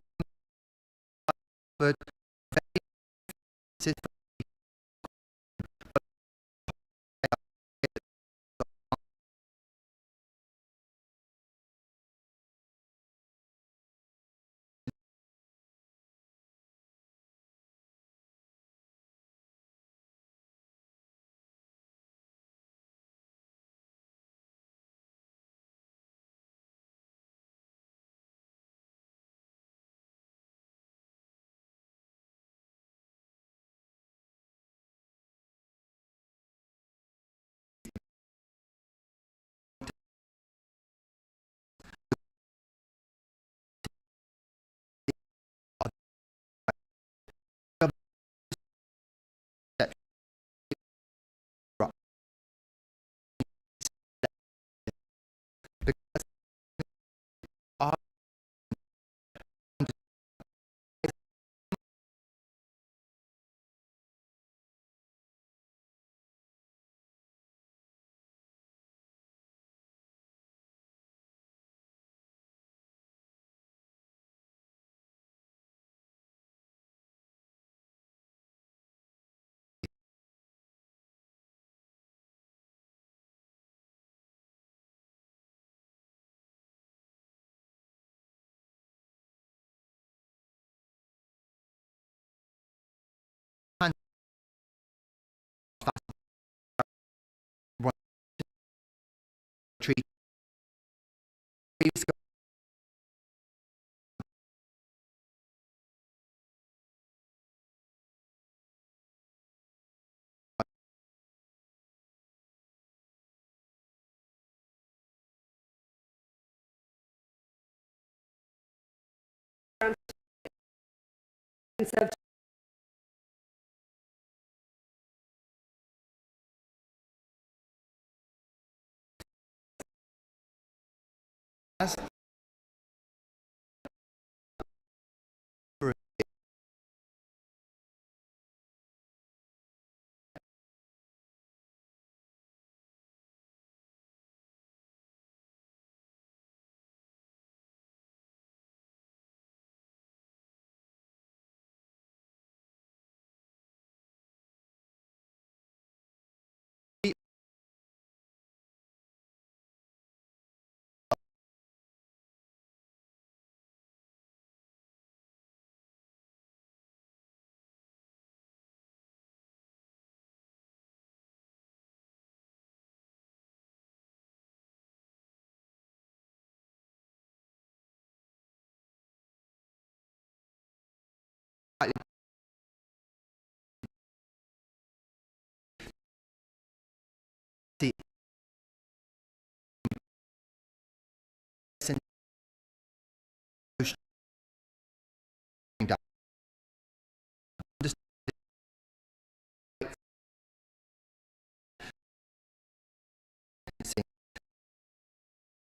S19: treat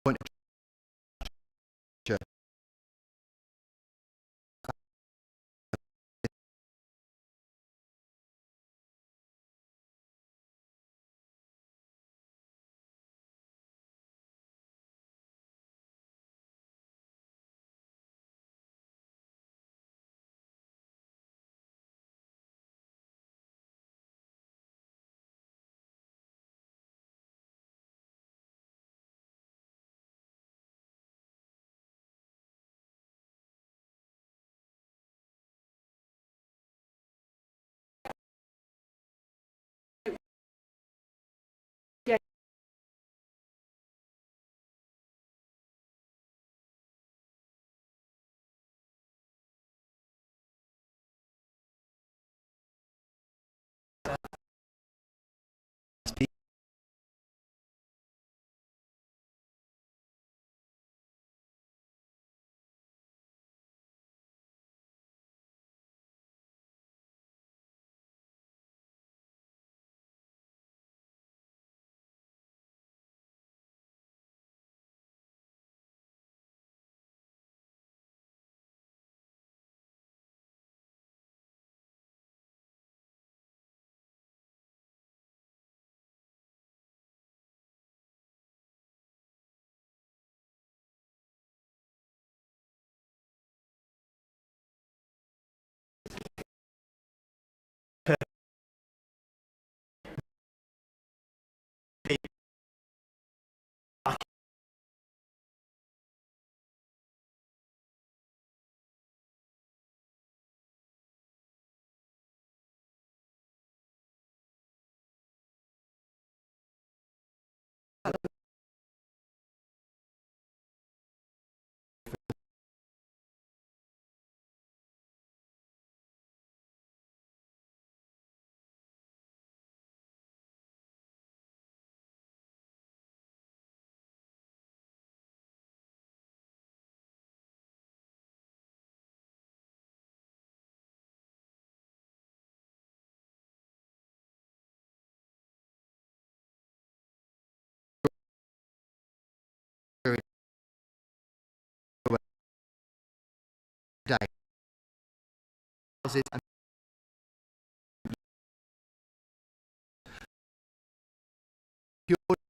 S19: point day. And purely